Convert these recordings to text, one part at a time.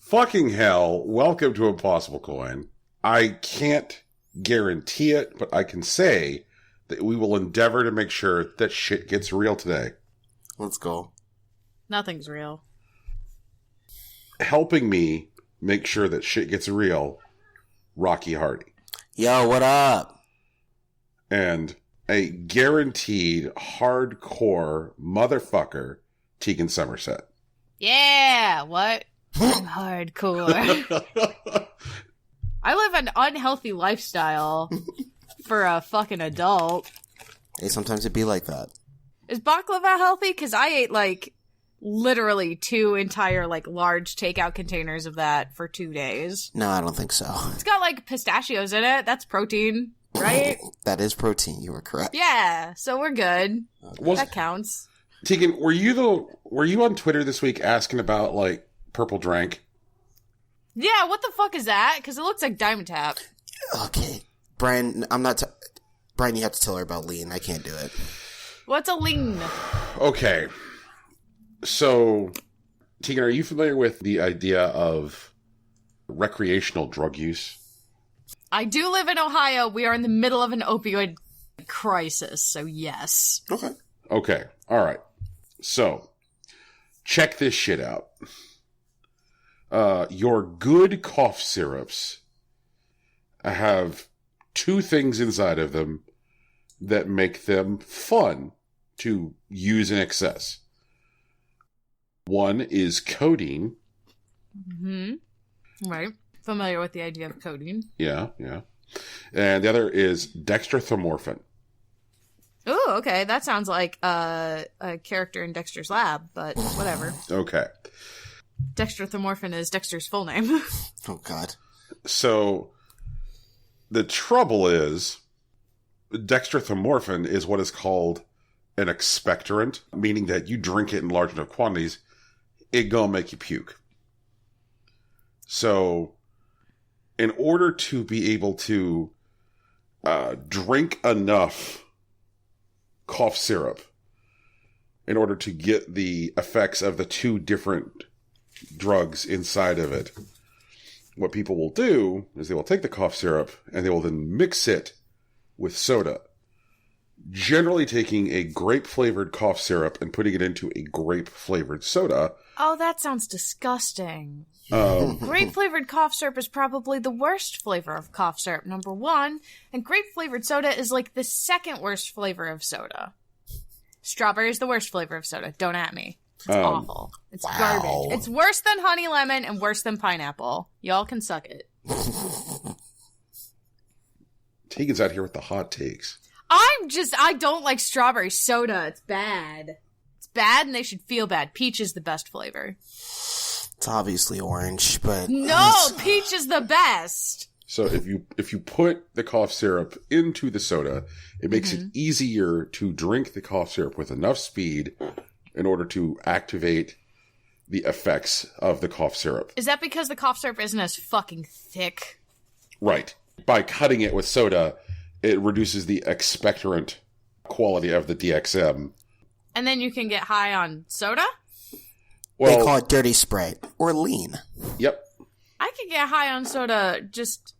Fucking hell. Welcome to Impossible Coin. I can't guarantee it, but I can say that we will endeavor to make sure that shit gets real today. Let's go. Nothing's real. Helping me make sure that shit gets real, Rocky Hardy. Yo, what up? And a guaranteed hardcore motherfucker, Tegan Somerset. Yeah, what? I'm hardcore. I live an unhealthy lifestyle for a fucking adult. Hey, sometimes it be like that. Is baklava healthy? Because I ate, like, literally 2 entire, like, large takeout containers of that for 2 days. No, I don't think so. It's got, like, pistachios in it. That's protein, right? That is protein. You were correct. Yeah, so we're good. That counts. Tegan, were you on Twitter this week asking about, like, purple drank? Yeah, what the fuck is that? Because it looks like Diamond Tap. Okay. Brian, Brian, you have to tell her about lean. I can't do it. What's a lean? Okay. So, Tegan, are you familiar with the idea of recreational drug use? I do live in Ohio. We are in the middle of an opioid crisis, so yes. Okay. All right. So, check this shit out. Your good cough syrups have 2 things inside of them that make them fun to use in excess. One is codeine. Mm-hmm. Right. Familiar with the idea of codeine. Yeah. And the other is dextromorphin. Ooh, okay. That sounds like a character in Dexter's Lab, but whatever. Okay. Dextromorphin is Dexter's full name. Oh, God. So, the trouble is, dextromorphin is what is called an expectorant, meaning that you drink it in large enough quantities, it gonna make you puke. So, in order to be able to drink enough cough syrup, in order to get the effects of the 2 different drugs inside of it, what people will do is they will take the cough syrup and they will then mix it with soda. Generally taking a grape-flavored cough syrup and putting it into a grape-flavored soda. Oh, that sounds disgusting. Grape-flavored cough syrup is probably the worst flavor of cough syrup, number 1. And grape-flavored soda is like the 2nd worst flavor of soda. Strawberry is the worst flavor of soda. Don't at me. It's awful. It's garbage. It's worse than honey lemon and worse than pineapple. Y'all can suck it. Tegan's out here with the hot takes. I don't like strawberry soda. It's bad. It's bad and they should feel bad. Peach is the best flavor. It's obviously orange, but... No, peach is the best. So if you put the cough syrup into the soda, it makes it easier to drink the cough syrup with enough speed in order to activate the effects of the cough syrup. Is that because the cough syrup isn't as fucking thick? Right. By cutting it with soda, it reduces the expectorant quality of the DXM. And then you can get high on soda? Well, they call it dirty Sprite or lean. Yep. I could get high on soda just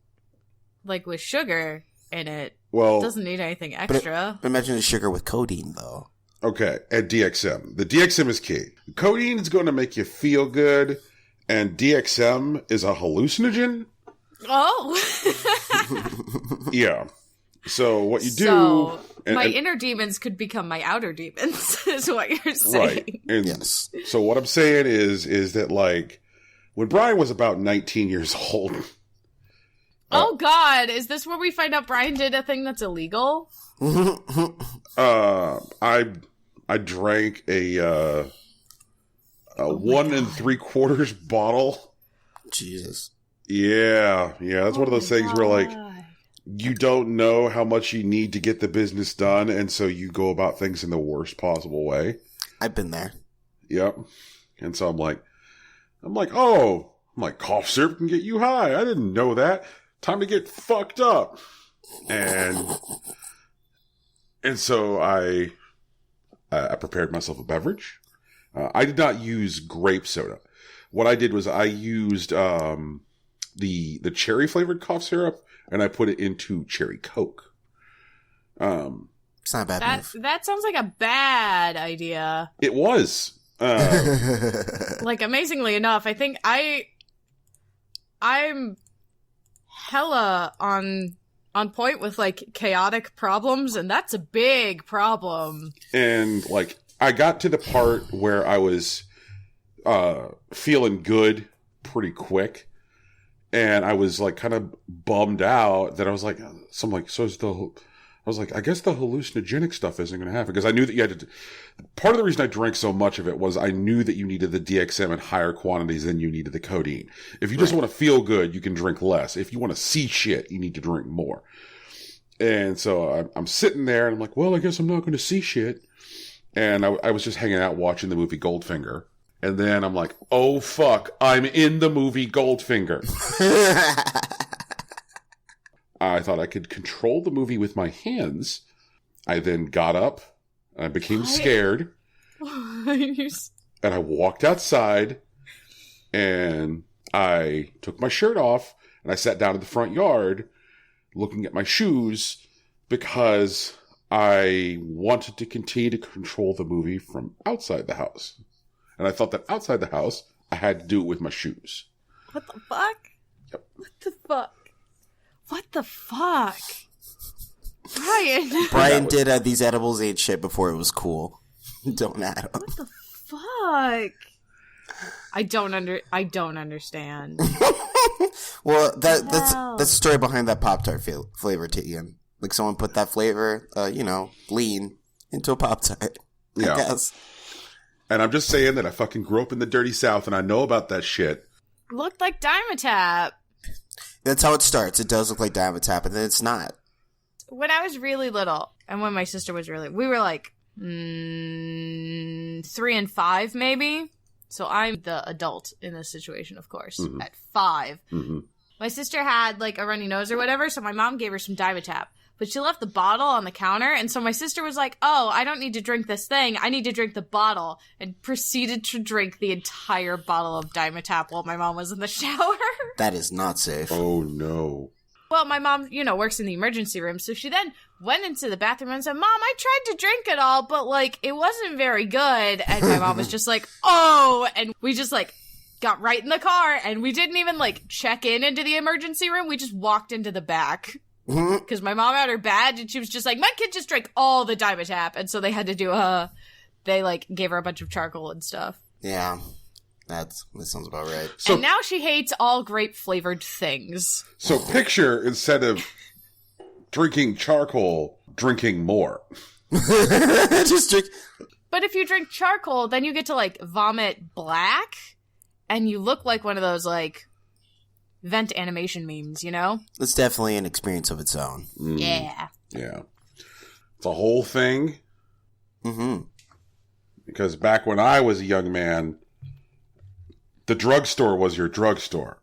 like with sugar in it. Well, it doesn't need anything extra. But imagine the sugar with codeine, though. Okay, and DXM. The DXM is key. Codeine is going to make you feel good, and DXM is a hallucinogen. Oh. Yeah. So what you do... So my inner demons could become my outer demons, is what you're saying. Right. And yes. So what I'm saying is that, like, when Brian was about 19 years old... Oh, God. Is this where we find out Brian did a thing that's illegal? I drank a 1 3/4 bottle. Jesus. Yeah. That's one of those things where, like, you don't know how much you need to get the business done, and so you go about things in the worst possible way. I've been there. Yep. And so I'm like, cough syrup can get you high. I didn't know that. Time to get fucked up. And so I prepared myself a beverage. I did not use grape soda. what I did was I used the cherry flavored cough syrup, and I put it into cherry Coke. It's not a bad move. That sounds like a bad idea. It was. Like, amazingly enough, I think I'm hella on point with, like, chaotic problems, and that's a big problem. And, like, I got to the part where I was feeling good pretty quick, and I was, like, kind of bummed out that I was like, I was like, I guess the hallucinogenic stuff isn't going to happen, because I knew that you had to. Part of the reason I drank so much of it was I knew that you needed the DXM in higher quantities than you needed the codeine. If you just want to feel good, you can drink less. If you want to see shit, you need to drink more. And so I'm sitting there, and I'm like, well, I guess I'm not going to see shit. And I was just hanging out watching the movie Goldfinger. And then I'm like, oh, fuck, I'm in the movie Goldfinger. I thought I could control the movie with my hands. I then got up, and I became scared. And I walked outside, and I took my shirt off, and I sat down in the front yard looking at my shoes because I wanted to continue to control the movie from outside the house. And I thought that outside the house, I had to do it with my shoes. What the fuck? Yep. What the fuck? What the fuck? Brian. Brian did these edibles ate shit before it was cool. Don't add them. What the fuck? I don't understand. Well, that's the story behind that Pop-Tart flavor, Tegan. Like, someone put that flavor, lean, into a Pop-Tart. I guess. And I'm just saying that I fucking grew up in the dirty South, and I know about that shit. Looked like Dimetapp. That's how it starts. It does look like Dimetapp, and then it's not. When I was really little, and when my sister was really, we were like 3 and 5, maybe. So I'm the adult in this situation, of course, at 5. Mm-hmm. My sister had, like, a runny nose or whatever, so my mom gave her some Dimetapp. But she left the bottle on the counter, and so my sister was like, oh, I don't need to drink this thing. I need to drink the bottle, and proceeded to drink the entire bottle of Dimetapp while my mom was in the shower. That is not safe. Oh, no. Well, my mom, works in the emergency room, so she then went into the bathroom and said, Mom, I tried to drink it all, but, like, it wasn't very good. And my mom was just like, oh, and we just, like, got right in the car, and we didn't even, like, check into the emergency room. We just walked into the back. Because my mom had her badge, and she was just like, my kid just drank all the Dimetapp. And so they had to do they, like, gave her a bunch of charcoal and stuff. Yeah. That sounds about right. So, and now she hates all grape-flavored things. So picture, instead of drinking charcoal, drinking more. Just drink. But if you drink charcoal, then you get to, like, vomit black, and you look like one of those, like, vent animation memes, It's definitely an experience of its own. Mm. Yeah. Yeah. It's a whole thing. Mm-hmm. Because back when I was a young man, the drugstore was your drugstore.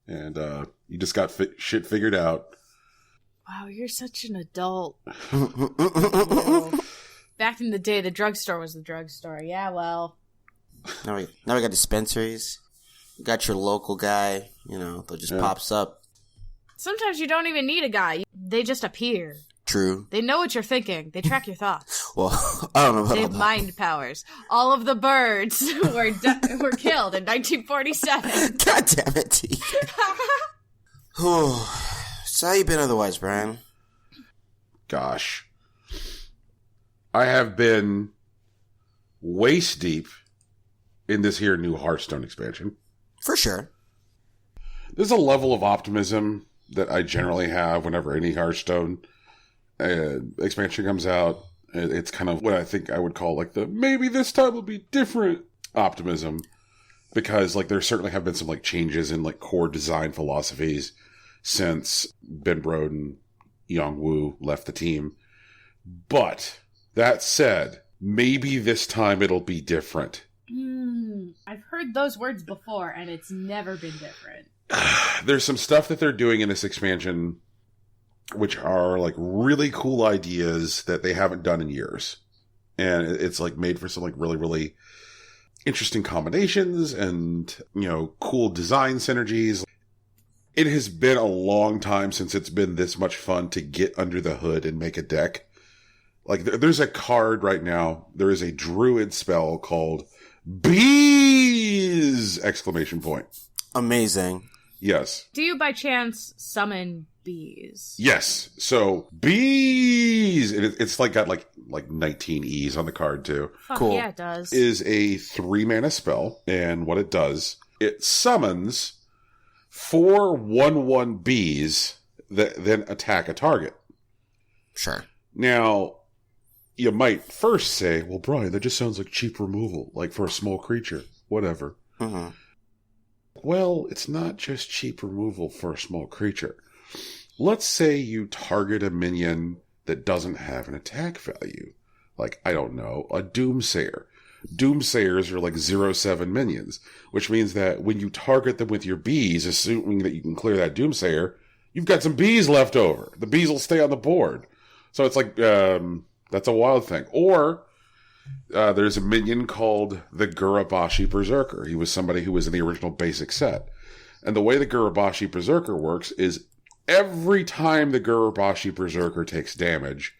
And you just got shit figured out. Wow, you're such an adult. Well, back in the day, the drugstore was the drugstore. Yeah, well. Now we got dispensaries. You got your local guy, that just pops up. Sometimes you don't even need a guy. They just appear. True. They know what you're thinking. They track your thoughts. Well, I don't know about They have mind powers. All of the birds were killed in 1947. God damn it, T. So how you been otherwise, Brian? Gosh. I have been waist deep in this here new Hearthstone expansion. For sure. There's a level of optimism that I generally have whenever any Hearthstone expansion comes out. It's kind of what I think I would call like the maybe this time will be different optimism, because like there certainly have been some like changes in like core design philosophies since Ben Brode and Yang Wu left the team. But that said, maybe this time it'll be different. I've heard those words before, and it's never been different. There's some stuff that they're doing in this expansion which are like really cool ideas that they haven't done in years. And it's like made for some like really, really interesting combinations and, cool design synergies. It has been a long time since it's been this much fun to get under the hood and make a deck. Like, there's a card right now. There is a druid spell called Bees! ! Amazing. Yes. Do you by chance summon bees? Yes. So, Bees! It's like got like 19 E's on the card too. Fuck cool. Yeah, it does. Is a 3-mana spell. And what it does, it summons 4 1/1 bees that then attack a target. Sure. Now, you might first say, well, Brian, that just sounds like cheap removal, like for a small creature. Whatever. Mm-hmm. Well, it's not just cheap removal for a small creature. Let's say you target a minion that doesn't have an attack value. Like, I don't know, a Doomsayer. Doomsayers are like 0/7 minions, which means that when you target them with your bees, assuming that you can clear that Doomsayer, you've got some bees left over. The bees will stay on the board. So it's like, that's a wild thing. Or there's a minion called the Gurabashi Berserker. He was somebody who was in the original basic set. And the way the Gurabashi Berserker works is every time the Gurabashi Berserker takes damage,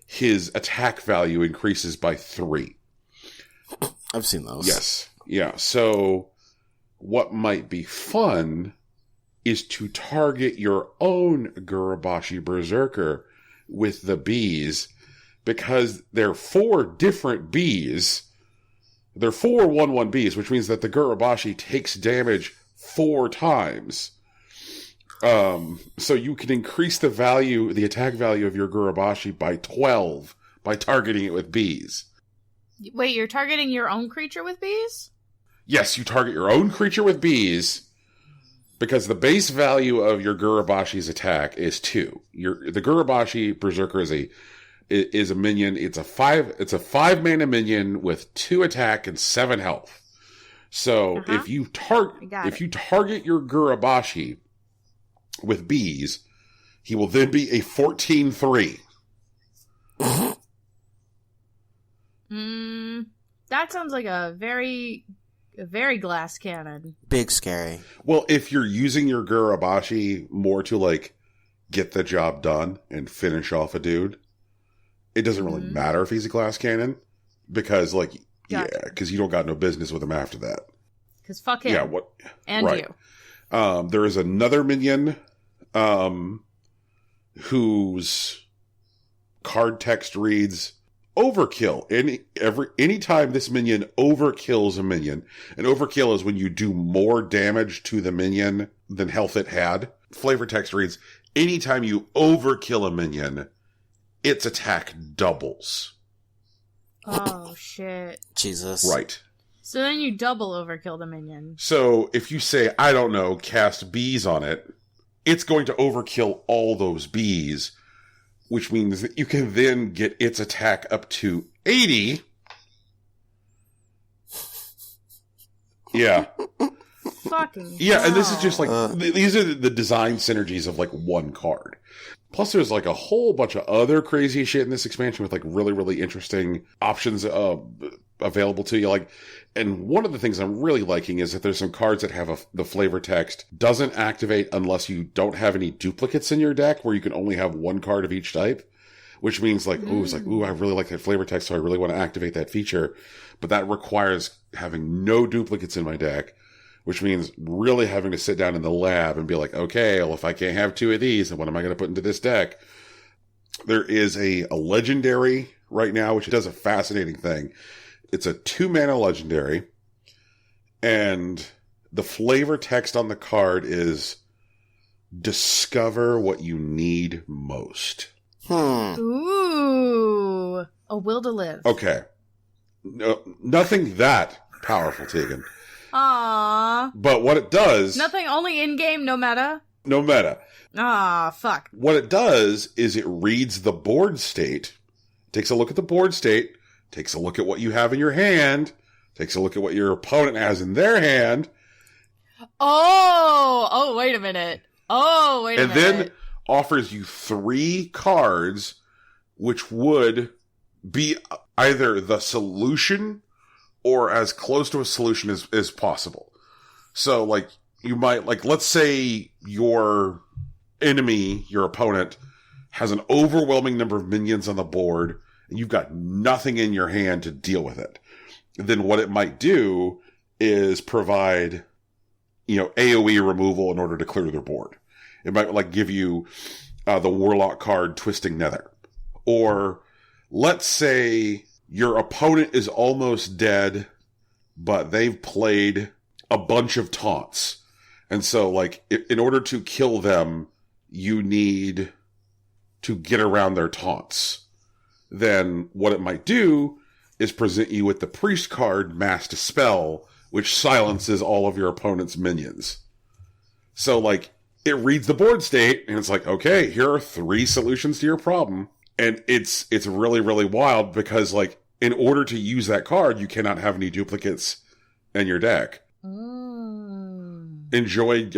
his attack value increases by 3. I've seen those. Yes. Yeah. So what might be fun is to target your own Gurabashi Berserker with the bees, because they're 4 different bees. They're 4 1/1 bees, which means that the Gurabashi takes damage 4 times. So you can increase the attack value of your Gurabashi by 12 by targeting it with bees. Wait, you're targeting your own creature with bees? Yes, you target your own creature with bees, because the base value of your Gurabashi's attack is 2. The Gurabashi Berserker is a minion. It's a 5-mana minion with 2 attack and 7 health. So if you target your Gurabashi with bees, he will then be a 14/3. That sounds like a very glass cannon. Big scary. Well, if you're using your Gurabashi more to, like, get the job done and finish off a dude, it doesn't really matter if he's a glass cannon, because, like, because you don't got no business with him after that. Because fuck him. Yeah, what? And right. you. There is another minion whose card text reads overkill. Anytime this minion overkills a minion, and overkill is when you do more damage to the minion than health it had. Flavor text reads, anytime you overkill a minion, its attack doubles. Oh, shit. Jesus. Right. So then you double overkill the minion. So if you say, I don't know, cast bees on it, it's going to overkill all those bees, which means that you can then get its attack up to 80. Yeah. Fucking yeah, and this is just like, these are the design synergies of like one card. Plus there's like a whole bunch of other crazy shit in this expansion with like really, really interesting options available to you. Like, and one of the things I'm really liking is that there's some cards that have the flavor text doesn't activate unless you don't have any duplicates in your deck, where you can only have one card of each type, which means like, I really like that flavor text, so I really want to activate that feature. But that requires having no duplicates in my deck, which means really having to sit down in the lab and be like, okay, well, if I can't have 2 of these, then what am I going to put into this deck? There is a legendary right now, which does a fascinating thing. It's a 2-mana legendary, and the flavor text on the card is discover what you need most. Ooh. A will to live. Okay. No, nothing that powerful, Tegan. Aww. But what it does... Nothing, only in-game, no meta? No meta. Ah, fuck. What it does is it reads the board state, takes a look at the board state, takes a look at what you have in your hand, takes a look at what your opponent has in their hand. Oh, wait a minute. And then offers you 3 cards, which would be either the solution or as close to a solution as possible. So, like, you might, like, let's say your enemy, your opponent, has an overwhelming number of minions on the board, and you've got nothing in your hand to deal with it. Then what it might do is provide, AoE removal in order to clear their board. It might, like, give you the Warlock card, Twisting Nether. Or, let's say your opponent is almost dead, but they've played a bunch of taunts. And so, like, in order to kill them, you need to get around their taunts. Then what it might do is present you with the Priest card, Mass Dispel, which silences all of your opponent's minions. So, like, it reads the board state, and it's like, okay, here are 3 solutions to your problem. And it's really, really wild because, like, in order to use that card, you cannot have any duplicates in your deck. Enjoyed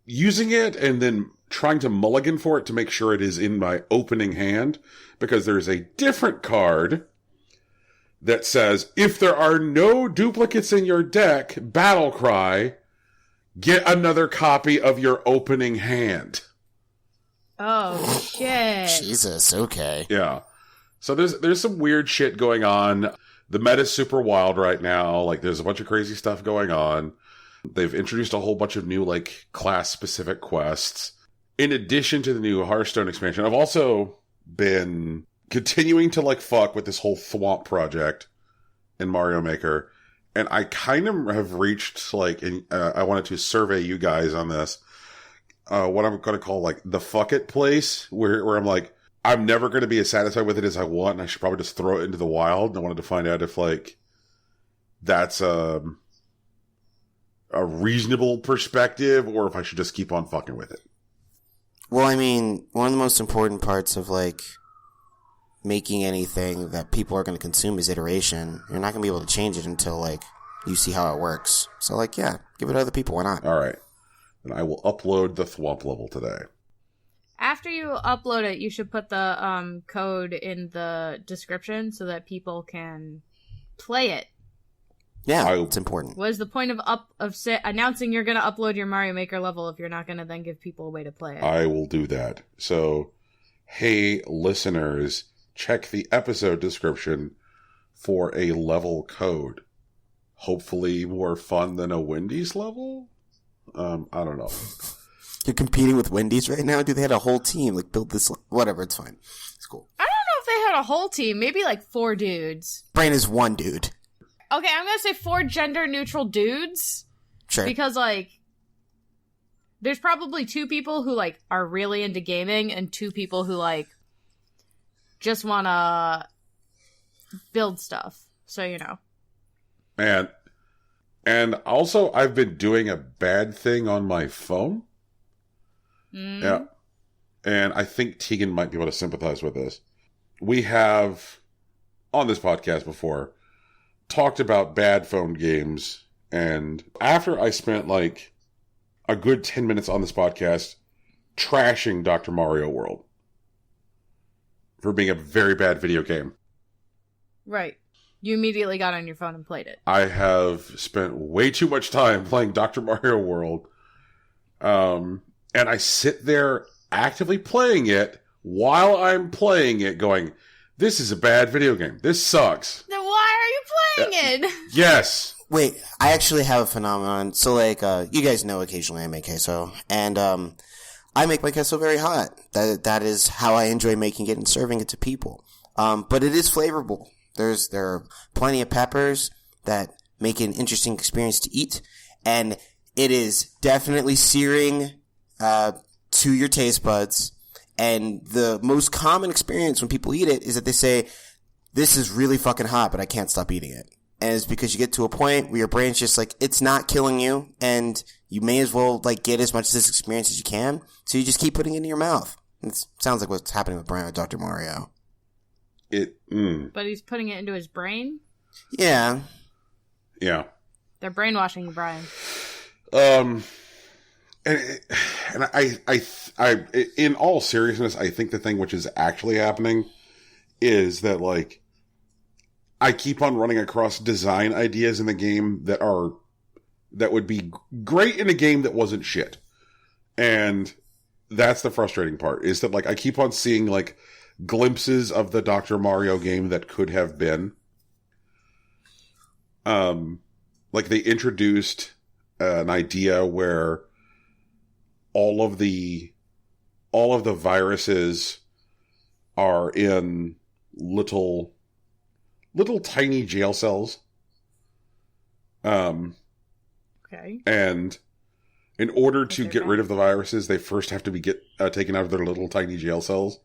using it and then trying to mulligan for it to make sure it is in my opening hand, because there's a different card that says, if there are no duplicates in your deck, battle cry, get another copy of your opening hand. Oh, shit. Jesus, okay. Yeah. So there's some weird shit going on. The meta's super wild right now. Like, there's a bunch of crazy stuff going on. They've introduced a whole bunch of new, like, class-specific quests. In addition to the new Hearthstone expansion, I've also been continuing to, like, fuck with this whole Thwomp project in Mario Maker. And I kind of have reached, like, I wanted to survey you guys on this. What I'm going to call, like, the fuck it place, where I'm like, I'm never going to be as satisfied with it as I want, and I should probably just throw it into the wild. And I wanted to find out if, like, that's a reasonable perspective, or if I should just keep on fucking with it. Well, I mean, one of the most important parts of, like, making anything that people are going to consume is iteration. You're not going to be able to change it until, like, you see how it works. So, like, yeah, give it to other people. Why not? All right. And I will upload the Thwomp level today. After you upload it, you should put the code in the description so that people can play it. Yeah, it's important. What is the point of announcing you're going to upload your Mario Maker level if you're not going to then give people a way to play it? I will do that. So, hey, listeners, check the episode description for a level code. Hopefully more fun than a Wendy's level? I don't know. You're competing with Wendy's right now? Dude, they had a whole team. Like, build this. Whatever, it's fine. It's cool. I don't know if they had a whole team. Maybe like 4 dudes. Brian is 1 dude. Okay, I'm going to say 4 gender-neutral dudes. Sure. Because, like, there's probably 2 people who, like, are really into gaming and 2 people who, like, just want to build stuff. So, you know. And also, I've been doing a bad thing on my phone. Yeah. And I think Tegan might be able to sympathize with this. We have, on this podcast before, talked about bad phone games. And after I spent, like, a good 10 minutes on this podcast trashing Dr. Mario World for being a very bad video game. Right. You immediately got on your phone and played it. I have spent way too much time playing Dr. Mario World. And I sit there actively playing it while I'm playing it going, this is a bad video game. This sucks. Then why are you playing it? Yes. Wait, I actually have a phenomenon. So, like, you guys know occasionally I make queso. And, I make my queso very hot. That is how I enjoy making it and serving it to people. But it is flavorful. There are plenty of peppers that make it an interesting experience to eat. And it is definitely searing, to your taste buds. And the most common experience when people eat it is that they say, this is really fucking hot, but I can't stop eating it. And it's because you get to a point where your brain's just like, it's not killing you, and you may as well, like, get as much of this experience as you can. So you just keep putting it in your mouth. It sounds like what's happening with Brian with Dr. Mario. But he's putting it into his brain? Yeah. Yeah. They're brainwashing Brian. And I, in all seriousness, I think the thing which is actually happening is that, like, I keep on running across design ideas in the game that would be great in a game that wasn't shit. And that's the frustrating part, is that, like, I keep on seeing, like, glimpses of the Dr. Mario game that could have been. Like, they introduced an idea where all of the viruses are in little tiny jail cells. Okay. And in order to get rid of the viruses, they first have to be taken out of their little tiny jail cells,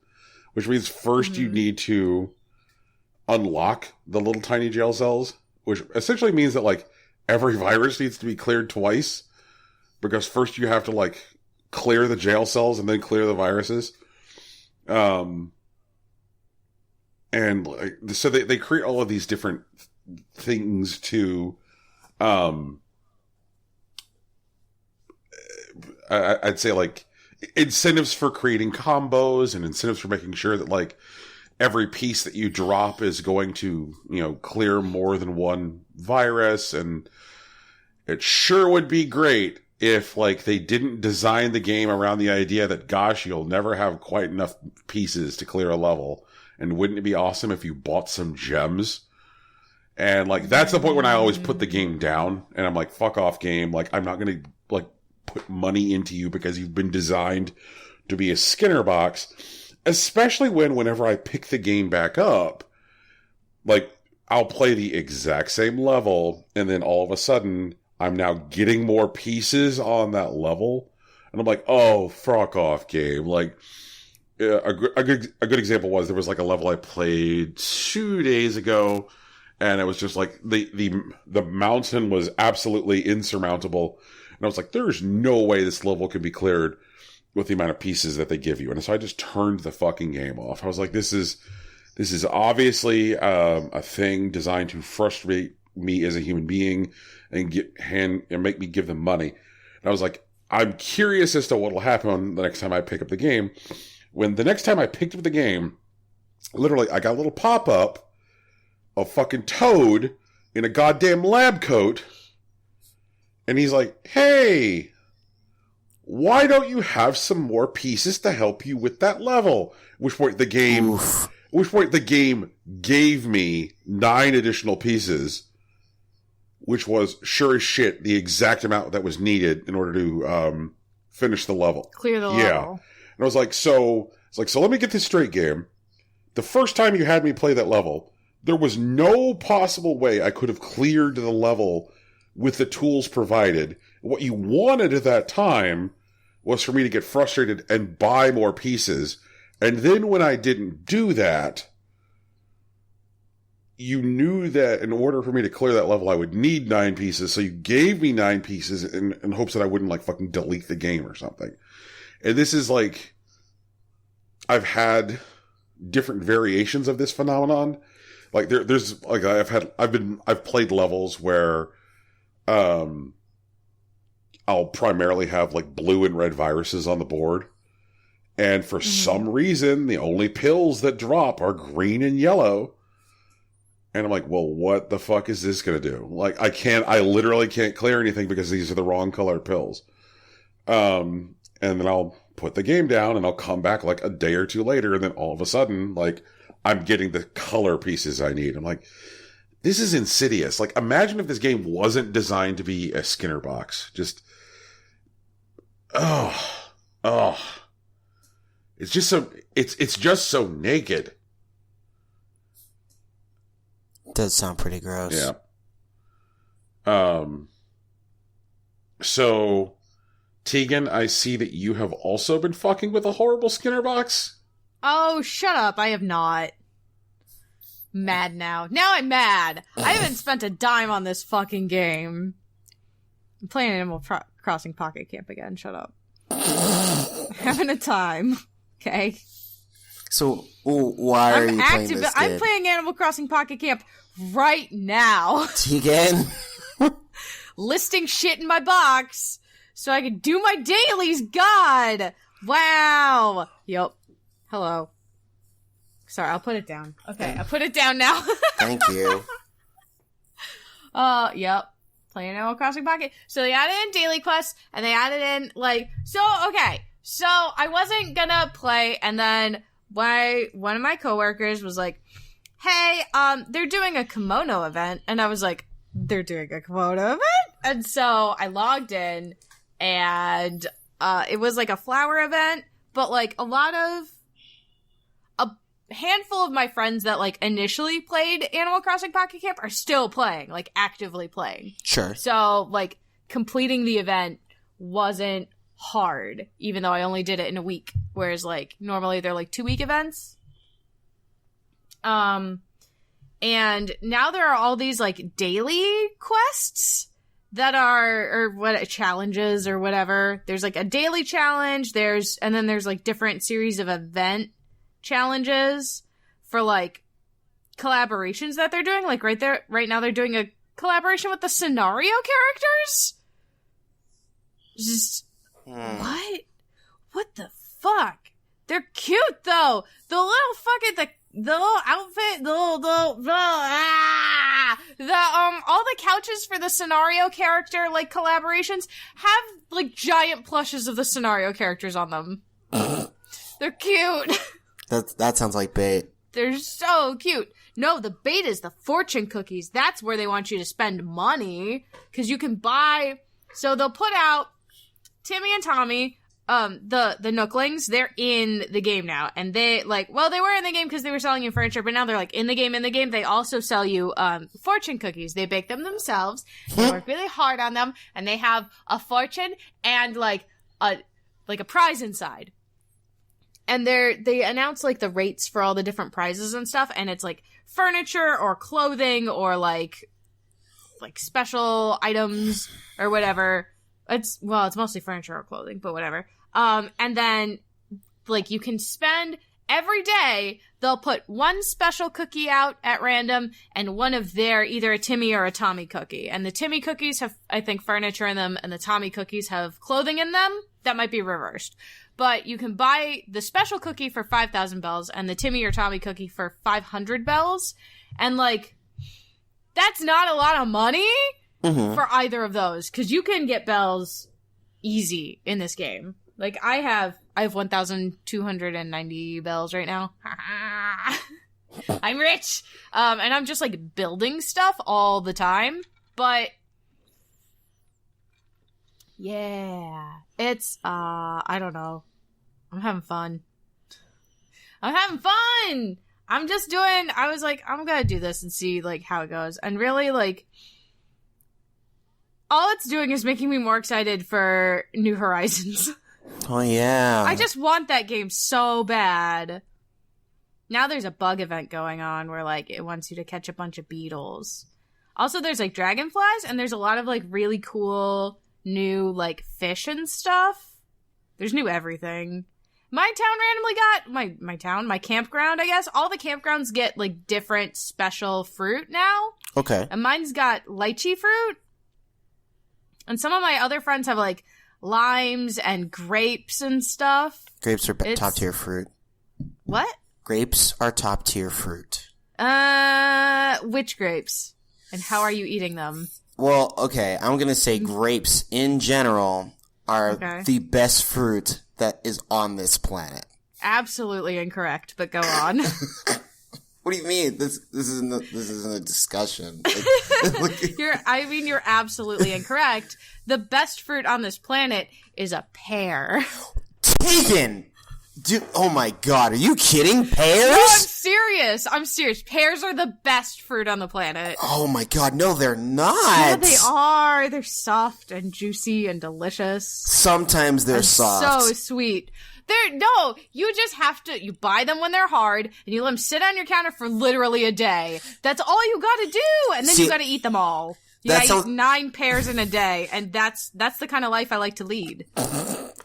which means first you need to unlock the little tiny jail cells, which essentially means that, like, every virus needs to be cleared twice, because first you have to, like, clear the jail cells and then clear the viruses. And like, so they create all of these different things to, I'd say, like, incentives for creating combos and incentives for making sure that, like, every piece that you drop is going to, you know, clear more than one virus. And it sure would be great if, like, they didn't design the game around the idea that, gosh, you'll never have quite enough pieces to clear a level. And wouldn't it be awesome if you bought some gems? And, like, that's the point when I always put the game down. And I'm like, fuck off, game. Like, I'm not going to, like, put money into you because you've been designed to be a Skinner box. Especially whenever I pick the game back up, like, I'll play the exact same level, and then all of a sudden, I'm now getting more pieces on that level. And I'm like, oh, fuck off, game. Like, a good example was, there was, like, a level I played 2 days ago, and it was just like, the mountain was absolutely insurmountable. And I was like, there's no way this level can be cleared with the amount of pieces that they give you. And so I just turned the fucking game off. I was like, this is obviously a thing designed to frustrate me as a human being and make me give them money. And I was like, I'm curious as to what will happen the next time I pick up the game. When the next time I picked up the game, literally, I got a little pop-up of fucking Toad in a goddamn lab coat. And he's like, hey, why don't you have some more pieces to help you with that level? At which point the game gave me 9 additional pieces, which was, sure as shit, the exact amount that was needed in order to finish the level. Clear the level. Yeah. And I was like, so let me get this straight, game. The first time you had me play that level, there was no possible way I could have cleared the level with the tools provided. What you wanted at that time was for me to get frustrated and buy more pieces. And then when I didn't do that, you knew that in order for me to clear that level, I would need 9 pieces. So you gave me 9 pieces in hopes that I wouldn't, like, fucking delete the game or something. And this is, like, I've had different variations of this phenomenon. Like, there's, like, I've played levels where, I'll primarily have, like, blue and red viruses on the board. And for some reason, the only pills that drop are green and yellow. And I'm like, well, what the fuck is this going to do? Like, I literally can't clear anything because these are the wrong colored pills. And then I'll put the game down and I'll come back like a day or two later. And then all of a sudden, like, I'm getting the color pieces I need. I'm like, this is insidious. Like, imagine if this game wasn't designed to be a Skinner box. Just, it's just so, it's just so naked. Does sound pretty gross. Yeah. So, Tegan, I see that you have also been fucking with a horrible Skinner box. Oh, shut up. I have not. Mad now. Now I'm mad. I haven't spent a dime on this fucking game. I'm playing Animal Crossing Pocket Camp again. Shut up. Having a time. Okay? So, why are you playing this game? I'm playing Animal Crossing Pocket Camp right now. Tegan? Listing shit in my box so I can do my dailies. God! Wow! Yup. Hello. Sorry, I'll put it down. Okay, I put it down now. Thank you. Yep. Playing Animal Crossing Pocket. So they added in daily quests, and they added in, like, so I wasn't gonna play, and then one of my coworkers was like, hey, they're doing a kimono event, and I was like, they're doing a kimono event? And so I logged in, and, it was like a flower event, but, like, a handful of my friends that, like, initially played Animal Crossing Pocket Camp are still playing, like, actively playing. Sure. So, like, completing the event wasn't hard, even though I only did it in a week, whereas, like, normally they're, like, 2-week events. And now there are all these, like, daily quests that are, challenges or whatever. There's, like, a daily challenge, and then there's, like, different series of event challenges for, like, collaborations that they're doing. Like, right now they're doing a collaboration with the scenario characters. Just, what the fuck? They're cute, though. The little fucking, the little outfit, all the couches for the scenario character, like, collaborations have, like, giant plushes of the scenario characters on them. They're cute. That sounds like bait. They're so cute. No, the bait is the fortune cookies. That's where they want you to spend money. Because you can buy... So they'll put out Timmy and Tommy, the Nooklings, they're in the game now. And they, like... Well, they were in the game because they were selling you furniture, but now they're, like, in the game. They also sell you fortune cookies. They bake them themselves. They work really hard on them. And they have a fortune and, like a prize inside. And they announce, like, the rates for all the different prizes and stuff, and it's, like, furniture or clothing or, like special items or whatever. It's mostly furniture or clothing, but whatever. And then, like, you can spend every day, they'll put one special cookie out at random and one of their, either a Timmy or a Tommy cookie. And the Timmy cookies have, I think, furniture in them, and the Tommy cookies have clothing in them. That might be reversed. But you can buy the special cookie for 5,000 bells and the Timmy or Tommy cookie for 500 bells. And, like, that's not a lot of money for either of those. Because you can get bells easy in this game. Like, I have 1,290 bells right now. I'm rich! And I'm just, like, building stuff all the time. But... yeah, it's, I don't know. I'm having fun. I'm just doing, I was like, I'm gonna do this and see, like, how it goes. And really, like, all it's doing is making me more excited for New Horizons. Oh, yeah. I just want that game so bad. Now there's a bug event going on where, like, it wants you to catch a bunch of beetles. Also, there's, like, dragonflies, and there's a lot of, like, really cool... new, like, fish and stuff. There's new everything. My town randomly got, my campground, I guess. All the campgrounds get, like, different special fruit now. Okay. And mine's got lychee fruit. And some of my other friends have, like, limes and grapes and stuff. Grapes are top tier fruit. What? Grapes are top tier fruit. Which grapes? And how are you eating them? Well, okay, I'm going to say grapes in general are the best fruit that is on this planet. Absolutely incorrect, but go on. What do you mean? This isn't a discussion. You're absolutely incorrect. The best fruit on this planet is a pear. Tegan! Dude, oh my god, are you kidding? Pears? No, I'm serious. Pears are the best fruit on the planet. Oh my god, no, they're not. Yeah, they are. They're soft and juicy and delicious. Sometimes they're soft. So sweet. You just have to, you buy them when they're hard, and you let them sit on your counter for literally a day. That's all you gotta do, and then you gotta eat them all. You gotta eat 9 pears in a day, and that's the kind of life I like to lead.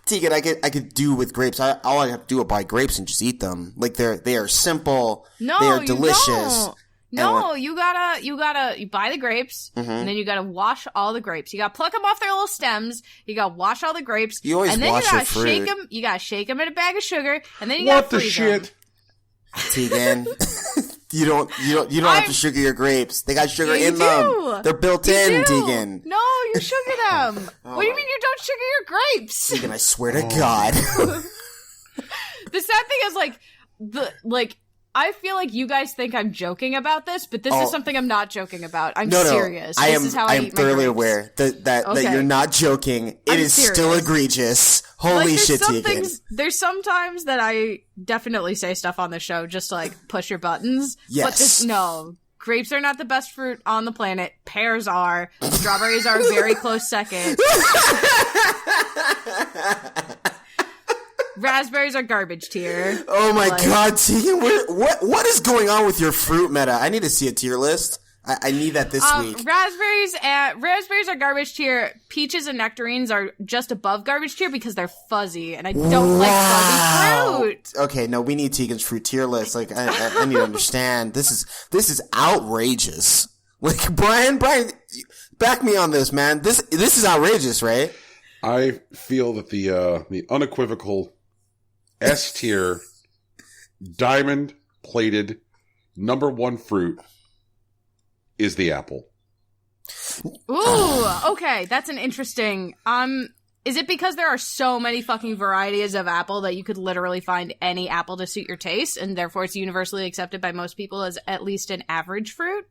Tegan, I could do with grapes. All I have to do is buy grapes and just eat them. Like they are simple. No, they are delicious. You don't. No, you buy the grapes, and then you gotta wash all the grapes. You gotta pluck them off their little stems. You gotta wash all the grapes. You always and then wash you gotta your fruit. shake them. You gotta shake them in a bag of sugar, and then you gotta freeze them. What the shit? Tegan. You don't have to sugar your grapes. They got sugar in them. They're built in, Tegan. No, you sugar them. What do you mean you don't sugar your grapes? Tegan, I swear to God. The sad thing is, I feel like you guys think I'm joking about this, but this is something I'm not joking about. I'm serious. I This is how I eat my thoroughly grapes. aware that you're not joking. It is serious. still egregious. Holy shit, Tegan. There's sometimes that I definitely say stuff on the show just to, like, push your buttons. Yes. But no. Grapes are not the best fruit on the planet. Pears are. Strawberries are a very close second. Raspberries are garbage tier. Oh my God, Tegan, what is going on with your fruit meta? I need to see a tier list. I need that this week. Raspberries are garbage tier. Peaches and nectarines are just above garbage tier because they're fuzzy, and I don't like fuzzy fruit. Okay, no, we need Tegan's fruit tier list. Like, I need to understand. This is outrageous. Like, Brian, back me on this, man. This is outrageous, right? I feel that the unequivocal S tier, diamond plated #1 fruit is the apple. Ooh, okay, that's an interesting. Is it because there are so many fucking varieties of apple that you could literally find any apple to suit your taste, and therefore it's universally accepted by most people as at least an average fruit?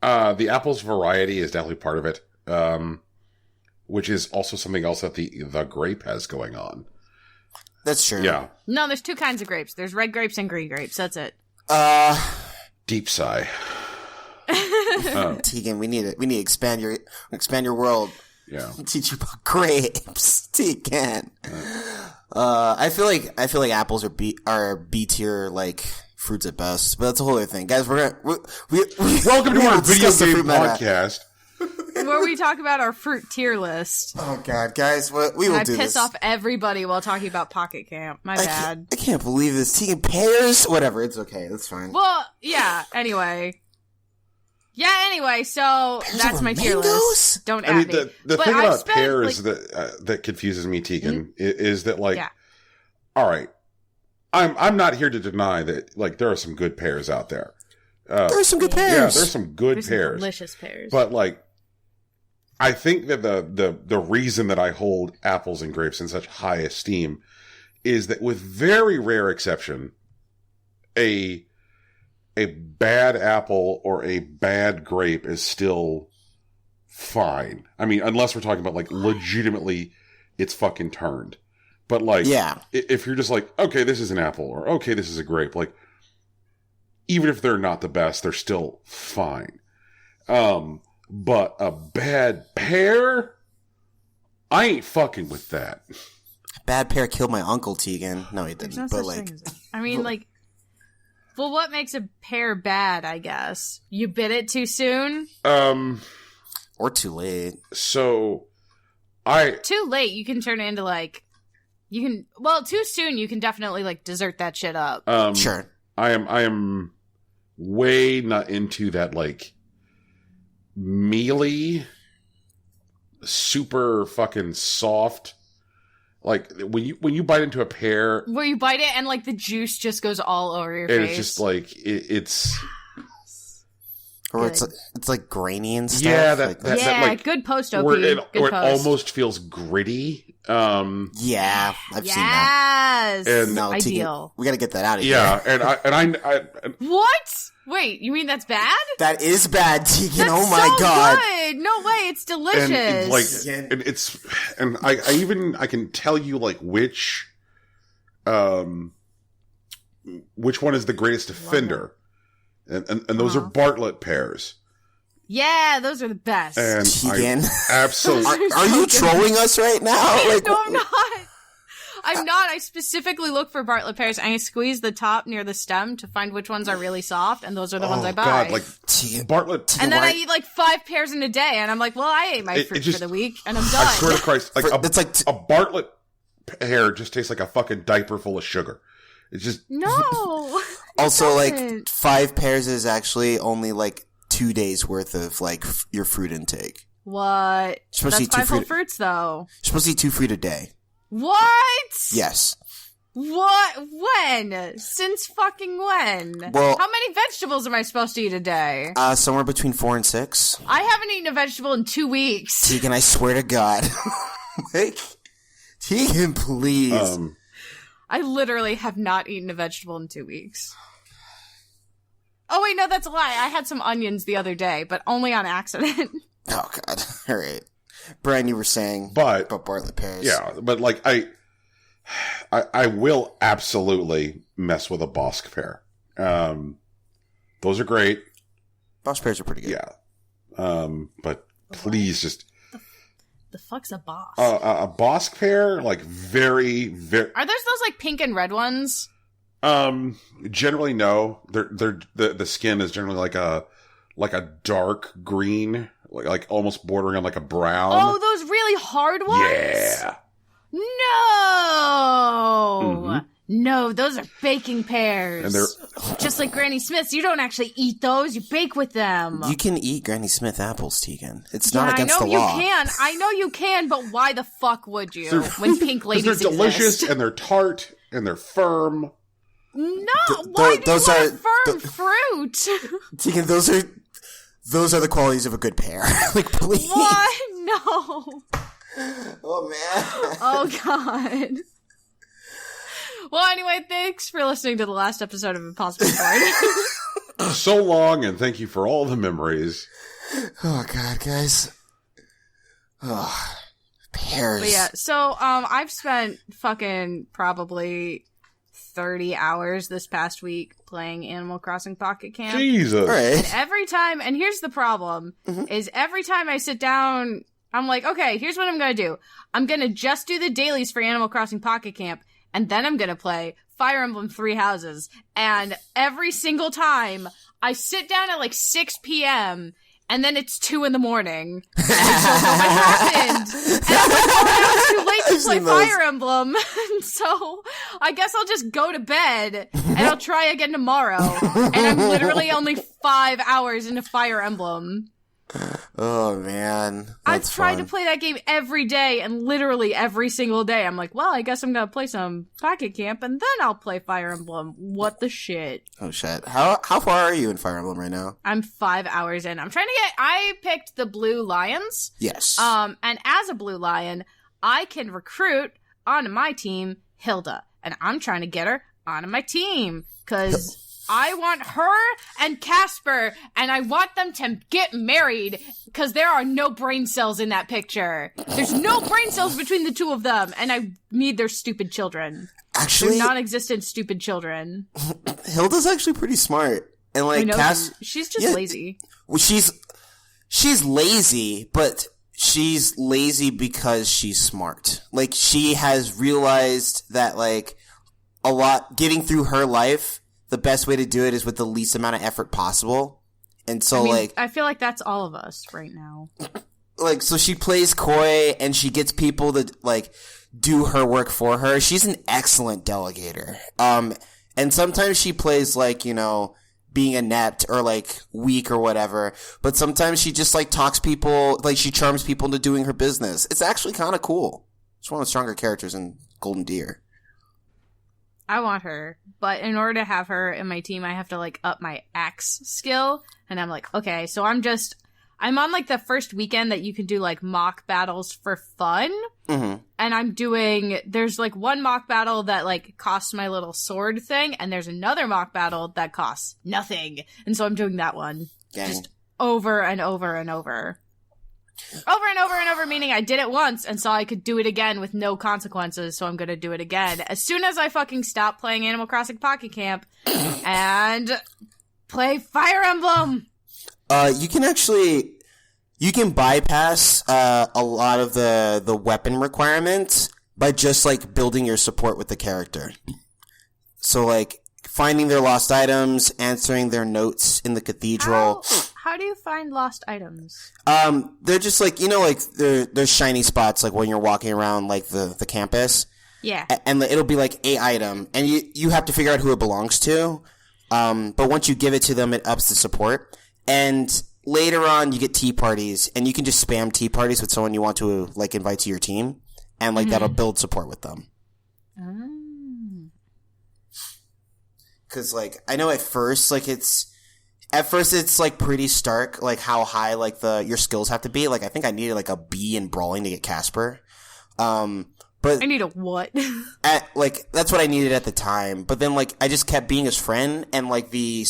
The apple's variety is definitely part of it, which is also something else that the grape has going on. That's true. Yeah. No, there's two kinds of grapes. There's red grapes and green grapes. That's it. Deep sigh. Tegan, we need to expand your world. Yeah. Teach you about grapes, Tegan. I feel like apples are B tier, like, fruits at best, but that's a whole other thing, guys. Welcome to our video game podcast, where we talk about our fruit tier list. Oh God, guys, we will do this. I piss off everybody while talking about Pocket Camp. My bad. I can't believe this. Tegan, pears, whatever. It's okay. That's fine. Well, yeah. Anyway, so pears that's my tier list. Don't add me. The thing about pears that confuses me, Tegan, is that, like, all right, I'm not here to deny that, like, there are some good pears out there. There's some good pears. Yeah, there's some good pears. Some delicious pears. But, like, I think that the reason that I hold apples and grapes in such high esteem is that, with very rare exception, a bad apple or a bad grape is still fine. I mean, unless we're talking about, like, legitimately it's fucking turned. But, like, if you're just like, okay, this is an apple, or okay, this is a grape, like, even if they're not the best, they're still fine. But a bad pear, I ain't fucking with that. Bad pear killed my uncle, Tegan. No, he didn't. No, but, like, I mean, like, well, what makes a pear bad? I guess you bit it too soon, or too late. So, too late. You can turn it into, like, too soon. You can definitely, like, dessert that shit up. Sure. I am way not into that, like, mealy, super fucking soft. Like, when you bite into a pear, where you bite it and, like, the juice just goes all over your and face. it's just like it's. Or it's like grainy and stuff. Yeah, that like, good post OP. Where it almost feels gritty. Yeah, I've seen that. And no, ideal. We got to get that out of here. Yeah, and I what? Wait, you mean that's bad? That is bad, Tegan. That's oh my God! Good. No way, it's delicious. And I can tell you, like, which one is the greatest offender. And those are Bartlett pears. Yeah, those are the best. And Tegan, absolutely. Are you trolling us right now? Like, no, I'm not. I'm not. I specifically look for Bartlett pears, and I squeeze the top near the stem to find which ones are really soft, and those are the ones I buy. God, like Bartlett. And then I eat like 5 pears in a day, and I'm like, well, I ate my fruit for the week, and I'm done. I swear to Christ, a Bartlett pear just tastes like a fucking diaper full of sugar. It's just no. Also, like, 5 pears is actually only like 2 days worth of, like, your fruit intake. What? That's 5 whole fruits, though. You're supposed to eat 2 fruit a day. What? Yes. What? When? Since fucking when? Well, how many vegetables am I supposed to eat a day? Somewhere between 4 and 6. I haven't eaten a vegetable in 2 weeks. Tegan, I swear to God. Like, Tegan, please. I literally have not eaten a vegetable in 2 weeks. Oh, wait, no, that's a lie. I had some onions the other day, but only on accident. Oh, God. All right. Brian, you were saying about Bartlett pears. Yeah, but like I will absolutely mess with a Bosc pear. Those are great. Bosc pears are pretty good. Yeah. But please just... The fuck's a Bosc? A Bosc pear, like very, very... Are those like pink and red ones? Generally no. The skin is generally like a dark green, like almost bordering on like a brown. Oh, those really hard ones? Yeah. No! Mm-hmm. No, those are baking pears. And they're just like Granny Smith's. You don't actually eat those, you bake with them. You can eat Granny Smith apples, Tegan. It's not against the law. I know you can, but why the fuck would you when pink ladies exist? They're delicious, and they're tart, and they're firm. No, why do you want firm fruit? Tegan, those are the qualities of a good pear. Like, please. What? No. Oh, man. Oh, God. Well, anyway, thanks for listening to the last episode of Impossible Board. So long, and thank you for all the memories. Oh, God, guys. Oh, pears. But yeah, so, I've spent fucking probably 30 hours this past week playing Animal Crossing Pocket Camp. Jesus. Right. And every time, and here's the problem, is every time I sit down, I'm like, okay, here's what I'm gonna do. I'm gonna just do the dailies for Animal Crossing Pocket Camp, and then I'm gonna play Fire Emblem Three Houses. And every single time, I sit down at like 6 p.m., and then it's 2 a.m. And I don't know what happened. And I'm like, oh, now it's too late to play Fire Emblem. So I guess I'll just go to bed and I'll try again tomorrow. And I'm literally only 5 hours into Fire Emblem. Oh, man. I've tried to play that game every day, and literally every single day. I'm like, well, I guess I'm gonna play some Pocket Camp, and then I'll play Fire Emblem. What the shit? Oh, shit. How far are you in Fire Emblem right now? I'm 5 hours in. I picked the Blue Lions. Yes. And as a Blue Lion, I can recruit onto my team Hilda, and I'm trying to get her onto my team, because I want her and Casper, and I want them to get married, because there are no brain cells in that picture. There's no brain cells between the two of them, and I need their stupid children. Actually, they're non-existent stupid children. Hilda's actually pretty smart, and like she's just lazy. Well, she's lazy, but she's lazy because she's smart. Like, she has realized that like getting through her life, the best way to do it is with the least amount of effort possible. And so, I feel like that's all of us right now. Like, so she plays coy and she gets people to, like, do her work for her. She's an excellent delegator. And sometimes she plays, like, you know, being inept or, like, weak or whatever. But sometimes she just, like, talks people, like, she charms people into doing her business. It's actually kind of cool. It's one of the stronger characters in Golden Deer. I want her, but in order to have her in my team, I have to, like, up my axe skill, and I'm like, okay, so I'm on, like, the first weekend that you can do, like, mock battles for fun, and there's, like, one mock battle that, like, costs my little sword thing, and there's another mock battle that costs nothing, and so I'm doing that one. Dang. Just over and over and over. Over and over and over, meaning I did it once and saw I could do it again with no consequences, so I'm gonna do it again as soon as I fucking stop playing Animal Crossing Pocket Camp and play Fire Emblem. You can bypass a lot of the weapon requirements by just like building your support with the character. So like finding their lost items, answering their notes in the cathedral. How do you find lost items? They're just like, you know, like there's shiny spots like when you're walking around like the campus. Yeah. And it'll be like a item and you have to figure out who it belongs to. But once you give it to them, it ups the support. And later on you get tea parties and you can just spam tea parties with someone you want to like invite to your team and like that'll build support with them. Because, like, I know at first it's like pretty stark, like how high like your skills have to be. Like I think I needed like a B in brawling to get Casper. But I need a what? That's what I needed at the time. But then like I just kept being his friend, and like the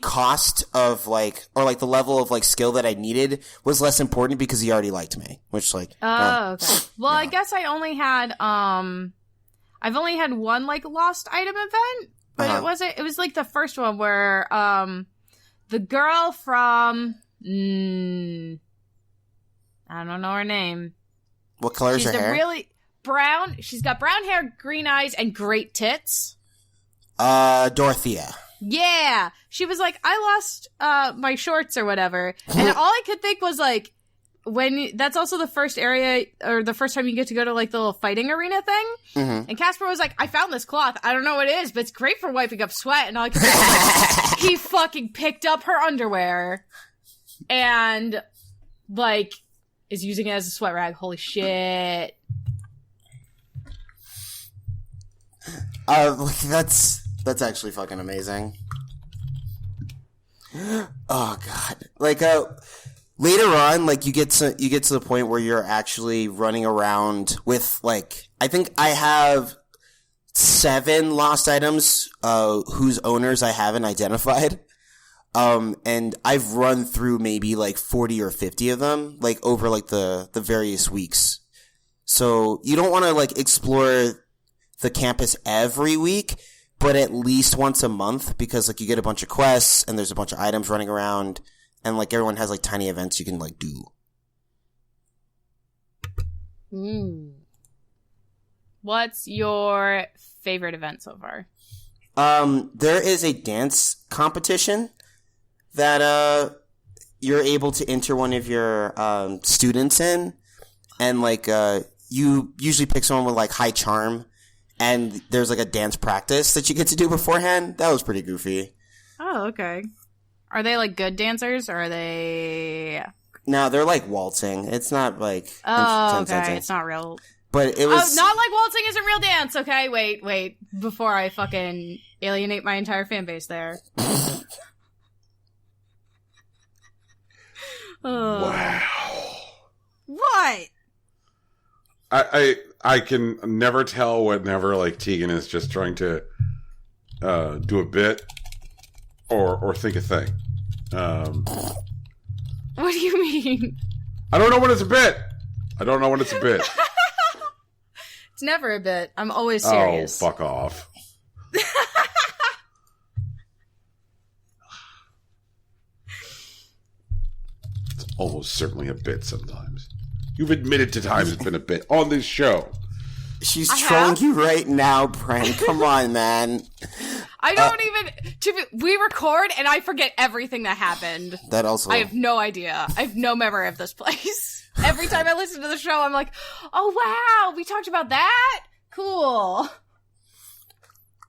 cost of like, or like the level of like skill that I needed was less important because he already liked me. Which like okay. Well, I guess I only had I've only had one like lost item event. But it was like the first one where the girl from I don't know her name. What color is her hair? She's really brown. She's got brown hair, green eyes, and great tits. Dorothea. Yeah. She was like, I lost my shorts or whatever. And all I could think was like, that's also the first area, or the first time you get to go to like the little fighting arena thing. Mm-hmm. And Casper was like, I found this cloth. I don't know what it is, but it's great for wiping up sweat. And all I could think he fucking picked up her underwear and like is using it as a sweat rag. Holy shit. That's actually fucking amazing. Oh god. Like later on, like you get to the point where you're actually running around with like, I think I have 7 lost items whose owners I haven't identified. And I've run through maybe like 40 or 50 of them, like over like the various weeks. So you don't want to like explore the campus every week, but at least once a month, because like you get a bunch of quests and there's a bunch of items running around. And, like, everyone has, like, tiny events you can, like, do. What's your favorite event so far? There is a dance competition that, you're able to enter one of your, students in. And, like, you usually pick someone with, like, high charm. And there's, like, a dance practice that you get to do beforehand. That was pretty goofy. Oh, okay. Are they, like, good dancers, or are they... No, they're, like, waltzing. It's not, like... Oh, okay. It's not real... But it was... Oh, not like waltzing isn't real dance, okay? Wait. Before I fucking alienate my entire fan base there. Wow. What? I can never tell whenever, like, Tegan is just trying to do a bit or think a thing. What do you mean? I don't know when it's a bit. It's never a bit. I'm always serious. Oh, fuck off. It's almost certainly a bit sometimes. You've admitted to times it's been a bit on this show. She's trolling you right now, Brian. Come on, man. I don't we record and I forget everything that happened. That also. I have no idea. I have no memory of this place. Every time I listen to the show, I'm like, oh wow, we talked about that? Cool.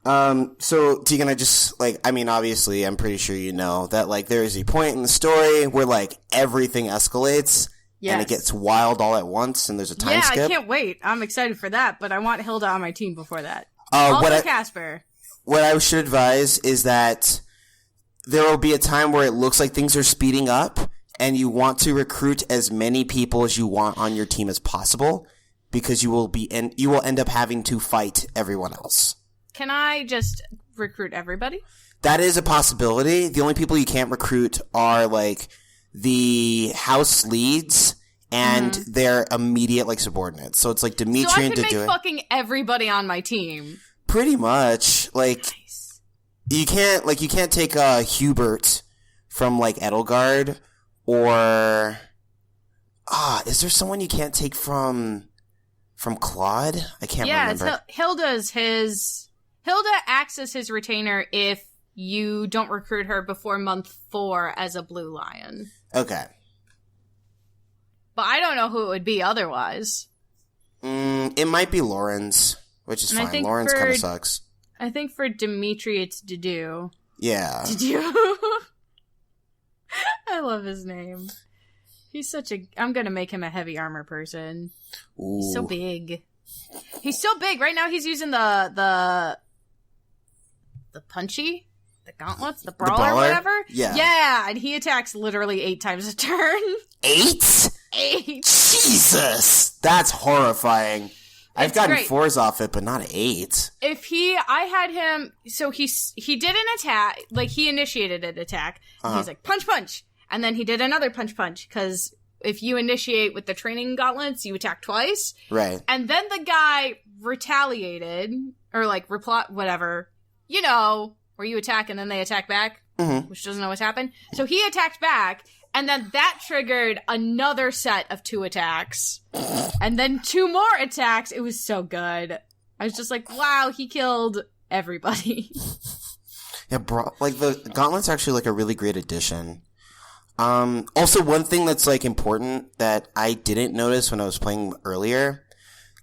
So Tegan, obviously, I'm pretty sure you know that, like, there is a point in the story where, like, everything escalates. Yes. And it gets wild all at once, and there's a time skip. Yeah, I can't wait. I'm excited for that, but I want Hilda on my team before that. Also Casper. What I should advise is that there will be a time where it looks like things are speeding up, and you want to recruit as many people as you want on your team as possible, because you will end up having to fight everyone else. Can I just recruit everybody? That is a possibility. The only people you can't recruit are, like, the house leads and their immediate, like, subordinates. So it's like Dimitri and Dedue. So I can make fucking everybody on my team. Pretty much. Like, nice. You can't take Hubert from, like, Edelgard, or is there someone you can't take from Claude? I can't remember. Yeah, Hilda acts as his retainer if you don't recruit her before month 4 as a blue lion. Okay. But I don't know who it would be otherwise. It might be Lauren's, which is fine. Lauren's kind of sucks. I think for Dimitri, it's Dedue. Yeah. Dedue. I love his name. He's I'm gonna make him a heavy armor person. Ooh. He's so big. Right now he's using the the punchy, the gauntlets, the brawler, whatever. Yeah, and he attacks literally 8 times a turn. 8? 8. Jesus, that's horrifying. I've gotten 4s off it, but not 8. I had him, so he did an attack, like he initiated an attack, and he's like, punch, punch, and then he did another punch, punch, because if you initiate with the training gauntlets, you attack twice. Right. And then the guy retaliated, or like, whatever, you know, where you attack and then they attack back, which doesn't know what's happened. So he attacked back, and then that triggered another set of 2 attacks. And then 2 more attacks. It was so good. I was just like, wow, he killed everybody. Yeah, bro, like the gauntlet's actually like a really great addition. Also, one thing that's like important that I didn't notice when I was playing earlier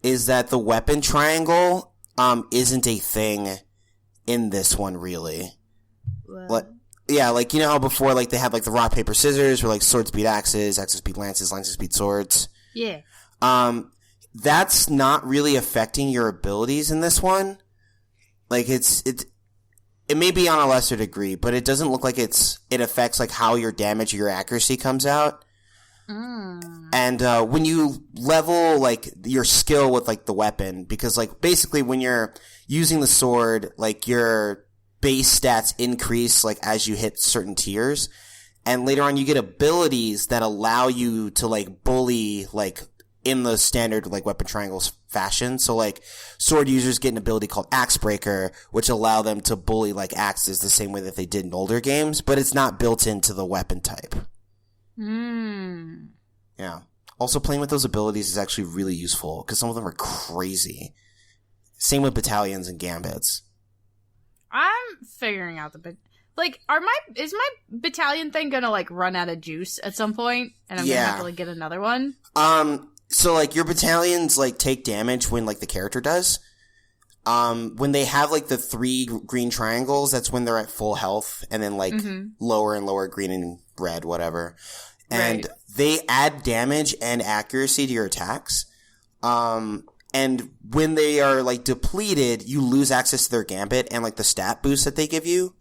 is that the weapon triangle isn't a thing in this one, really. What? Yeah, like, you know how before, like, they had, like, the rock, paper, scissors, or, like, swords beat axes, axes beat lances, lances beat swords. Yeah. That's not really affecting your abilities in this one. Like, it may be on a lesser degree, but it doesn't look like it affects, like, how your damage or your accuracy comes out. And, when you level, like, your skill with, like, the weapon, because, like, basically when you're using the sword, like, your base stats increase like as you hit certain tiers, and later on you get abilities that allow you to like bully like in the standard like weapon triangles fashion. So like sword users get an ability called Axe Breaker, which allow them to bully like axes the same way that they did in older games, but it's not built into the weapon type. Yeah. Also, playing with those abilities is actually really useful because some of them are crazy. Same with battalions and gambits. I'm figuring out like, is my battalion thing gonna, like, run out of juice at some point? And I'm gonna have to, like, get another one? So, like, your battalions, like, take damage when, like, the character does. When they have, like, the 3 green triangles, that's when they're at full health, and then, like, lower and lower green and red, whatever. And they add damage and accuracy to your attacks. And when they are, like, depleted, you lose access to their gambit and, like, the stat boost that they give you.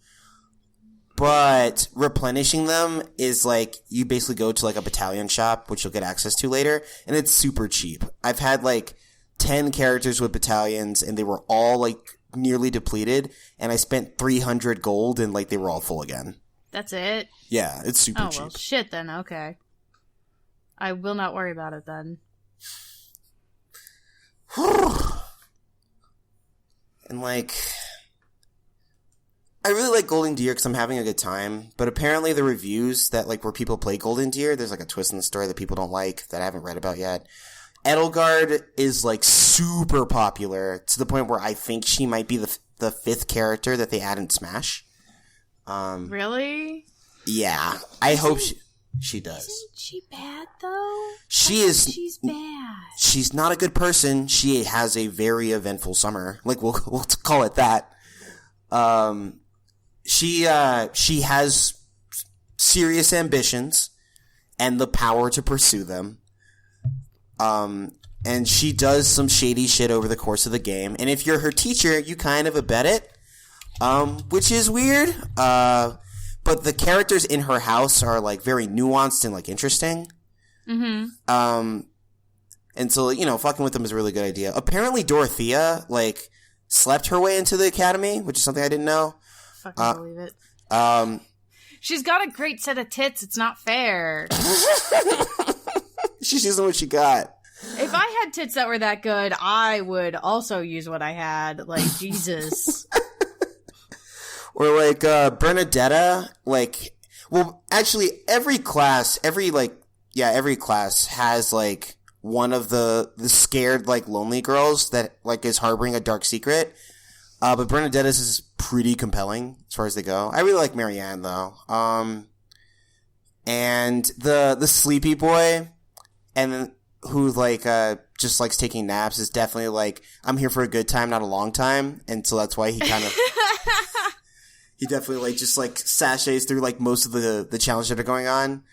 But replenishing them is, like, you basically go to, like, a battalion shop, which you'll get access to later, and it's super cheap. I've had, like, 10 characters with battalions, and they were all, like, nearly depleted, and I spent 300 gold, and, like, they were all full again. That's it? Yeah, it's super cheap. Oh, well, shit then, okay. I will not worry about it then. And, like, I really like Golden Deer because I'm having a good time, but apparently the reviews that, like, where people play Golden Deer, there's, like, a twist in the story that people don't like that I haven't read about yet. Edelgard is, like, super popular to the point where I think she might be the 5th character that they add in Smash. Really? Yeah. I hope she does. Isn't she bad, though? She's bad. She's not a good person. She has a very eventful summer. Like, we'll call it that. She has serious ambitions and the power to pursue them. And she does some shady shit over the course of the game. And if you're her teacher, you kind of abet it. Which is weird. But the characters in her house are, like, very nuanced and, like, interesting. And so, you know, fucking with them is a really good idea. Apparently Dorothea, like, slept her way into the academy, which is something I didn't know. Fucking believe it. She's got a great set of tits. It's not fair. She's using what she got. If I had tits that were that good, I would also use what I had. Like, Jesus. Or, like, Bernadetta, like, well, actually, every class has, like, one of the scared, like, lonely girls that, like, is harboring a dark secret. But Bernadetta's is pretty compelling as far as they go. I really like Marianne, though. And the sleepy boy, and who, like, just likes taking naps is definitely, like, I'm here for a good time, not a long time. And so that's why he kind of... He definitely, like, just, like, sachets through, like, most of the challenges that are going on.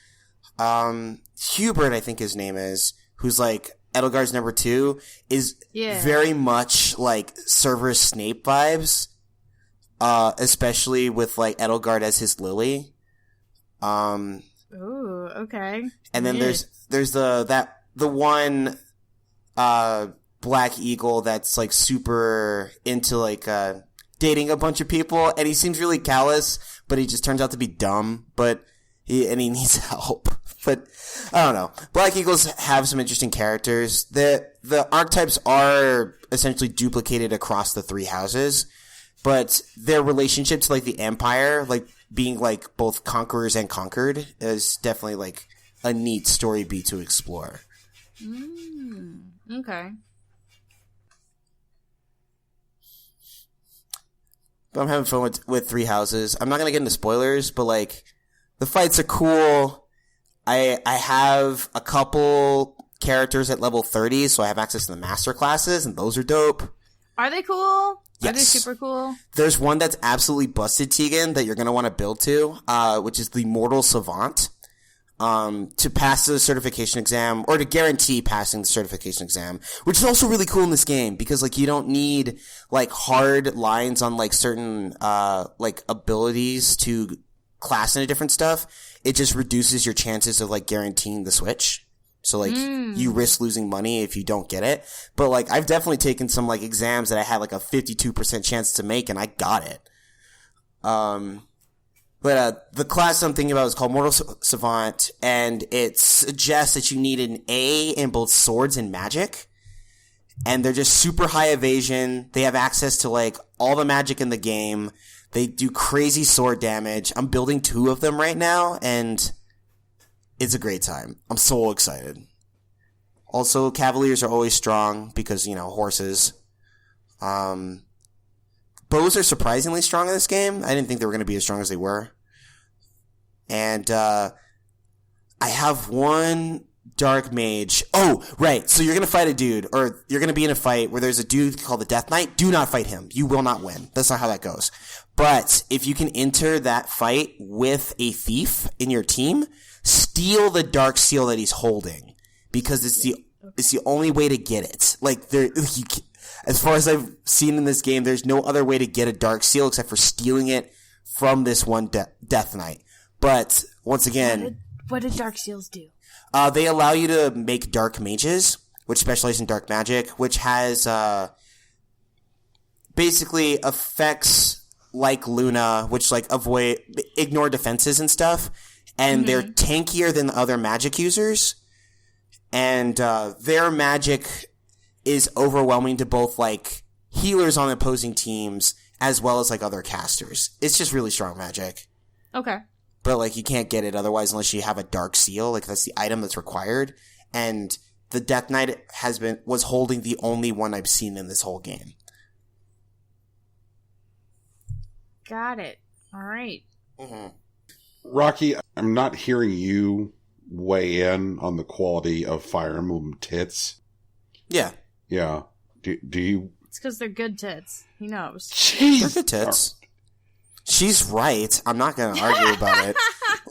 Hubert, I think his name is, who's, like, Edelgard's number 2, is very much, like, Severus Snape vibes. especially with like Edelgard as his Lily. Ooh, okay. And then there's the one Black Eagle that's like super into like dating a bunch of people, and he seems really callous, but he just turns out to be dumb. But he needs help. But I don't know. Black Eagles have some interesting characters. The archetypes are essentially duplicated across the 3 houses, but their relationship to like the Empire, like being like both conquerors and conquered, is definitely like a neat story beat to explore. Okay. But I'm having fun with 3 houses. I'm not gonna get into spoilers, but like the fights are cool. I have a couple characters at level 30, so I have access to the master classes, and those are dope. Are they cool? Yes. Are they super cool? There's one that's absolutely busted, Tegan, that you're going to want to build to, which is the Mortal Savant. To pass the certification exam, or to guarantee passing the certification exam, which is also really cool in this game, because like you don't need like hard lines on like certain like abilities to class into different stuff. It just reduces your chances of like guaranteeing the switch. So like you risk losing money if you don't get it. But like I've definitely taken some like exams that I had like a 52% chance to make, and I got it. But the class I'm thinking about is called Mortal Savant, and it suggests that you need an A in both swords and magic. And they're just super high evasion. They have access to like all the magic in the game. They do crazy sword damage. I'm building 2 of them right now, and it's a great time. I'm so excited. Also, Cavaliers are always strong because, you know, horses. Bows are surprisingly strong in this game. I didn't think they were going to be as strong as they were. And I have one dark mage. Oh, right. So you're going to fight a dude, or you're going to be in a fight where there's a dude called the Death Knight. Do not fight him. You will not win. That's not how that goes. But if you can enter that fight with a thief in your team, steal the dark seal that he's holding, because it's the only way to get it. Like as far as I've seen in this game, there's no other way to get a dark seal except for stealing it from this one Death Knight. But once again, what did dark seals do? They allow you to make dark mages, which specialize in dark magic, which has basically effects like Luna, which like ignore defenses and stuff, and they're tankier than the other magic users, and their magic is overwhelming to both like healers on opposing teams as well as like other casters. It's just really strong magic. Okay. But like you can't get it otherwise unless you have a dark seal. Like that's the item that's required, and the Death Knight was holding the only one I've seen in this whole game. Got it. All right. Rocky, I'm not hearing you weigh in on the quality of Fire Emblem tits. Yeah. Yeah. Do you? It's because they're good tits. He knows. Jeez. They're good tits. She's right. I'm not going to argue about it.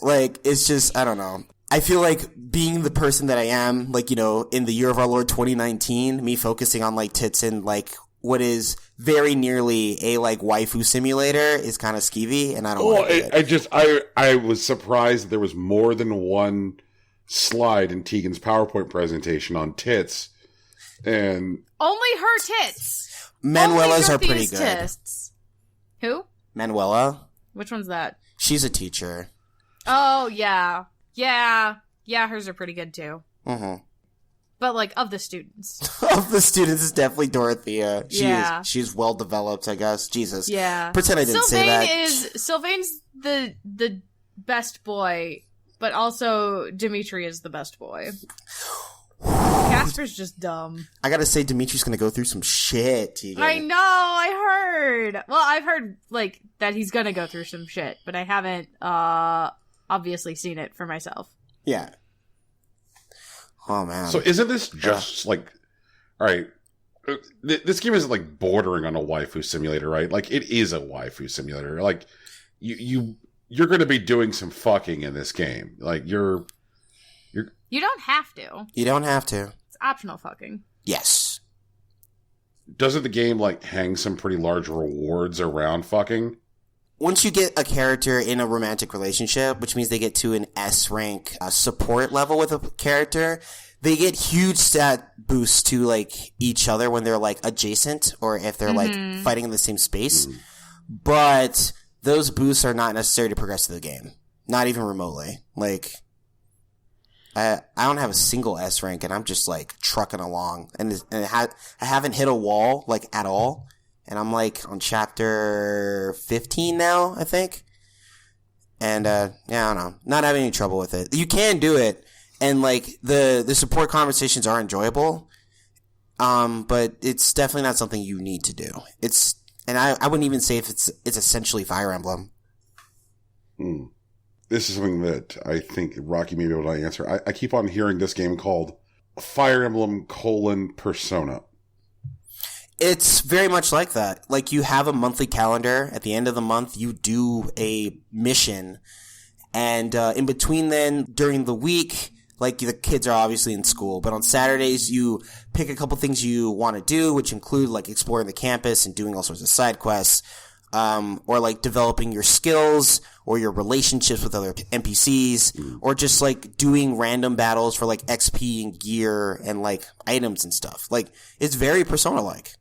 Like, it's just, I don't know. I feel like being the person that I am, like, you know, in the year of our Lord 2019, me focusing on, like, tits in, like, what is very nearly a, like, waifu simulator is kind of skeevy, and I don't like it. I was surprised that there was more than one slide in Tegan's PowerPoint presentation on tits, and... Only her tits! Manuela's Only are pretty Dorothea's good. tits. Who? Manuela? Which one's that? She's a teacher. Oh, yeah. Yeah, hers are pretty good, too. Mm-hmm. But, like, of the students. Of the students, is definitely Dorothea. She's well developed, I guess. Jesus. Yeah. Pretend I didn't say that. Sylvain's the best boy, but also Dimitri is the best boy. Casper's just dumb. I gotta say, Dimitri's gonna go through some shit, Tegan. I know, I heard. Well, I've heard, like, that he's gonna go through some shit, but I haven't, obviously seen it for myself. Yeah. Oh, man. So isn't this just, like, alright, this game isn't, like, bordering on a waifu simulator, right? Like, it is a waifu simulator. Like, you're gonna be doing some fucking in this game. Like, You don't have to. You don't have to. It's optional fucking. Yes. doesn't the game, like, hang some pretty large rewards around fucking? Once you get a character in a romantic relationship, which means they get to an S rank support level with a character, they get huge stat boosts to, like, each other when they're, like, adjacent or if they're, like, fighting in the same space. But those boosts are not necessary to progress through the game. Not even remotely. Like, I don't have a single S rank, and I'm just, like, trucking along. And I haven't hit a wall, like, at all. And I'm, like, on chapter 15 now, I think. And, yeah, I don't know. Not having any trouble with it. You can do it. And, like, the support conversations are enjoyable. But it's definitely not something you need to do. And I wouldn't even say if it's essentially Fire Emblem. This is something that I think Rocky may be able to answer. I keep on hearing this game called Fire Emblem : Persona. It's very much like that. Like, you have a monthly calendar. At the end of the month, you do a mission. And in between then, during the week, like, the kids are obviously in school. But on Saturdays, you pick a couple things you want to do, which include, like, exploring the campus and doing all sorts of side quests. Or, like, developing your skills or your relationships with other NPCs. Or just, like, doing random battles for, like, XP and gear and, like, items and stuff. Like, it's very Persona-like.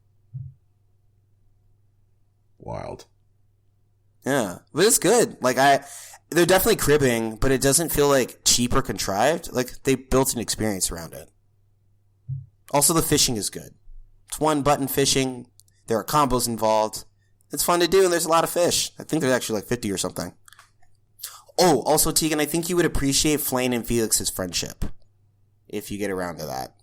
Wild. Yeah, but it's good. Like, they're definitely cribbing, but it doesn't feel like cheap or contrived. Like, they built an experience around it. Also, the fishing is good. It's one button fishing. There are combos involved. It's fun to do, and there's a lot of fish. I think there's actually like 50 or something. Oh, also, Tegan, I think you would appreciate Flayn and Felix's friendship if you get around to that.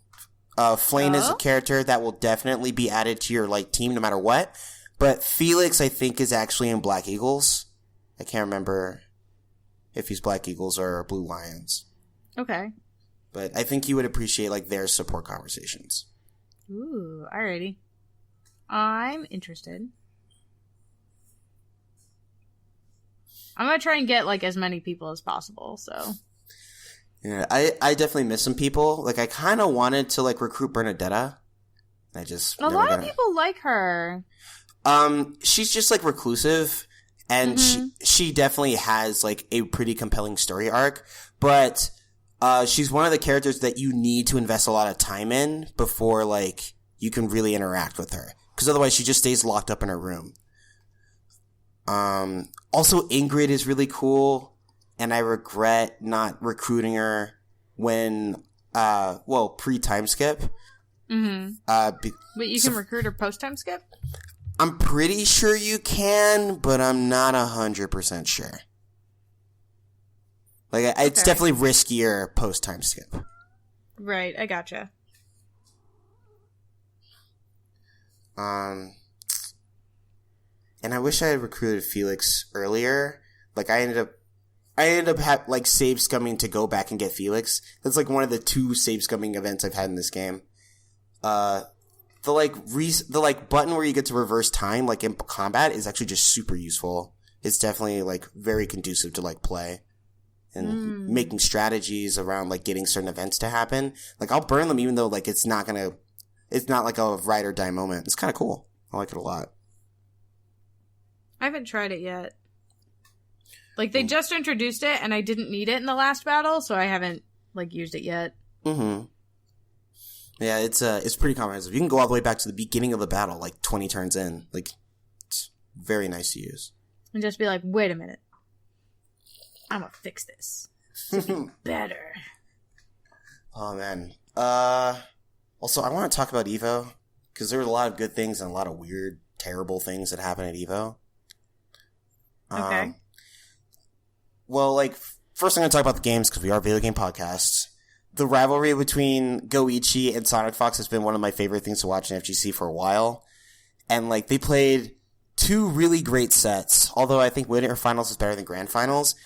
Flayn is a character that will definitely be added to your, like, team no matter what. But Felix, I think, is actually in Black Eagles. I can't remember if he's Black Eagles or Blue Lions. Okay. But I think you would appreciate, like, their support conversations. Ooh, alrighty. I'm interested. I'm gonna try and get, like, as many people as possible, so. Yeah, I definitely miss some people. Like, I kind of wanted to, like, recruit Bernadetta. I just a lot of people like her. She's just, like, reclusive, and she definitely has, like, a pretty compelling story arc, but she's one of the characters that you need to invest a lot of time in before, like, you can really interact with her, because otherwise she just stays locked up in her room. Also, Ingrid is really cool, and I regret not recruiting her when, pre-time skip. Wait, you can recruit her post-time skip? I'm pretty sure you can, but I'm not 100% sure. Like, it's definitely riskier post-time skip. Right, I gotcha. And I wish I had recruited Felix earlier. Like, I ended up save scumming to go back and get Felix. That's, like, one of the 2 save scumming events I've had in this game. The button where you get to reverse time, like, in combat is actually just super useful. It's definitely, like, very conducive to, like, play. And making strategies around, like, getting certain events to happen. Like, I'll burn them even though, like, it's not like a ride or die moment. It's kind of cool. I like it a lot. I haven't tried it yet. Like, they just introduced it, and I didn't need it in the last battle, so I haven't, like, used it yet. Yeah, it's pretty comprehensive. You can go all the way back to the beginning of the battle, like 20 turns in. Like, it's very nice to use. And just be like, wait a minute. I'm gonna fix this. This will be better. Oh, man. Also, I want to talk about EVO, because there were a lot of good things and a lot of weird, terrible things that happened at EVO. Okay. Well, like, first I'm going to talk about the games, because we are a video game podcasts. The rivalry between Goichi and Sonic Fox has been one of my favorite things to watch in FGC for a while. And, like, they played 2 really great sets, although I think Winter Finals is better than Grand Finals.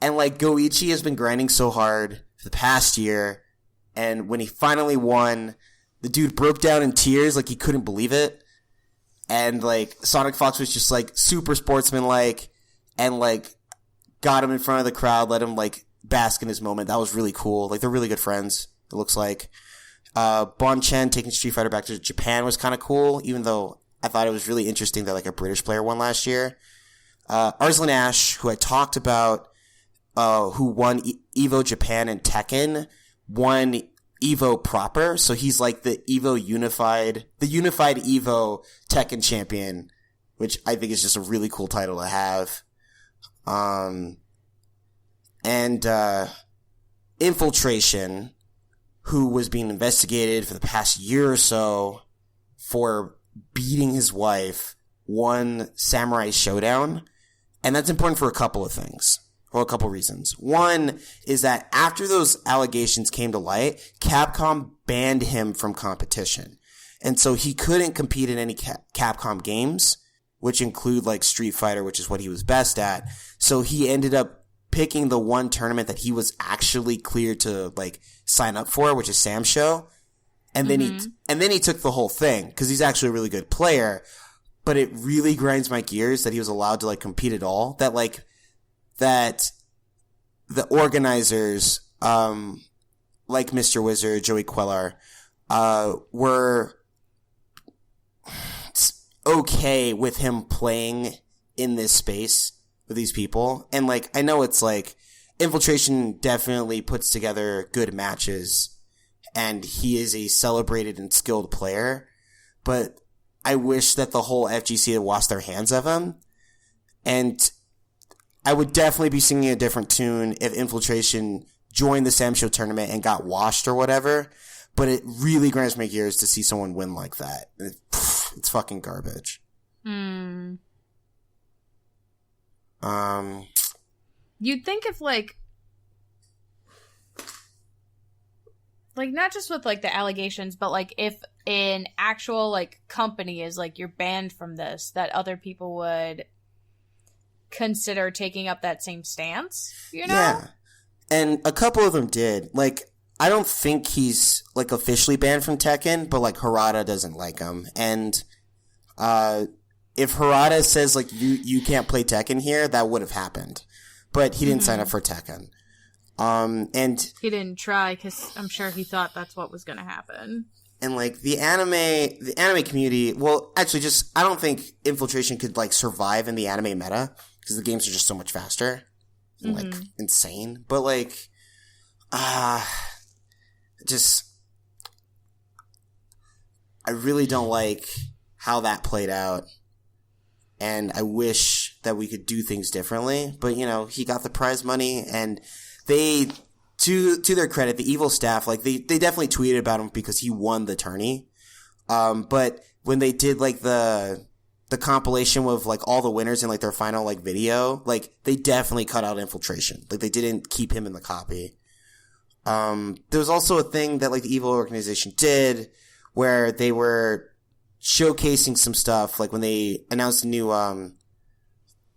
And, like, Goichi has been grinding so hard for the past year, and when he finally won, the dude broke down in tears like he couldn't believe it. And, like, Sonic Fox was just, like, super sportsman-like, and, like, got him in front of the crowd, let him, like, bask in his moment. That was really cool. Like, they're really good friends, it looks like. Bon Chen taking Street Fighter back to Japan was kind of cool, even though I thought it was really interesting that like a British player won last year. Arslan Ash, who I talked about, who won Evo Japan and Tekken, won Evo proper. So he's like the unified Evo Tekken champion, which I think is just a really cool title to have. Infiltration, who was being investigated for the past year or so for beating his wife, won Samurai Showdown. And that's important for a couple of things, or a couple reasons. One is that after those allegations came to light, Capcom banned him from competition. And so he couldn't compete in any Capcom games, which include like Street Fighter, which is what he was best at. So he ended up picking the one tournament that he was actually cleared to like sign up for, which is Sam Show. And then he took the whole thing because he's actually a really good player. But it really grinds my gears that he was allowed to like compete at all. That the organizers, like Mr. Wizard, Joey Quellar, were okay with him playing in this space with these people. And like, I know it's like Infiltration definitely puts together good matches and he is a celebrated and skilled player, but I wish that the whole FGC had washed their hands of him. And I would definitely be singing a different tune if Infiltration joined the Sam Show tournament and got washed or whatever. But it really grinds my gears to see someone win like that. It's fucking garbage. You'd think if like not just with like the allegations, but like if an actual like company is like, you're banned from this, that other people would consider taking up that same stance, you know? Yeah. And a couple of them did. Like, I don't think he's like officially banned from Tekken, but like Harada doesn't like him. And if Harada says like you can't play Tekken here, that would have happened. But he didn't sign up for Tekken. And he didn't try because I'm sure he thought that's what was going to happen. And like the anime community, well, actually, I don't think Infiltration could like survive in the anime meta because the games are just so much faster and like insane. But like, I really don't like how that played out. And I wish that we could do things differently. But, you know, he got the prize money and they, to their credit, the Evil staff, like they definitely tweeted about him because he won the tourney. But when they did like the compilation with like all the winners in like their final like video, like they definitely cut out Infiltration. Like they didn't keep him in the copy. There was also a thing that like the Evil organization did where they were showcasing some stuff, like when they announced a new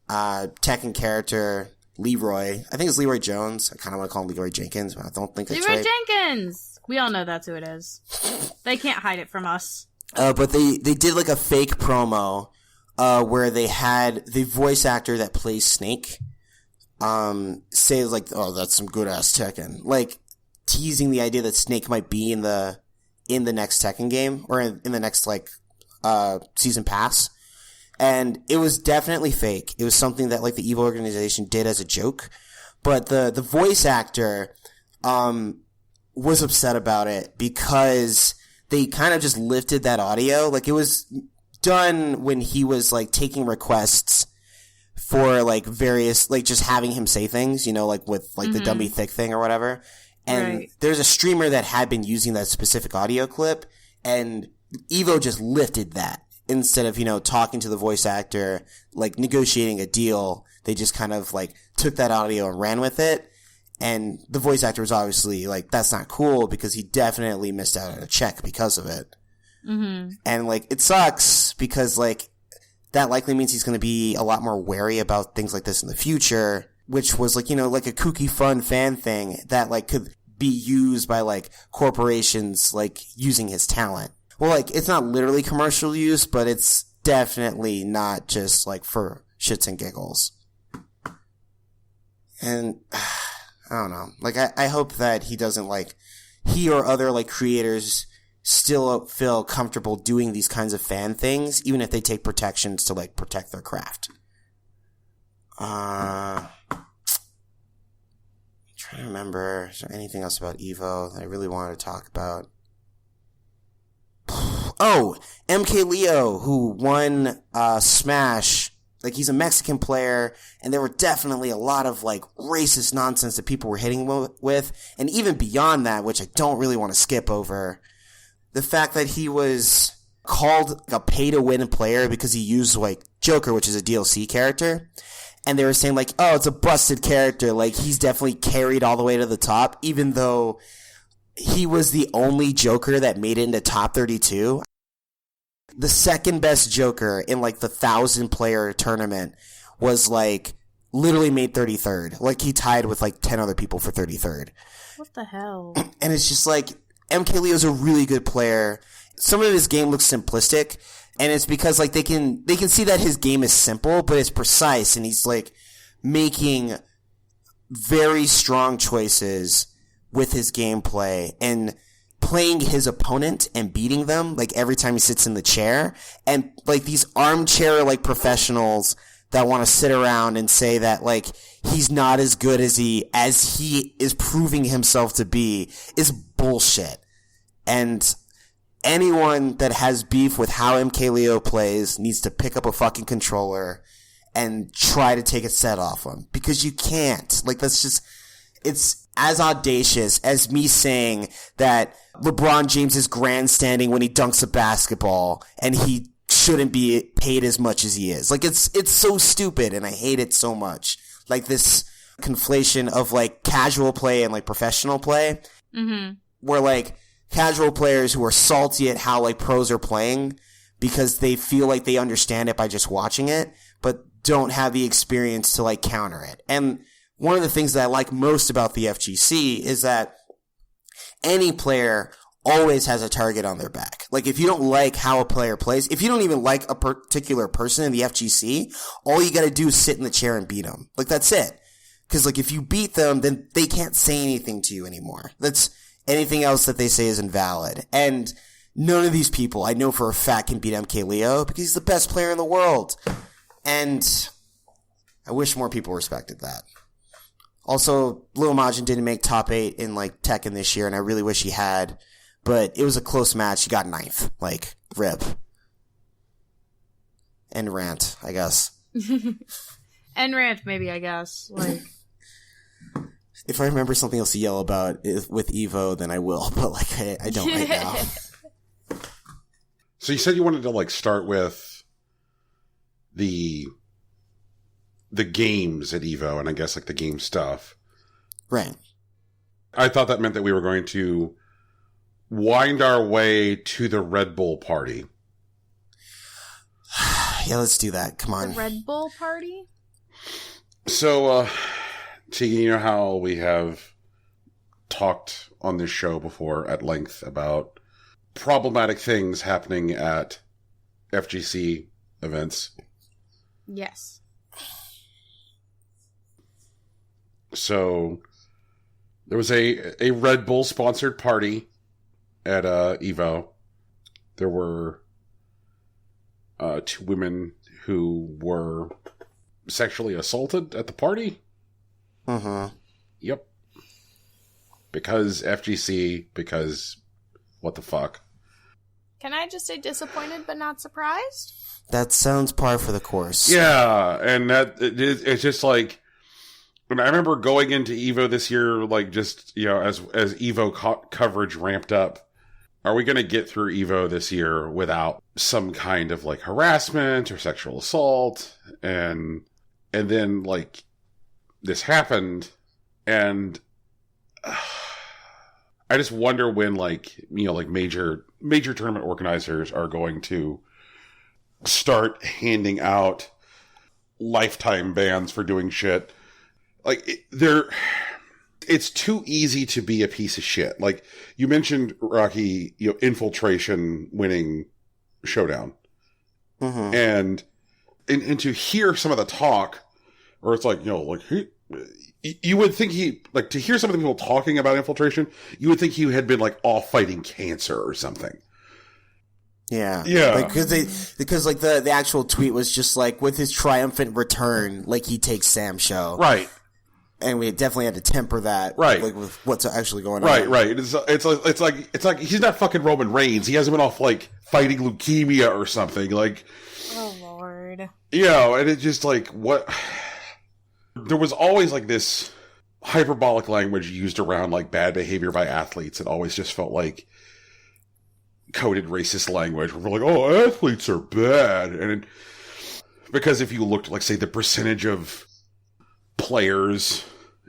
Tekken character, Leroy. I think it's Leroy Jones. I kind of want to call him Leroy Jenkins, but I don't think that's Leroy right. Jenkins! We all know that's who it is. They can't hide it from us. But they did like a fake promo where they had the voice actor that plays Snake say like, oh, that's some good ass Tekken. Like teasing the idea that Snake might be in the next Tekken game or in the next like season pass. And it was definitely fake. It was something that like the Evil organization did as a joke. But the voice actor was upset about it because they kind of just lifted that audio. Like it was done when he was like taking requests for like various, like just having him say things, you know, like with like the Dummy Thick thing or whatever. And there's a streamer that had been using that specific audio clip and Evo just lifted that. Instead of, you know, talking to the voice actor, like negotiating a deal, they just kind of like took that audio and ran with it. And the voice actor was obviously like, that's not cool because he definitely missed out on a check because of it. And like, it sucks because like, that likely means he's going to be a lot more wary about things like this in the future, which was like, you know, like a kooky fun fan thing that like could be used by like corporations like using his talent. Well, like, it's not literally commercial use, but it's definitely not just, like, for shits and giggles. And, I don't know. Like, I hope that he doesn't, like, he or other like creators still feel comfortable doing these kinds of fan things, even if they take protections to like protect their craft. I'm trying to remember. Is there anything else about Evo that I really wanted to talk about? Oh, MK Leo, who won Smash. Like, he's a Mexican player, and there were definitely a lot of, like, racist nonsense that people were hitting with. And even beyond that, which I don't really want to skip over, the fact that he was called a pay-to-win player because he used, like, Joker, which is a DLC character. And they were saying, like, oh, it's a busted character. Like, he's definitely carried all the way to the top, even though he was the only Joker that made it into top 32. The second best Joker in like the 1,000-player tournament was like literally made 33rd. Like, he tied with like 10 other people for 33rd. What the hell? And it's just like, MK Leo's a really good player. Some of his game looks simplistic, and it's because like they can see that his game is simple, but it's precise, and he's like making very strong choices with his gameplay and playing his opponent and beating them, like, every time he sits in the chair. And, like, these armchair, like, professionals that want to sit around and say that, like, he's not as good as he is proving himself to be is bullshit. And anyone that has beef with how MK Leo plays needs to pick up a fucking controller and try to take a set off him. Because you can't. Like, that's just... It's as audacious as me saying that LeBron James is grandstanding when he dunks a basketball and he shouldn't be paid as much as he is. Like, it's so stupid, and I hate it so much. Like, this conflation of, like, casual play and, like, professional play. Mm-hmm. Where, like, casual players who are salty at how, like, pros are playing because they feel like they understand it by just watching it, but don't have the experience to, like, counter it. And one of the things that I like most about the FGC is that any player always has a target on their back. Like, if you don't like how a player plays, if you don't even like a particular person in the FGC, all you gotta do is sit in the chair and beat them. Like, that's it. Because, like, if you beat them, then they can't say anything to you anymore. That's anything else that they say is invalid. And none of these people, I know for a fact, can beat MK Leo because he's the best player in the world. And I wish more people respected that. Also, Lil Majin didn't make top 8 in, like, Tekken this year, and I really wish he had. But it was a close match. He got 9th. Like, rip. End rant, I guess. End rant, maybe, I guess. Like, if I remember something else to yell about with Evo, then I will. But, like, I don't right now. So you said you wanted to, like, start with the games at Evo, and I guess, like, the game stuff. Right. I thought that meant that we were going to wind our way to the Red Bull party. Yeah, let's do that. Come on. The Red Bull party? So, Tegan, you know how we have talked on this show before at length about problematic things happening at FGC events? Yes. So there was a Red Bull sponsored party at Evo. There were 2 women who were sexually assaulted at the party. Mm-hmm. Yep. Because FGC, because what the fuck. Can I just say disappointed but not surprised? That sounds par for the course. Yeah, and it's just like, and I remember going into Evo this year, like, just, you know, as Evo coverage ramped up, are we going to get through Evo this year without some kind of, like, harassment or sexual assault? And then, like, this happened, and I just wonder when, like, you know, like, major tournament organizers are going to start handing out lifetime bans for doing shit. Like, it's too easy to be a piece of shit. Like, you mentioned, Rocky, you know, infiltration winning Showdown. Mm-hmm. And to hear some of the talk, or it's like, you know, like, you would think he, like, to hear some of the people talking about infiltration, you would think he had been, like, off fighting cancer or something. Yeah. Yeah. Like, because the actual tweet was just like, with his triumphant return, like, he takes Sam's show. Right. And we definitely had to temper that, right, like, with what's actually going on. on. Right. It's like he's not fucking Roman Reigns. He hasn't been off, like, fighting leukemia or something. Like, oh Lord. You know, and it's just like, what? There was always like this hyperbolic language used around like bad behavior by athletes. It always just felt like coded racist language. We're like, oh, athletes are bad, and because if you looked, like, say, the percentage of players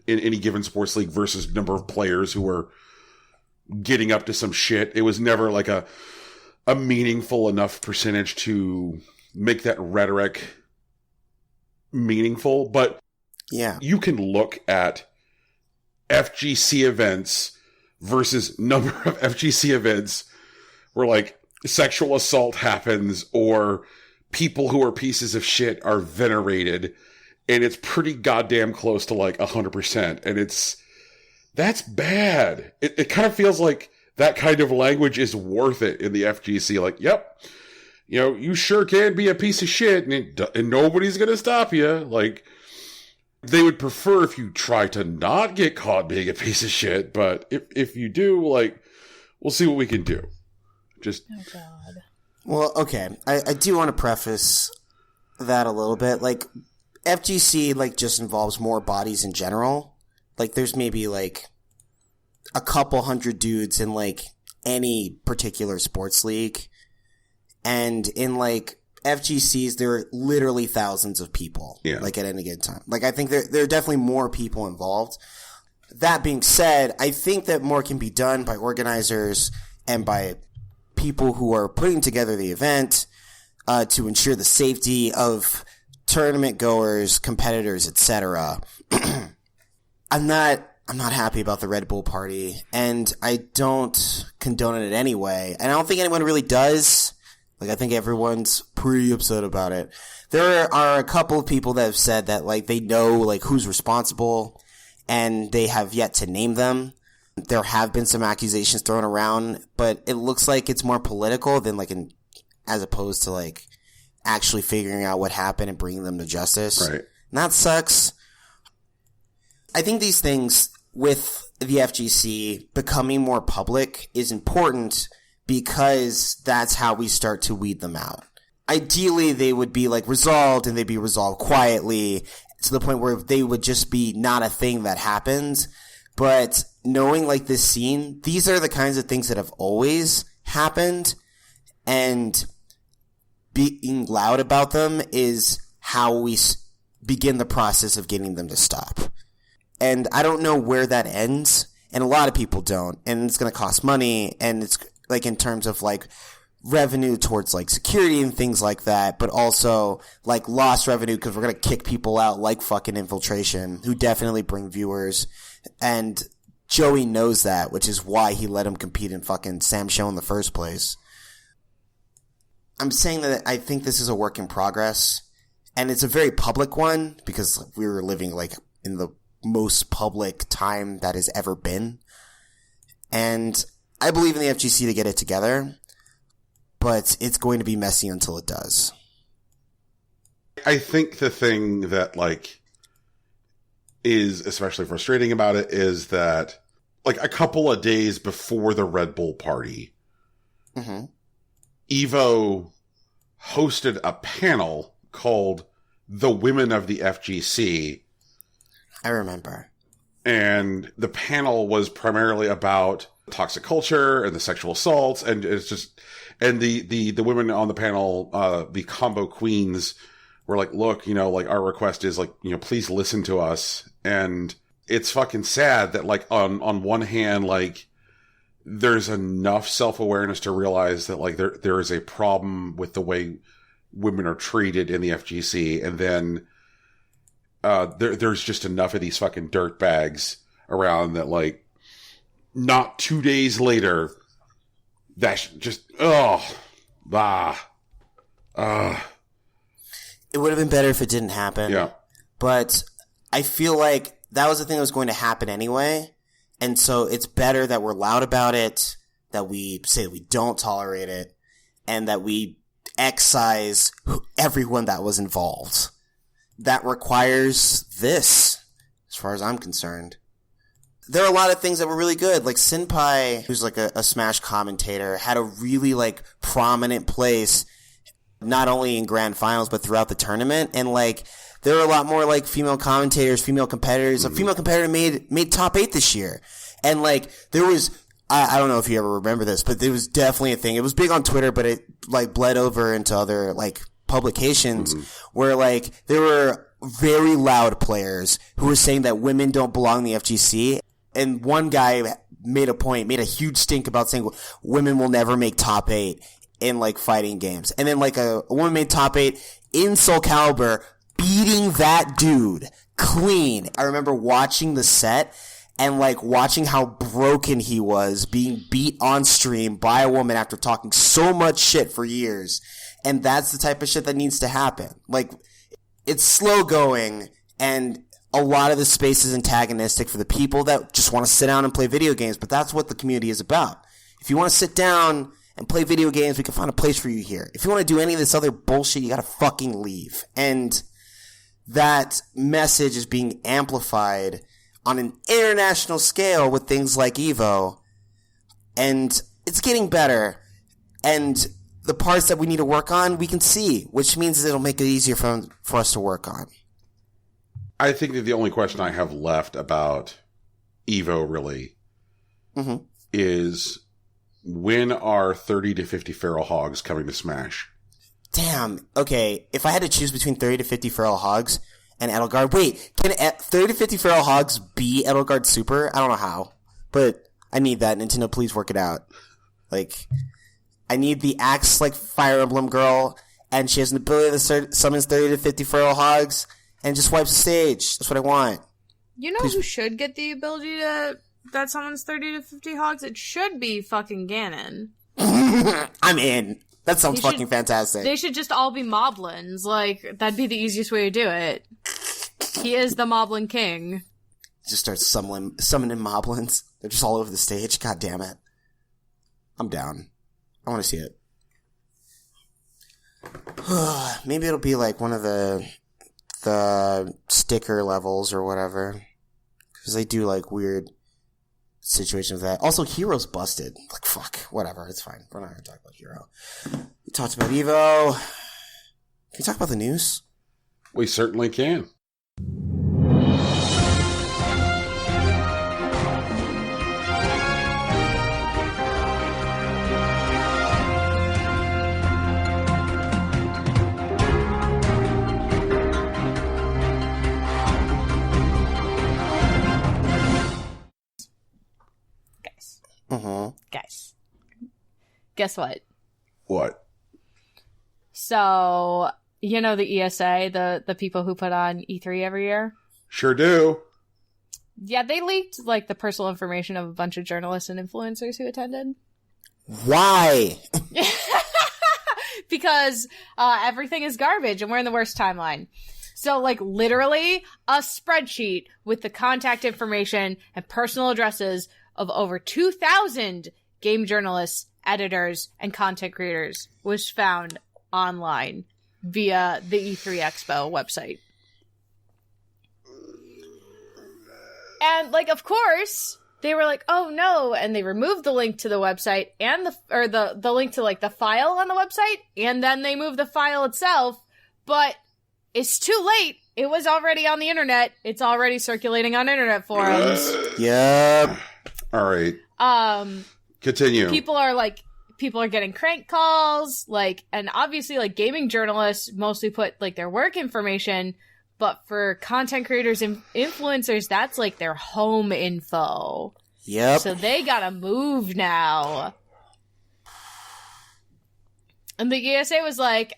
in any given sports league versus number of players who were getting up to some shit, it was never like a meaningful enough percentage to make that rhetoric meaningful. But yeah, you can look at FGC events versus number of FGC events where, like, sexual assault happens or people who are pieces of shit are venerated, and it's pretty goddamn close to like 100%. And that's bad. It kind of feels like that kind of language is worth it in the FGC. Like, yep, you know, you sure can be a piece of shit, and nobody's going to stop you. Like, they would prefer if you try to not get caught being a piece of shit, but if you do, like, we'll see what we can do. Just. Oh, God. Well, okay. I do want to preface that a little bit. Like, FGC, like, just involves more bodies in general. Like, there's maybe, like, a couple hundred dudes in, like, any particular sports league. And in, like, FGCs, there are literally thousands of people, like, at any given time. Like, I think there are definitely more people involved. That being said, I think that more can be done by organizers and by people who are putting together the event to ensure the safety of tournament goers, competitors, etc. I'm not happy about the Red Bull party, and I don't condone it in any way. And I don't think anyone really does. Like, I think everyone's pretty upset about it. There are a couple of people that have said that, like, they know, like, who's responsible, and they have yet to name them. There have been some accusations thrown around, but it looks like it's more political than, like, as opposed to, like, actually figuring out what happened and bringing them to justice. Right. And that sucks. I think these things with the FGC becoming more public is important because that's how we start to weed them out. Ideally, they would be, like, resolved, and they'd be resolved quietly to the point where they would just be not a thing that happens. But knowing, like, this scene, these are the kinds of things that have always happened, and being loud about them is how we begin the process of getting them to stop. And I don't know where that ends, and a lot of people don't, and it's going to cost money, and it's, like, in terms of, like, revenue towards, like, security and things like that, but also, like, lost revenue because we're going to kick people out like fucking Infiltration, who definitely bring viewers, and Joey knows that, which is why he let him compete in fucking Sam's show in the first place. I'm saying that I think this is a work in progress, and it's a very public one, because we were living, like, in the most public time that has ever been. And I believe in the FGC to get it together, but it's going to be messy until it does. I think the thing that, like, is especially frustrating about it is that, like, a couple of days before the Red Bull party, Evo hosted a panel called The Women of the FGC. I remember. And the panel was primarily about toxic culture and the sexual assaults, and it's just, and the women on the panel, the combo queens, were like, look, you know, like, our request is, like, you know, please listen to us. And it's fucking sad that, like, on one hand, like, there's enough self-awareness to realize that, like, there is a problem with the way women are treated in the FGC, and then there's just enough of these fucking dirtbags around that, like, not 2 days later, that's just, It would have been better if it didn't happen. Yeah. But I feel like that was the thing that was going to happen anyway. And so it's better that we're loud about it, that we say that we don't tolerate it, and that we excise everyone that was involved. That requires this, as far as I'm concerned. There are a lot of things that were really good. Like Senpai, who's like a Smash commentator, had a really like prominent place, not only in grand finals, but throughout the tournament. And like, there were a lot more like female commentators, female competitors. A female competitor made top 8 this year. And like, there was, I don't know if you ever remember this, but there was definitely a thing. It was big on Twitter, but it like bled over into other like publications where like there were very loud players who were saying that women don't belong in the FGC. And one guy made a huge stink about saying women will never make top 8 in like fighting games. And then like a woman made top 8 in Soul Calibur, beating that dude clean. I remember watching the set and like watching how broken he was being beat on stream by a woman after talking so much shit for years. And that's the type of shit that needs to happen. Like, it's slow going, and a lot of the space is antagonistic for the people that just want to sit down and play video games, but that's what the community is about. If you want to sit down and play video games, we can find a place for you here. If you want to do any of this other bullshit, you gotta fucking leave. And that message is being amplified on an international scale with things like EVO, and it's getting better. And the parts that we need to work on, we can see, which means it'll make it easier for us to work on. I think that the only question I have left about EVO really is, when are 30 to 50 feral hogs coming to Smash? Damn. Okay, if I had to choose between 30 to 50 feral hogs and Edelgard, wait, can 30 to 50 feral hogs be Edelgard Super? I don't know how, but I need that. Nintendo, please work it out. Like, I need the axe like Fire Emblem girl, and she has an ability that summons 30 to 50 feral hogs and just wipes the stage. That's what I want. You know who should get the ability that summons 30 to 50 hogs? It should be fucking Ganon. I'm in. That sounds fucking fantastic. They should just all be moblins. Like, that'd be the easiest way to do it. He is the moblin king. Just start summoning moblins. They're just all over the stage. God damn it. I'm down. I want to see it. Maybe it'll be like one of the sticker levels or whatever. Because they do like weird situations with that. Also, Hero's busted. Like, fuck. Whatever. It's fine. We're not going to talk about Hero. We talked about EVO. Can we talk about the news? We certainly can. Guys, guess what? What? So, you know the ESA, the people who put on E3 every year? Sure do. Yeah, they leaked, like, the personal information of a bunch of journalists and influencers who attended. Why? Because everything is garbage and we're in the worst timeline. So, like, literally a spreadsheet with the contact information and personal addresses of over 2,000 game journalists, editors, and content creators was found online via the E3 Expo website. And, like, of course, they were like, oh no, and they removed the link to the website and the link to, like, the file on the website, and then they moved the file itself, but it's too late. It was already on the internet. It's already circulating on internet forums. Yep. All right. Continue. People are getting crank calls, like, and obviously, like, gaming journalists mostly put, like, their work information, but for content creators and influencers, that's, like, their home info. Yep. So they gotta move now. And the ESA was like,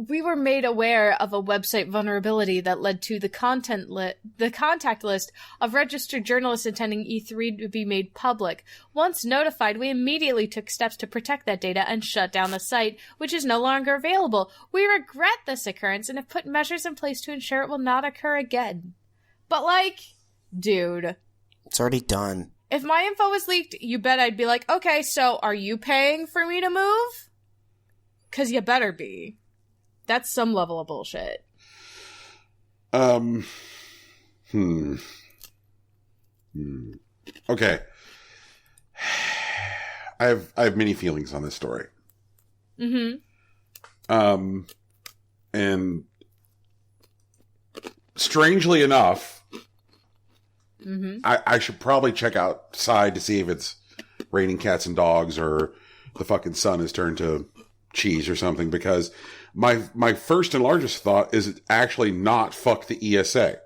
we were made aware of a website vulnerability that led to the contact list of registered journalists attending E3 to be made public. Once notified, we immediately took steps to protect that data and shut down the site, which is no longer available. We regret this occurrence and have put measures in place to ensure it will not occur again. But, like, dude. It's already done. If my info was leaked, you bet I'd be like, okay, so are you paying for me to move? Because you better be. That's some level of bullshit. Okay. I have many feelings on this story. Mm-hmm. And strangely enough, I should probably check outside to see if it's raining cats and dogs or the fucking sun has turned to cheese or something, because my first and largest thought is it's actually not fuck the ESA.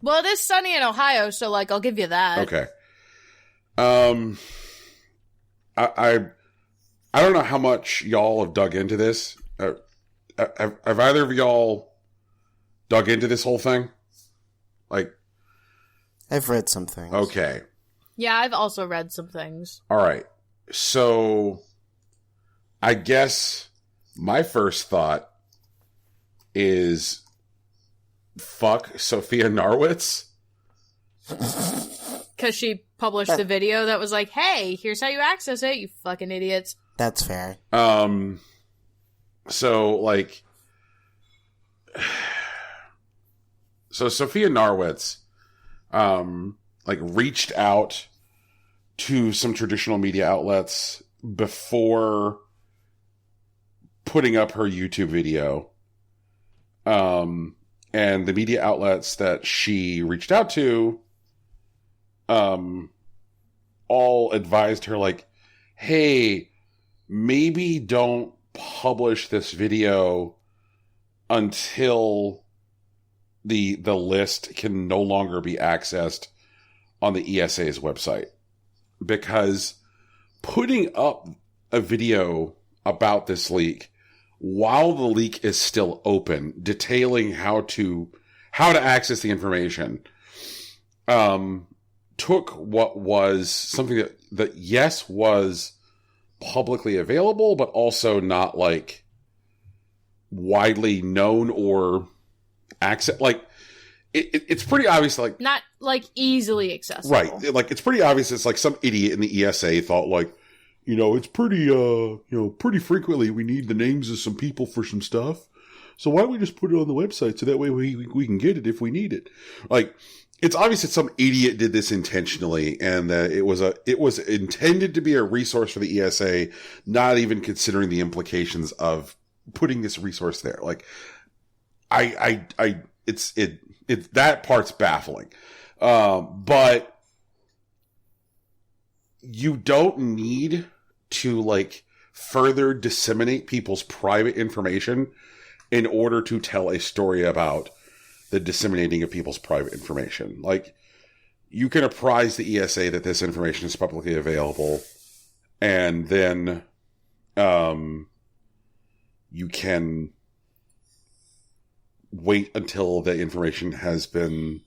Well, it is sunny in Ohio, so, like, I'll give you that. Okay. I don't know how much y'all have dug into this. Have either of y'all dug into this whole thing? Like, I've read some things. Okay. Yeah, I've also read some things. All right. So, I guess my first thought is fuck Sophia Narwitz. Because she published the video that was like, hey, here's how you access it, you fucking idiots. That's fair. So, like... So, Sophia Narwitz, like, reached out to some traditional media outlets before putting up her YouTube video. And the media outlets that she reached out to, all advised her, like, hey, maybe don't publish this video until the list can no longer be accessed on the ESA's website. Because putting up a video about this leak while the leak is still open, detailing how to access the information, took what was something that yes was publicly available, but also not like widely known or access. Like it's pretty obvious, like not like easily accessible, right? Like it's pretty obvious. It's like some idiot in the ESA thought like, it's pretty, pretty frequently we need the names of some people for some stuff. So why don't we just put it on the website so that way we can get it if we need it? Like, it's obvious that some idiot did this intentionally and that it was intended to be a resource for the ESA, not even considering the implications of putting this resource there. Like, it's that part's baffling. But you don't need to like further disseminate people's private information in order to tell a story about the disseminating of people's private information. Like, you can apprise the ESA that this information is publicly available, and then you can wait until the information has been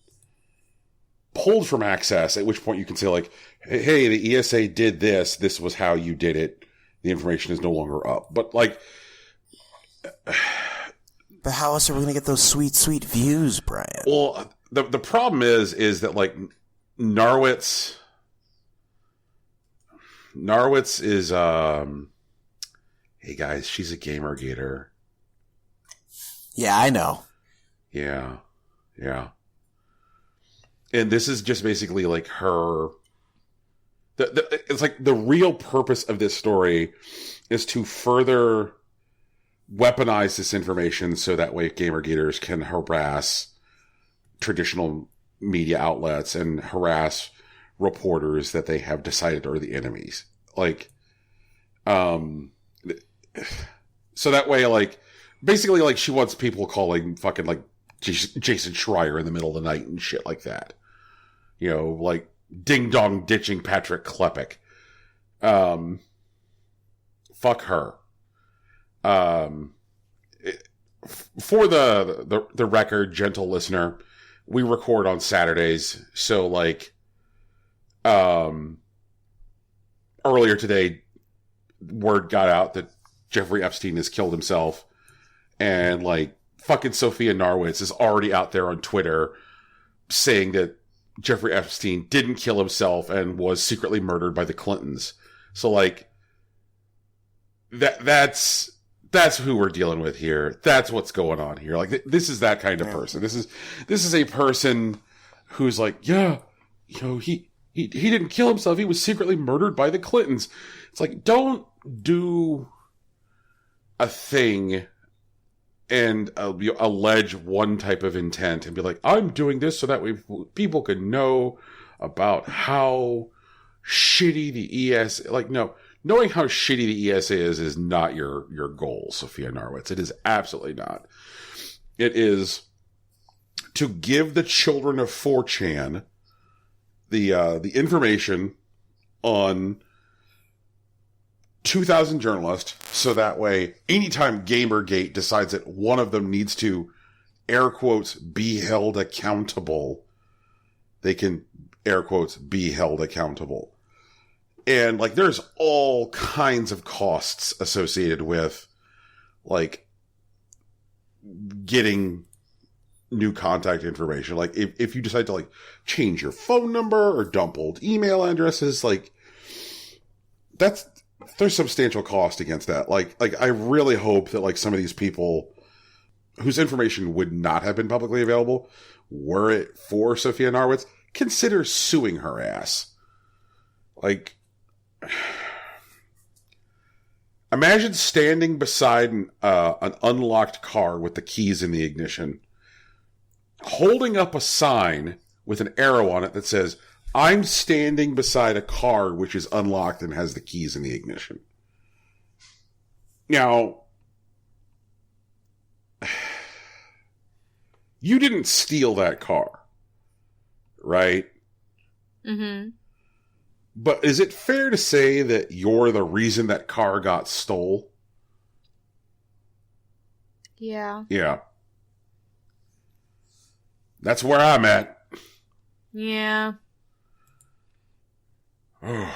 pulled from access, at which point you can say like, hey, the ESA did this. This was how you did it. The information is no longer up. But like... But how else are we going to get those sweet, sweet views, Brian? Well, the problem is that like Narwitz is, hey guys, she's a Gamergater. Yeah, I know. Yeah. And this is just basically like her. It's like the real purpose of this story is to further weaponize this information so that way Gamergaters can harass traditional media outlets and harass reporters that they have decided are the enemies. Like, so that way, like, basically, like, she wants people calling fucking, like, Jason Schreier in the middle of the night and shit like that. Like, ding-dong ditching Patrick Klepek. Fuck her. For the record, gentle listener, we record on Saturdays, so, like, earlier today, word got out that Jeffrey Epstein has killed himself, and, like, fucking Sophia Narwitz is already out there on Twitter saying that Jeffrey Epstein didn't kill himself and was secretly murdered by the Clintons. So, like, that's who we're dealing with here. That's what's going on here. Like, this is that kind of person. This is a person who's like, yeah, you know, he didn't kill himself. He was secretly murdered by the Clintons. It's like, don't do a thing and allege one type of intent and be like, I'm doing this so that people can know about how shitty the ES. Like, no, knowing how shitty the ESA is not your goal, Sophia Narwitz. It is absolutely not. It is to give the children of 4chan the information on 2,000 journalists, so that way, anytime Gamergate decides that one of them needs to, air quotes, be held accountable, they can, air quotes, be held accountable. And, like, there's all kinds of costs associated with, like, getting new contact information. Like, if you decide to, like, change your phone number or dump old email addresses, like, there's substantial cost against that. Like, I really hope that, like, some of these people whose information would not have been publicly available, were it for Sophia Narwitz, consider suing her ass. Like, imagine standing beside an unlocked car with the keys in the ignition, holding up a sign with an arrow on it that says, I'm standing beside a car which is unlocked and has the keys in the ignition. Now, you didn't steal that car, right? Mm-hmm. But is it fair to say that you're the reason that car got stole? Yeah. Yeah. That's where I'm at. Yeah. What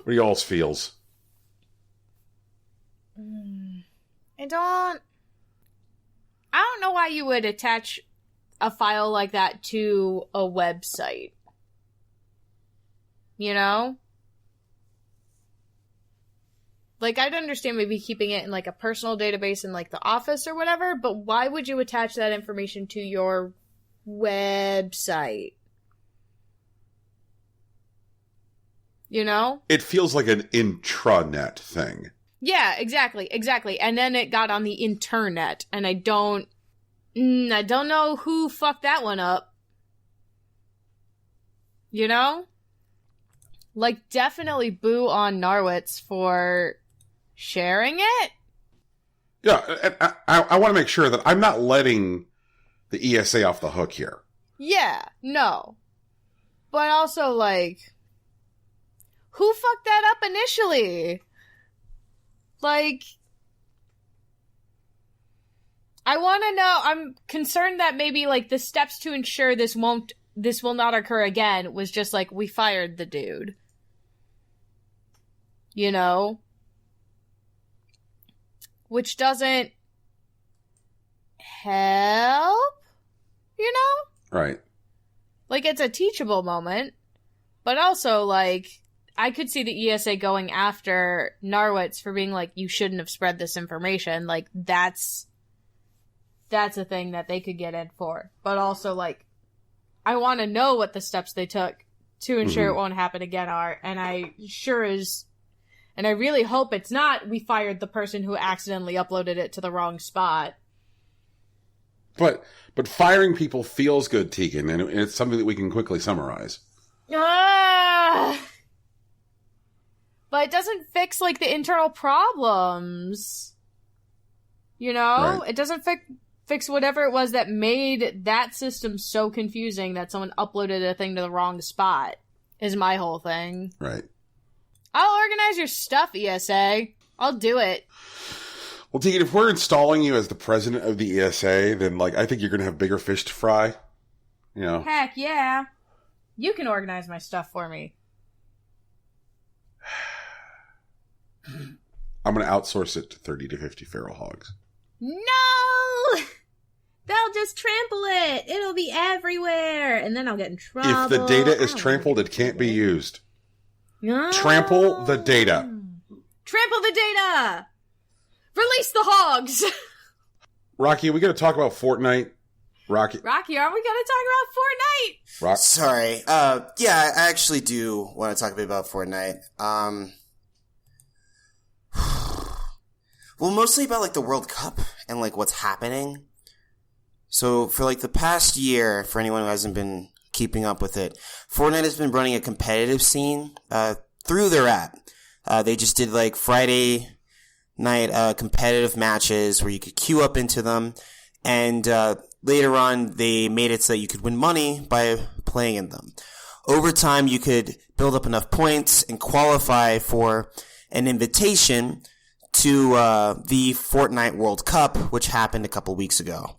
are y'all's feels? I don't know why you would attach a file like that to a website. You know? Like, I'd understand maybe keeping it in, like, a personal database in, like, the office or whatever, but why would you attach that information to your website? You know? It feels like an intranet thing. Yeah, exactly. And then it got on the internet, and I don't know who fucked that one up. You know? Like, definitely boo on Narwitz for sharing it. Yeah, and I want to make sure that I'm not letting the ESA off the hook here. Yeah, no. But also, like, who fucked that up initially? Like, I want to know, I'm concerned that maybe, like, the steps to ensure this will not occur again was just like, we fired the dude. You know? Which doesn't help, you know? Right. Like, it's a teachable moment, but also, like, I could see the ESA going after Narwitz for being like, you shouldn't have spread this information. Like, that's a thing that they could get in for. But also, like, I want to know what the steps they took to ensure it won't happen again are. And I really hope it's not, we fired the person who accidentally uploaded it to the wrong spot. But firing people feels good, Tegan, and it's something that we can quickly summarize. But it doesn't fix, like, the internal problems. You know? Right. It doesn't fix whatever it was that made that system so confusing that someone uploaded a thing to the wrong spot, is my whole thing. Right. I'll organize your stuff, ESA. I'll do it. Well, Tegan, if we're installing you as the president of the ESA, then, like, I think you're going to have bigger fish to fry. You know? Heck yeah. You can organize my stuff for me. I'm going to outsource it to 30 to 50 feral hogs. No! They'll just trample it. It'll be everywhere. And then I'll get in trouble. If the data is trampled, it can't be used. No. Trample the data. Trample the data! Release the hogs! Rocky, we got to talk about Fortnite. Rocky, aren't we going to talk about Fortnite? Sorry. Yeah, I actually do want to talk a bit about Fortnite. Well, mostly about, like, the World Cup and, like, what's happening. So, for, like, the past year, for anyone who hasn't been keeping up with it, Fortnite has been running a competitive scene, through their app. They just did, like, Friday night, competitive matches where you could queue up into them. And, later on, they made it so that you could win money by playing in them. Over time, you could build up enough points and qualify for an invitation to the Fortnite World Cup, which happened a couple weeks ago.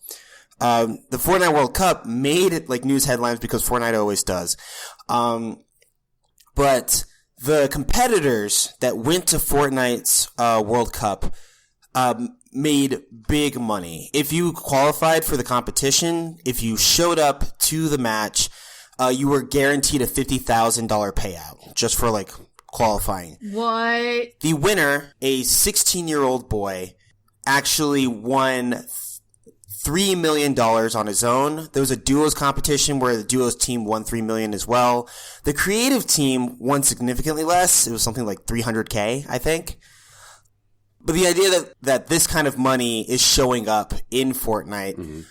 The Fortnite World Cup made it like news headlines because Fortnite always does. But the competitors that went to Fortnite's World Cup made big money. If you qualified for the competition, if you showed up to the match, you were guaranteed a $50,000 payout just for like qualifying. What? The winner, a 16-year-old boy, actually won $3 million on his own. There was a duos competition where the duos team won $3 million as well. The creative team won significantly less. It was something like $300K, I think. But the idea that this kind of money is showing up in Fortnite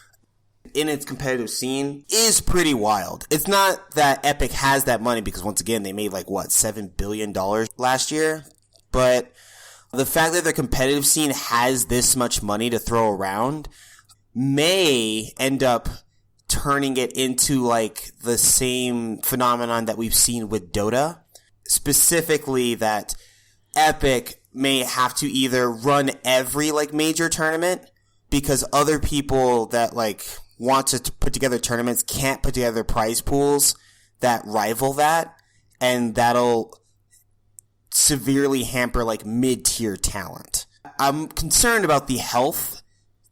in its competitive scene is pretty wild. It's not that Epic has that money because once again, they made like $7 billion last year. But the fact that their competitive scene has this much money to throw around may end up turning it into like the same phenomenon that we've seen with Dota. Specifically that Epic may have to either run every like major tournament because other people that like want to put together tournaments can't put together prize pools that rival that, and that'll severely hamper like mid-tier talent. I'm concerned about the health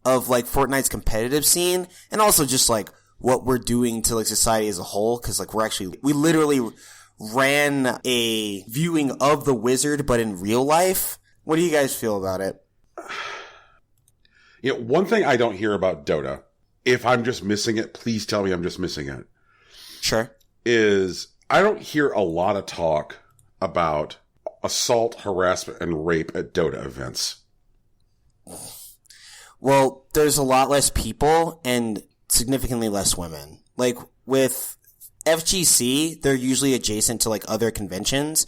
of like Fortnite's competitive scene and also just like what we're doing to like society as a whole, because like we literally ran a viewing of The Wizard, but in real life. What do you guys feel about it? You know, one thing I don't hear about Dota, if I'm just missing it, please tell me I'm just missing it. Sure. Is I don't hear a lot of talk about assault, harassment, and rape at Dota events. Well, there's a lot less people and significantly less women. Like with FGC, they're usually adjacent to like other conventions.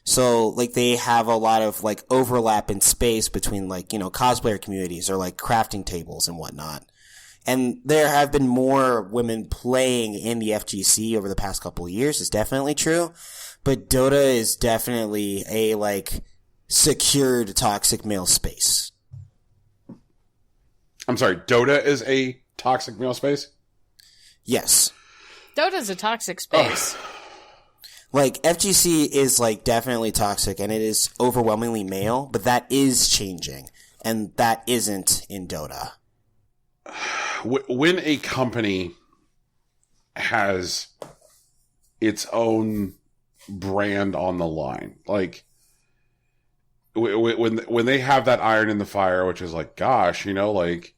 So like they have a lot of like overlap in space between like, you know, cosplayer communities or like crafting tables and whatnot. And there have been more women playing in the FGC over the past couple of years. It's definitely true. But Dota is definitely a like secured toxic male space. I'm sorry, Dota is a toxic male space? Yes. Dota's a toxic space. Like, FGC is, like, definitely toxic, and it is overwhelmingly male, but that is changing, and that isn't in Dota. When a company has its own brand on the line, like, when they have that iron in the fire, which is like, gosh, you know, like,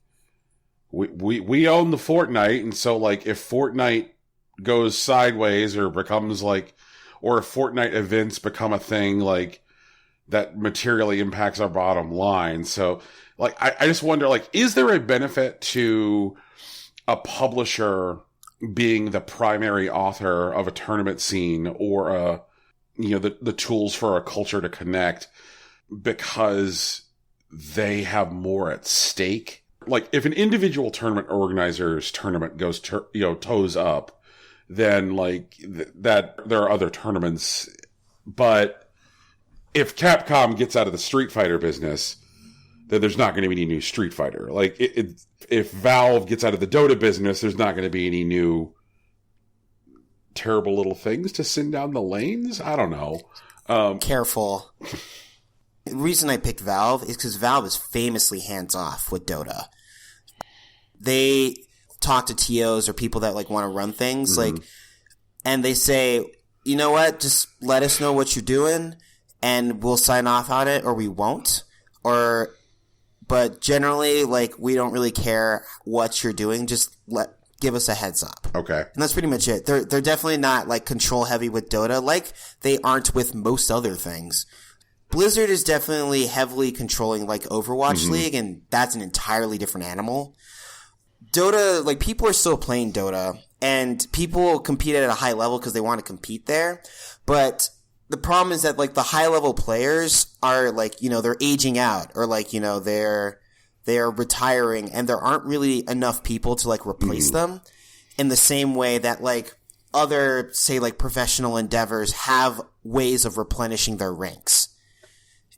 we own the Fortnite, and so, like, if Fortnite goes sideways or becomes, like, or if Fortnite events become a thing, like, that materially impacts our bottom line. So, like, I just wonder, like, is there a benefit to a publisher being the primary author of a tournament scene or the tools for a culture to connect because they have more at stake? Like, if an individual tournament organizer's tournament goes, toes up, then like that there are other tournaments. But if Capcom gets out of the Street Fighter business, then there's not going to be any new Street Fighter. Like if Valve gets out of the Dota business, there's not going to be any new terrible little things to send down the lanes. I don't know. Careful. The reason I picked Valve is because Valve is famously hands-off with Dota. They talk to TOs or people that like want to run things, like, and they say, you know what, just let us know what you're doing and we'll sign off on it or we won't. But generally, like, we don't really care what you're doing, just give us a heads up. Okay. And that's pretty much it. They're definitely not like control heavy with Dota like they aren't with most other things. Blizzard is definitely heavily controlling like Overwatch League, and that's an entirely different animal. Dota, like, people are still playing Dota, and people compete at a high level because they want to compete there. But the problem is that, like, the high level players are, like, you know, they're aging out, or, like, you know, they're retiring, and there aren't really enough people to, like, replace them in the same way that, like, other, say, like, professional endeavors have ways of replenishing their ranks.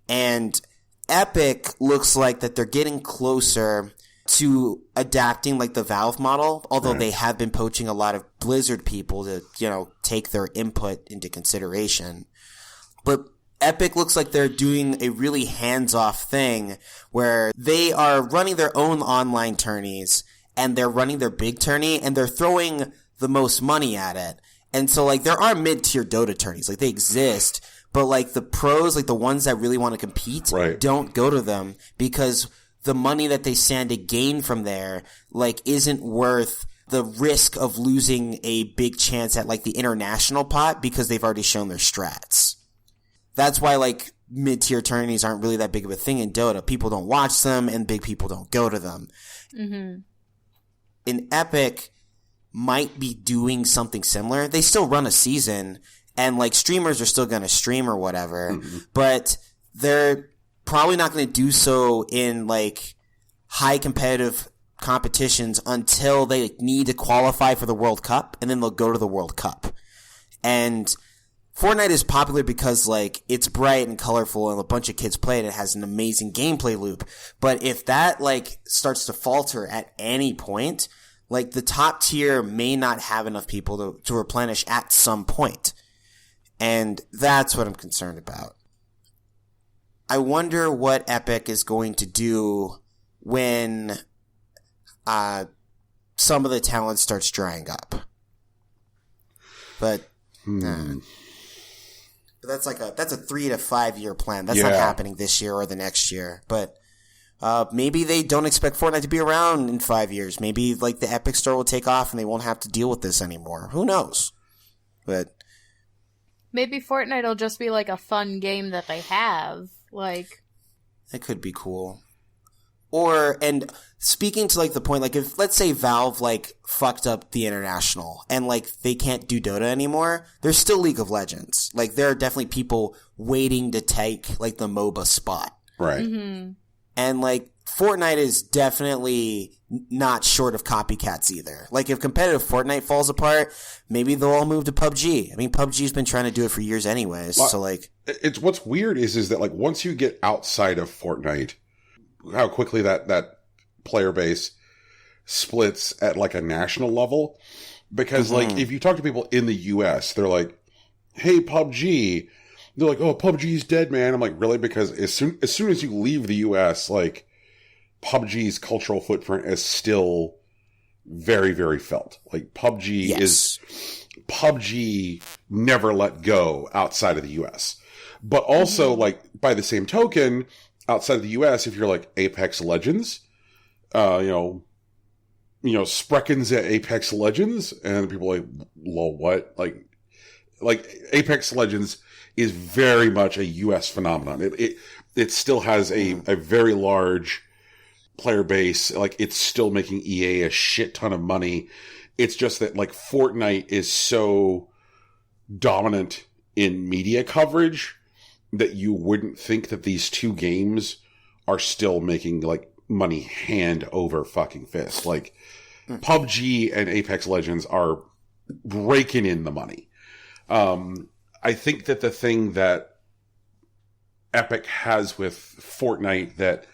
And Epic looks like that they're getting closer to adapting like the Valve model, although they have been poaching a lot of Blizzard people to, you know, take their input into consideration. But Epic looks like they're doing a really hands-off thing where they are running their own online tourneys and they're running their big tourney and they're throwing the most money at it. And so, like, there are mid-tier Dota tourneys. Like, they exist. But, like, the pros, like, the ones that really want to compete don't go to them because the money that they stand to gain from there, like, isn't worth the risk of losing a big chance at, like, the international pot because they've already shown their strats. That's why, like, mid-tier tourneys aren't really that big of a thing in Dota. People don't watch them, and big people don't go to them. In Epic might be doing something similar. They still run a season, and, like, streamers are still going to stream or whatever, but they're probably not going to do so in, like, high competitive competitions until they need to qualify for the World Cup, and then they'll go to the World Cup. And Fortnite is popular because, like, it's bright and colorful and a bunch of kids play it. It has an amazing gameplay loop. But if that, like, starts to falter at any point, like, the top tier may not have enough people to replenish at some point. And that's what I'm concerned about. I wonder what Epic is going to do when some of the talent starts drying up. But that's a 3 to 5 year plan. That's not happening this year or the next year. But maybe they don't expect Fortnite to be around in 5 years. Maybe, like, the Epic Store will take off and they won't have to deal with this anymore. Who knows? But maybe Fortnite will just be like a fun game that they have. Like, that could be cool. Or, and speaking to, like, the point, like, if, let's say Valve, like, fucked up the international and, like, they can't do Dota anymore, there's still League of Legends. Like, there are definitely people waiting to take, like, the MOBA spot. Right. And, like, Fortnite is definitely not short of copycats either. Like, if competitive Fortnite falls apart, maybe they'll all move to PUBG. I mean, PUBG's been trying to do it for years anyways, so, like, it's what's weird is that, like, once you get outside of Fortnite, how quickly that player base splits at, like, a national level. Because, like, if you talk to people in the US, they're like, hey, PUBG. They're like, oh, PUBG's dead, man. I'm like, really? Because as soon as you leave the US, like, PUBG's cultural footprint is still very, very felt. Like, PUBG never let go outside of the US. But also, like, by the same token, outside of the US, if you're like Apex Legends, you know, Sprecken's at Apex Legends, and people are like, lol, what? Like Apex Legends is very much a US phenomenon. It still has a very large player base. Like, it's still making EA a shit ton of money. It's just that, like, Fortnite is so dominant in media coverage that you wouldn't think that these two games are still making, like, money hand over fucking fist. Like, PUBG and Apex Legends are raking in the money. I think that the thing that Epic has with Fortnite that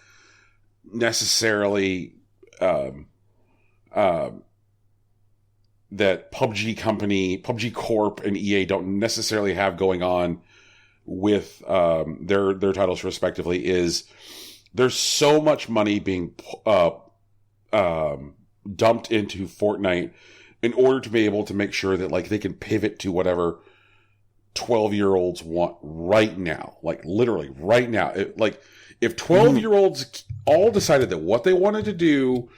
necessarily that PUBG Corp and EA don't necessarily have going on with their titles respectively is there's so much money being dumped into Fortnite in order to be able to make sure that like they can pivot to whatever 12-year-olds want right now, like literally right now. If 12-year-olds all decided that what they wanted to do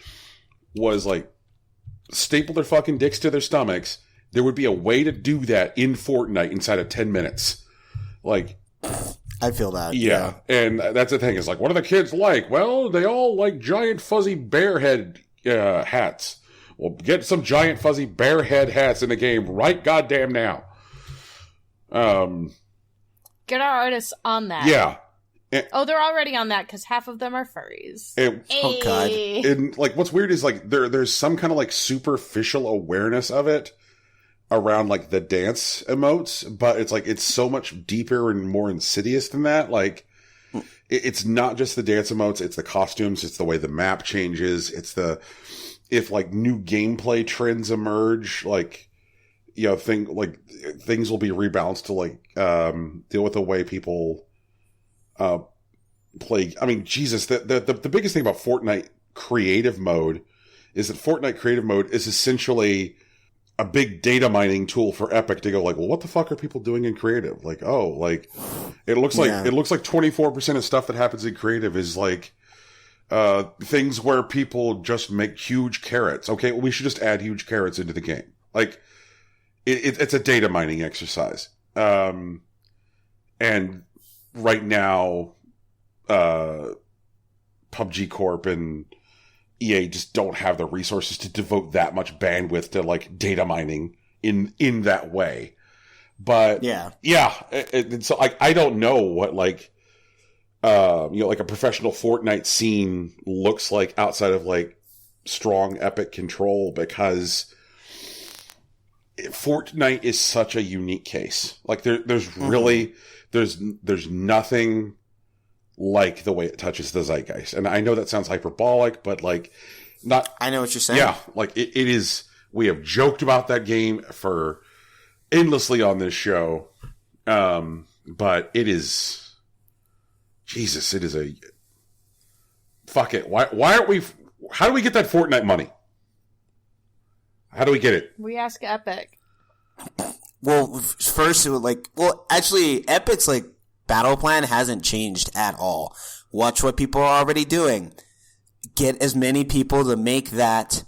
was like staple their fucking dicks to their stomachs, there would be a way to do that in Fortnite inside of 10 minutes. Like, I feel that. Yeah. And that's the thing. Is like, what do the kids like? Well, they all like giant fuzzy bear head hats. Well, get some giant fuzzy bear head hats in the game right goddamn now. Get our artists on that. Yeah. They're already on that because half of them are furries. Oh God! And like, what's weird is like there's some kind of like superficial awareness of it around like the dance emotes, but it's like it's so much deeper and more insidious than that. Like, it's not just the dance emotes; it's the costumes, it's the way the map changes, it's if like new gameplay trends emerge, like things will be rebalanced to like deal with the way people play. I mean, Jesus, the biggest thing about Fortnite creative mode is that Fortnite creative mode is essentially a big data mining tool for Epic to go like, well, what the fuck are people doing in creative? Like, oh, like it looks like 24% of stuff that happens in creative is like things where people just make huge carrots. Okay, well, we should just add huge carrots into the game. Like it's a data mining exercise. And right now, PUBG Corp and EA just don't have the resources to devote that much bandwidth to like data mining in that way. But yeah. So I don't know what like like a professional Fortnite scene looks like outside of like strong Epic control, because Fortnite is such a unique case. Like there's really there's nothing like the way it touches the zeitgeist. And I know that sounds hyperbolic, but like not. I know what you're saying. Yeah, like it is. We have joked about that game for endlessly on this show, but it is. Jesus, it is a. Fuck it. Why aren't we? How do we get that Fortnite money? How do we get it? We ask Epic. Well, first, actually, Epic's like battle plan hasn't changed at all. Watch what people are already doing. Get as many people to make that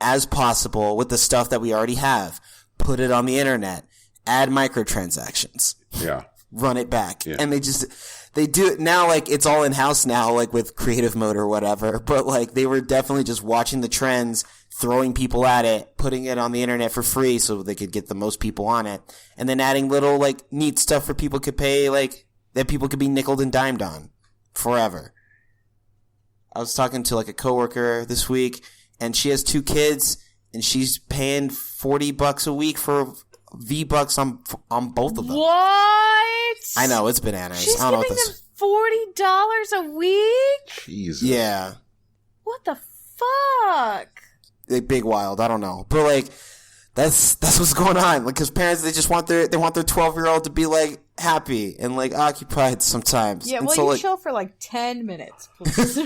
as possible with the stuff that we already have. Put it on the internet. Add microtransactions. Yeah. Run it back. Yeah. And they do it now, like it's all in-house now, like with creative mode or whatever. But like they were definitely just watching the trends, throwing people at it, putting it on the internet for free so they could get the most people on it, and then adding little like neat stuff for people could pay, like that people could be nickeled and dimed on forever. I was talking to like a coworker this week, and she has 2 kids, and she's paying $40 a week for V-Bucks on both of them. What? I know, it's bananas. She's I don't know giving what this. them $40 a week? Jesus. Yeah. What the fuck? Big wild. I don't know, but like that's what's going on. Like, because parents, they just want their 12-year-old to be like happy and like occupied sometimes. Yeah, and well, so, you like, chill for like 10 minutes, please.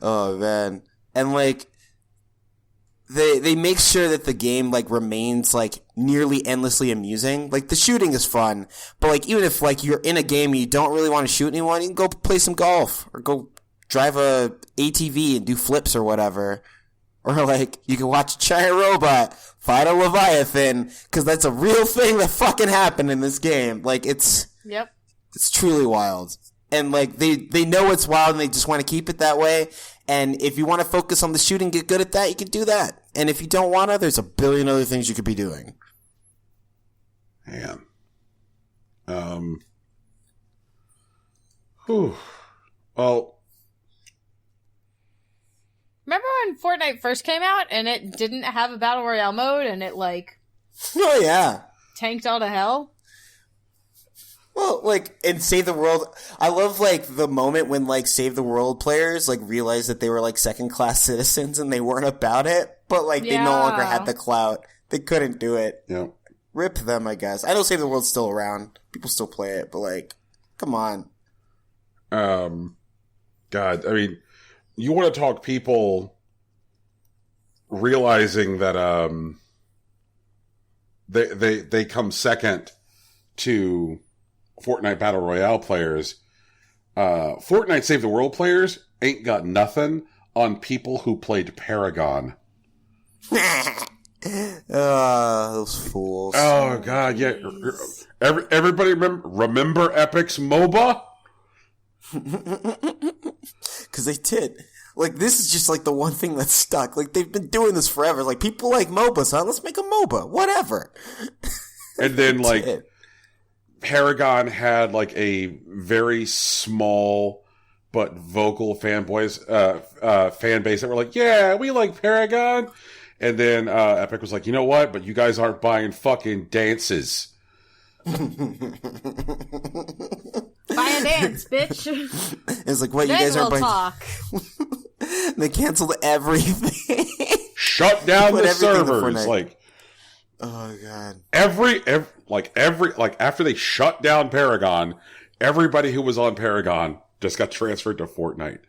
Oh man, and like they make sure that the game like remains like nearly endlessly amusing. Like the shooting is fun, but like even if like you're in a game and you don't really want to shoot anyone, you can go play some golf or go drive a ATV and do flips or whatever. Or like you can watch a giant robot fight a Leviathan, because that's a real thing that fucking happened in this game. Like it's truly wild. And like they know it's wild and they just want to keep it that way. And if you want to focus on the shooting, get good at that, you can do that. And if you don't want to, there's a billion other things you could be doing. Man. Whew. Well. Remember when Fortnite first came out and it didn't have a Battle Royale mode and it like Oh yeah. tanked all to hell? Well, like, in Save the World, I love, like, the moment when, like, Save the World players, like, realized that they were, like, second-class citizens and they weren't about it, but, like, they no longer had the clout. They couldn't do it. Yeah. Rip them, I guess. I know Save the World's still around. People still play it, but, like, come on. God, I mean, you want to talk people realizing that they come second to Fortnite Battle Royale players. Fortnite Save the World players ain't got nothing on people who played Paragon. Those fools. Oh, God, yeah. Everybody remember Epic's MOBA? Because they did. Like, this is just, like, the one thing that's stuck. Like, they've been doing this forever. Like, people like MOBAs, huh? Let's make a MOBA. Whatever. And then, like, Paragon had, like, a very small but vocal fan base that were like, yeah, we like Paragon. And then Epic was like, you know what? But you guys aren't buying fucking dances. Buy a dance, bitch. It's like, what, Then you guys aren't we'll buying... talk. They canceled everything. Shut down the servers. Like, oh, God. Every after they shut down Paragon, everybody who was on Paragon just got transferred to Fortnite.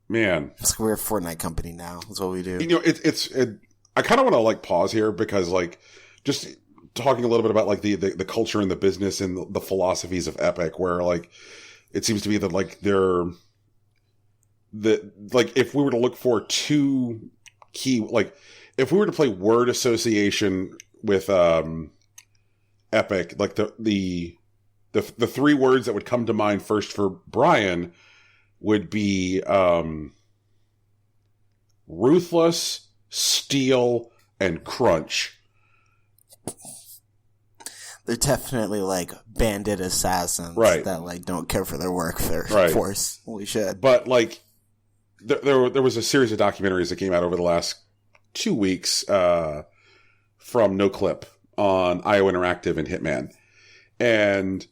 Man, So we're a Fortnite company now. That's what we do. you know, I kind of want to like pause here because like just talking a little bit about like the culture and the business and the philosophies of Epic, where like it seems to be that like if we were to look for two key, like if we were to play word association with Epic, like the three words that would come to mind first for Brian would be ruthless, steel, and crunch. They're definitely like bandit assassins, right? That like don't care for their work force. Holy shit! But like, there was a series of documentaries that came out over the last 2 weeks from NoClip on IO Interactive and Hitman, and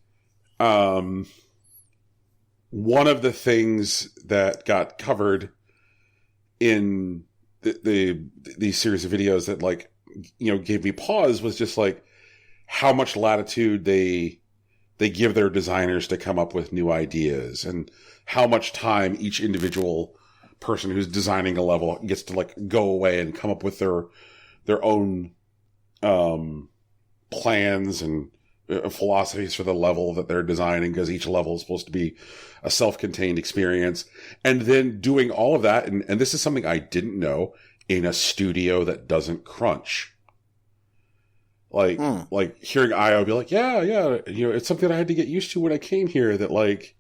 one of the things that got covered in these series of videos that like, you know, gave me pause was just like how much latitude they give their designers to come up with new ideas and how much time each individual person who's designing a level gets to like go away and come up with their own plans and philosophies for the level that they're designing, because each level is supposed to be a self-contained experience. And then doing all of that, and this is something I didn't know, in a studio that doesn't crunch. Like hearing IO be like, yeah, you know, it's something I had to get used to when I came here, that like,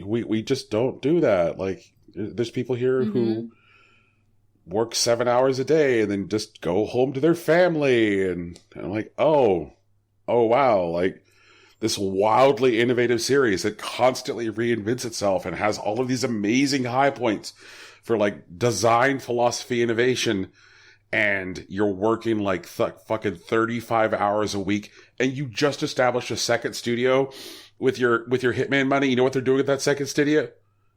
we just don't do that. Like, there's people here who work 7 hours a day and then just go home to their family. And I'm like, oh wow. Like this wildly innovative series that constantly reinvents itself and has all of these amazing high points for like design, philosophy, innovation. And you're working like fucking 35 hours a week, and you just established a second studio with your Hitman money. You know what they're doing with that second studio?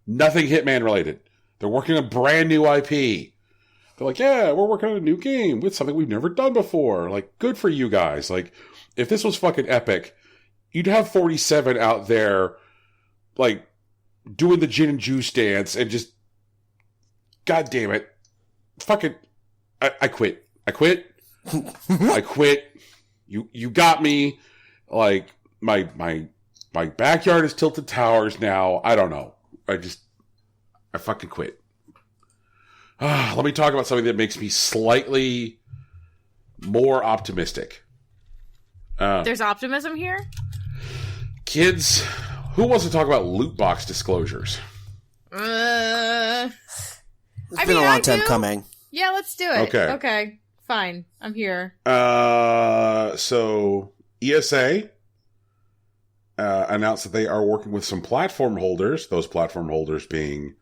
Nothing Hitman related. They're working on a brand new IP. They're like, yeah, we're working on a new game with something we've never done before. Like, good for you guys. Like, if this was fucking Epic, you'd have 47 out there, like, doing the gin and juice dance and just, God damn it. Fucking, I quit. I quit. You got me. Like, my backyard is tilted towers now. I don't know. I fucking quit. Let me talk about something that makes me slightly more optimistic. There's optimism here? Kids, who wants to talk about loot box disclosures? It's been a long time coming. Yeah, let's do it. Okay. Fine. I'm here. So ESA announced that they are working with some platform holders, those platform holders being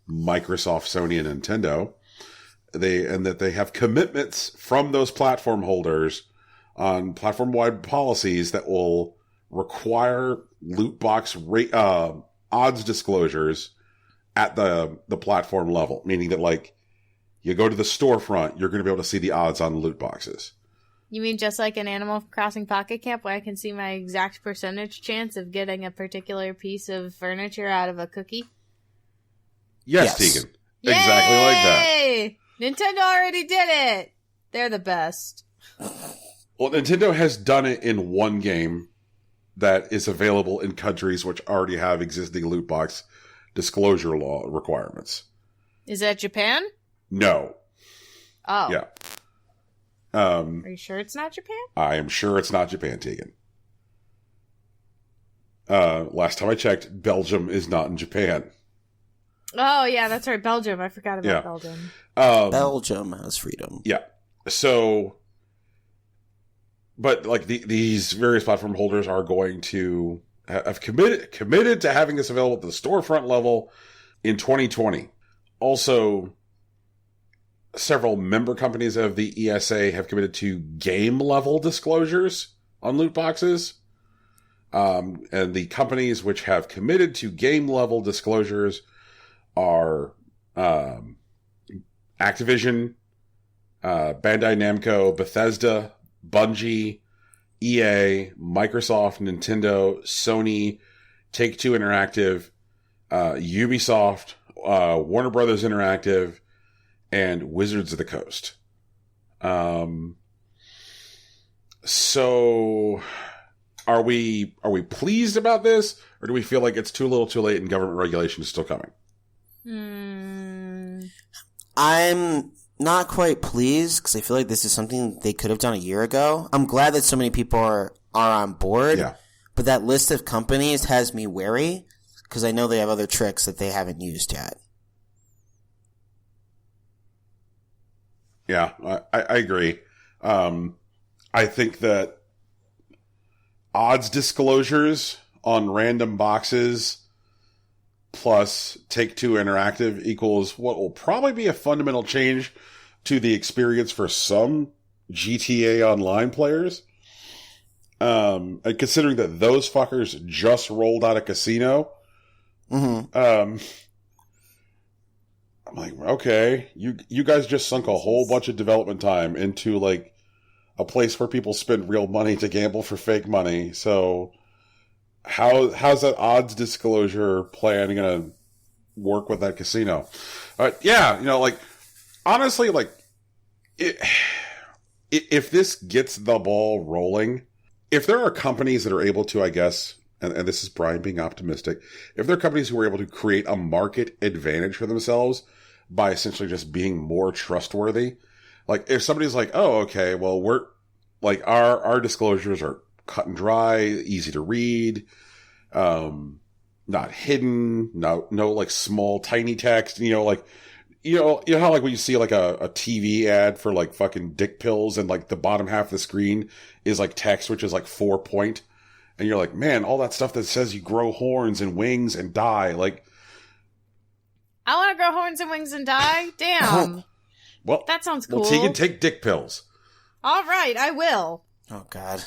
Microsoft, Sony, and Nintendo. That they have commitments from those platform holders on platform-wide policies that will require loot box odds disclosures at the platform level, meaning that like You go to the storefront, you're going to be able to see the odds on the loot boxes. You mean just like an Animal Crossing Pocket Camp where I can see my exact percentage chance of getting a particular piece of furniture out of a cookie? Yes. Tegan. Exactly like that. Yay! Nintendo already did it! They're the best. Well, Nintendo has done it in one game that is available in countries which already have existing loot box disclosure law requirements. Is that Japan? No. Oh. Yeah. Are you sure it's not Japan? I am sure it's not Japan, Tegan. Last time I checked, Belgium is not in Japan. Oh, yeah, that's right. Belgium. I forgot about Belgium. Belgium has freedom. Yeah. So, but like these various platform holders are going to have committed to having this available at the storefront level in 2020. Also, several member companies of the ESA have committed to game level disclosures on loot boxes. And the companies which have committed to game level disclosures are Activision, Bandai Namco, Bethesda, Bungie, EA, Microsoft, Nintendo, Sony, Take-Two Interactive, Ubisoft, Warner Brothers Interactive, and Wizards of the Coast. So are we pleased about this, or do we feel like it's too little too late and government regulation is still coming? I'm not quite pleased because I feel like this is something they could have done a year ago. I'm glad that so many people are on board. Yeah. But that list of companies has me wary because I know they have other tricks that they haven't used yet. Yeah, I agree. I think that odds disclosures on random boxes plus Take-Two Interactive equals what will probably be a fundamental change to the experience for some GTA Online players. And considering that those fuckers just rolled out a casino, I'm like, okay, you guys just sunk a whole bunch of development time into like a place where people spend real money to gamble for fake money. So how's that odds disclosure plan going to work with that casino? Yeah, like honestly, like if this gets the ball rolling, if there are companies that are able to, I guess, and this is Brian being optimistic, if there are companies who are able to create a market advantage for themselves by essentially just being more trustworthy, like if somebody's like, oh, okay, well, we're like our disclosures are cut and dry, easy to read, not hidden, no like small tiny text, like you know how like when you see like a TV ad for like fucking dick pills and like the bottom half of the screen is like text which is like 4-point, and you're like, man, all that stuff that says you grow horns and wings and die, like I want to grow horns and wings and die? Damn. Well, that sounds cool. Well, Tegan, take dick pills. All right, I will. Oh, God.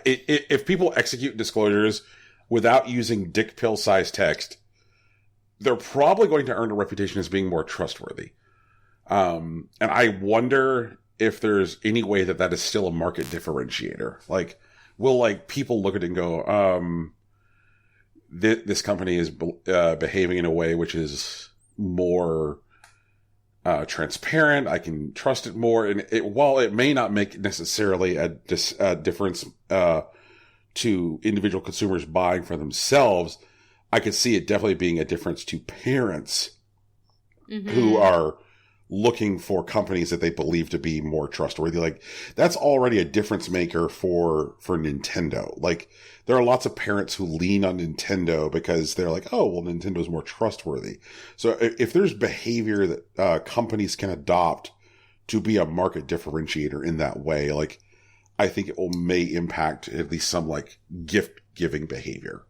If people execute disclosures without using dick pill size text, they're probably going to earn a reputation as being more trustworthy. And I wonder if there's any way that is still a market differentiator. Like, will like people look at it and go, this company is behaving in a way which is more transparent. I can trust it more. And while it may not make necessarily a difference to individual consumers buying for themselves, I could see it definitely being a difference to parents who are looking for companies that they believe to be more trustworthy. Like, that's already a difference maker for Nintendo. Like, there are lots of parents who lean on Nintendo because they're like, oh, well, Nintendo's more trustworthy. So if there's behavior that companies can adopt to be a market differentiator in that way, like, I think it may impact at least some like gift giving behavior.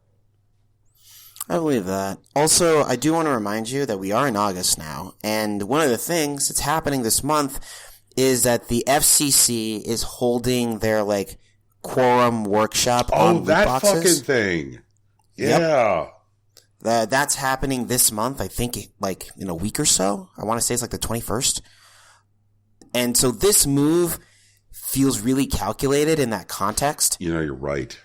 I believe that. Also, I do want to remind you that we are in August now, and one of the things that's happening this month is that the FCC is holding their like quorum workshop on loot that boxes. fucking thing. Yeah. Yep. That's happening this month. I think like in a week or so. I want to say it's like the 21st. And so this move feels really calculated in that context. You're right.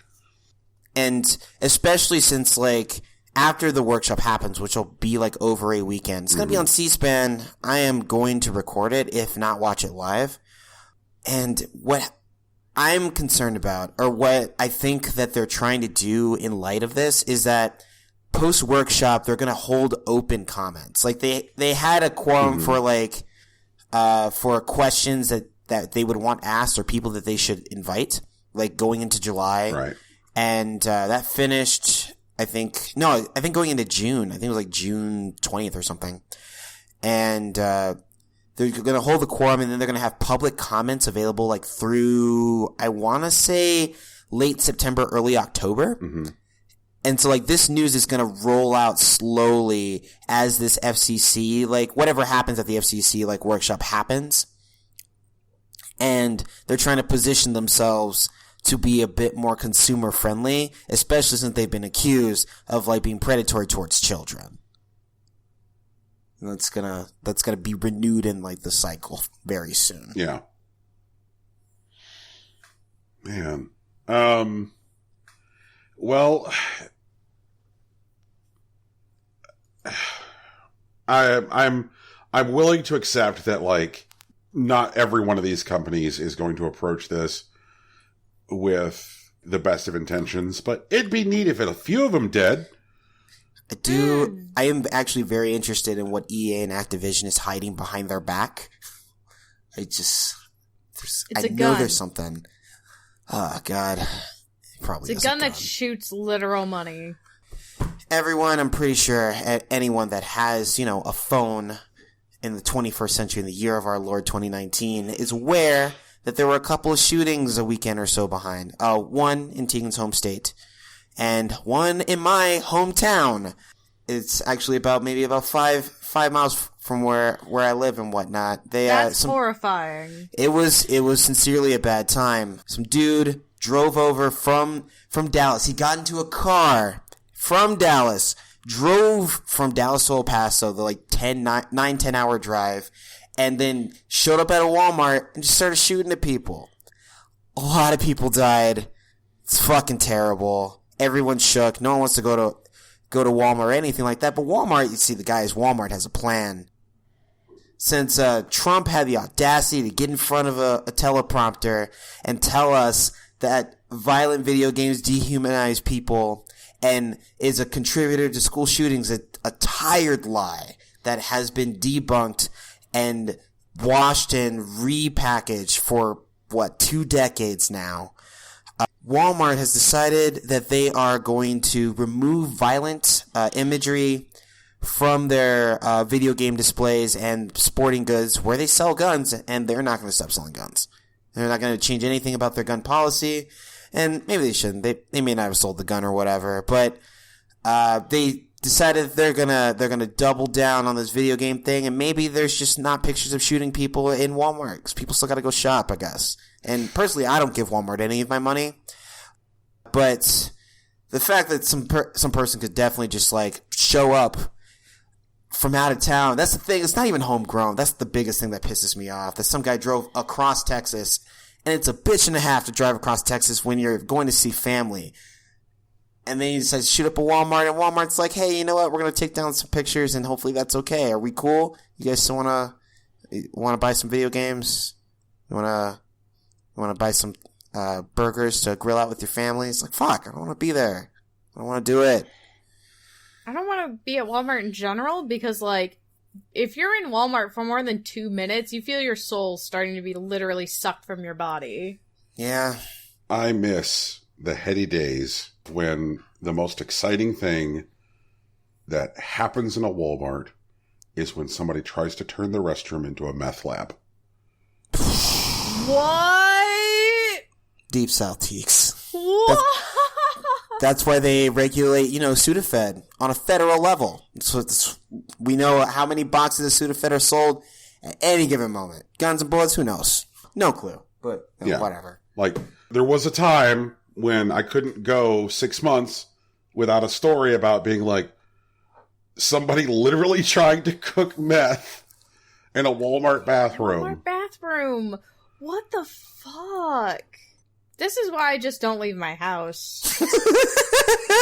And especially since like after the workshop happens, which will be like over a weekend, it's going to be on C-SPAN. I am going to record it, if not watch it live. And what I'm concerned about, or what I think that they're trying to do in light of this, is that post-workshop, they're going to hold open comments. Like they had a quorum for like, for questions that they would want asked or people that they should invite, like going into July. Right. And, that finished, I think going into June. I think it was like June 20th or something. And, they're going to hold the quorum, and then they're going to have public comments available like through, I want to say, late September, early October. Mm-hmm. And so like this news is going to roll out slowly as this FCC, like whatever happens at the FCC, like workshop happens. And they're trying to position themselves to be a bit more consumer friendly, especially since they've been accused of like being predatory towards children. And that's gonna be renewed in like the cycle very soon. Yeah. Man. Well, I'm willing to accept that like not every one of these companies is going to approach this with the best of intentions, but it'd be neat if a few of them did. I am actually very interested in what EA and Activision is hiding behind their back. I know there's something. Oh, God. Probably it's a gun that shoots literal money. Everyone, I'm pretty sure, anyone that has, a phone in the 21st century, in the year of our Lord 2019, is aware that there were a couple of shootings a weekend or so behind. One in Tegan's home state. And one in my hometown. It's actually about 5 miles from where I live and whatnot. That's horrifying. It was sincerely a bad time. Some dude drove over from Dallas. He got into a car from Dallas, drove from Dallas to El Paso, the like 10 hour drive, and then showed up at a Walmart and just started shooting at people. A lot of people died. It's fucking terrible. Everyone's shook. No one wants to go to Walmart or anything like that. But Walmart, you see, the guys, Walmart has a plan. Since Trump had the audacity to get in front of a teleprompter and tell us that violent video games dehumanize people and is a contributor to school shootings, a tired lie that has been debunked and washed and repackaged for, 2 decades now. Walmart has decided that they are going to remove violent imagery from their video game displays and sporting goods where they sell guns, and they're not going to stop selling guns. They're not going to change anything about their gun policy, and maybe they shouldn't. They may not have sold the gun or whatever, but they decided they're gonna double down on this video game thing, and maybe there's just not pictures of shooting people in Walmart because people still got to go shop, I guess. And personally, I don't give Walmart any of my money. But the fact that some person could definitely just like show up from out of town, that's the thing. It's not even homegrown. That's the biggest thing that pisses me off. That some guy drove across Texas, and it's a bitch and a half to drive across Texas when you're going to see family. And then he decides to shoot up a Walmart, and Walmart's like, hey, you know what? We're going to take down some pictures, and hopefully that's okay. Are we cool? You guys still want to buy some video games? You want to buy some burgers to grill out with your family? It's like, fuck, I don't want to be there. I don't want to do it. I don't want to be at Walmart in general because, like, if you're in Walmart for more than 2 minutes, you feel your soul starting to be literally sucked from your body. Yeah. I miss the heady days when the most exciting thing that happens in a Walmart is when somebody tries to turn the restroom into a meth lab. What? Deep South Teaks. What? That's why they regulate, Sudafed on a federal level. So we know how many boxes of Sudafed are sold at any given moment. Guns and bullets, who knows? No clue, but whatever. Like, there was a time when I couldn't go 6 months without a story about being like, somebody literally trying to cook meth in a Walmart bathroom. Walmart bathroom. What the fuck? This is why I just don't leave my house.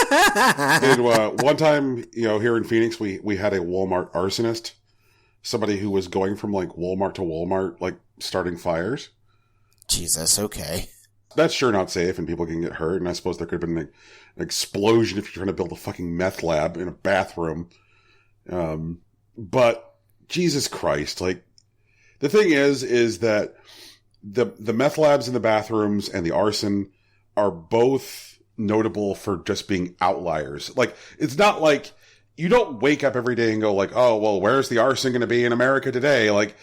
And, one time, here in Phoenix, we had a Walmart arsonist. Somebody who was going from, like, Walmart to Walmart, like, starting fires. Jesus, okay. That's sure not safe, and people can get hurt, and I suppose there could have been an explosion if you're trying to build a fucking meth lab in a bathroom. But, Jesus Christ, like, the thing is that the meth labs in the bathrooms and the arson are both notable for just being outliers. Like, it's not like you don't wake up every day and go like, oh, well, where's the arson going to be in America today? Like,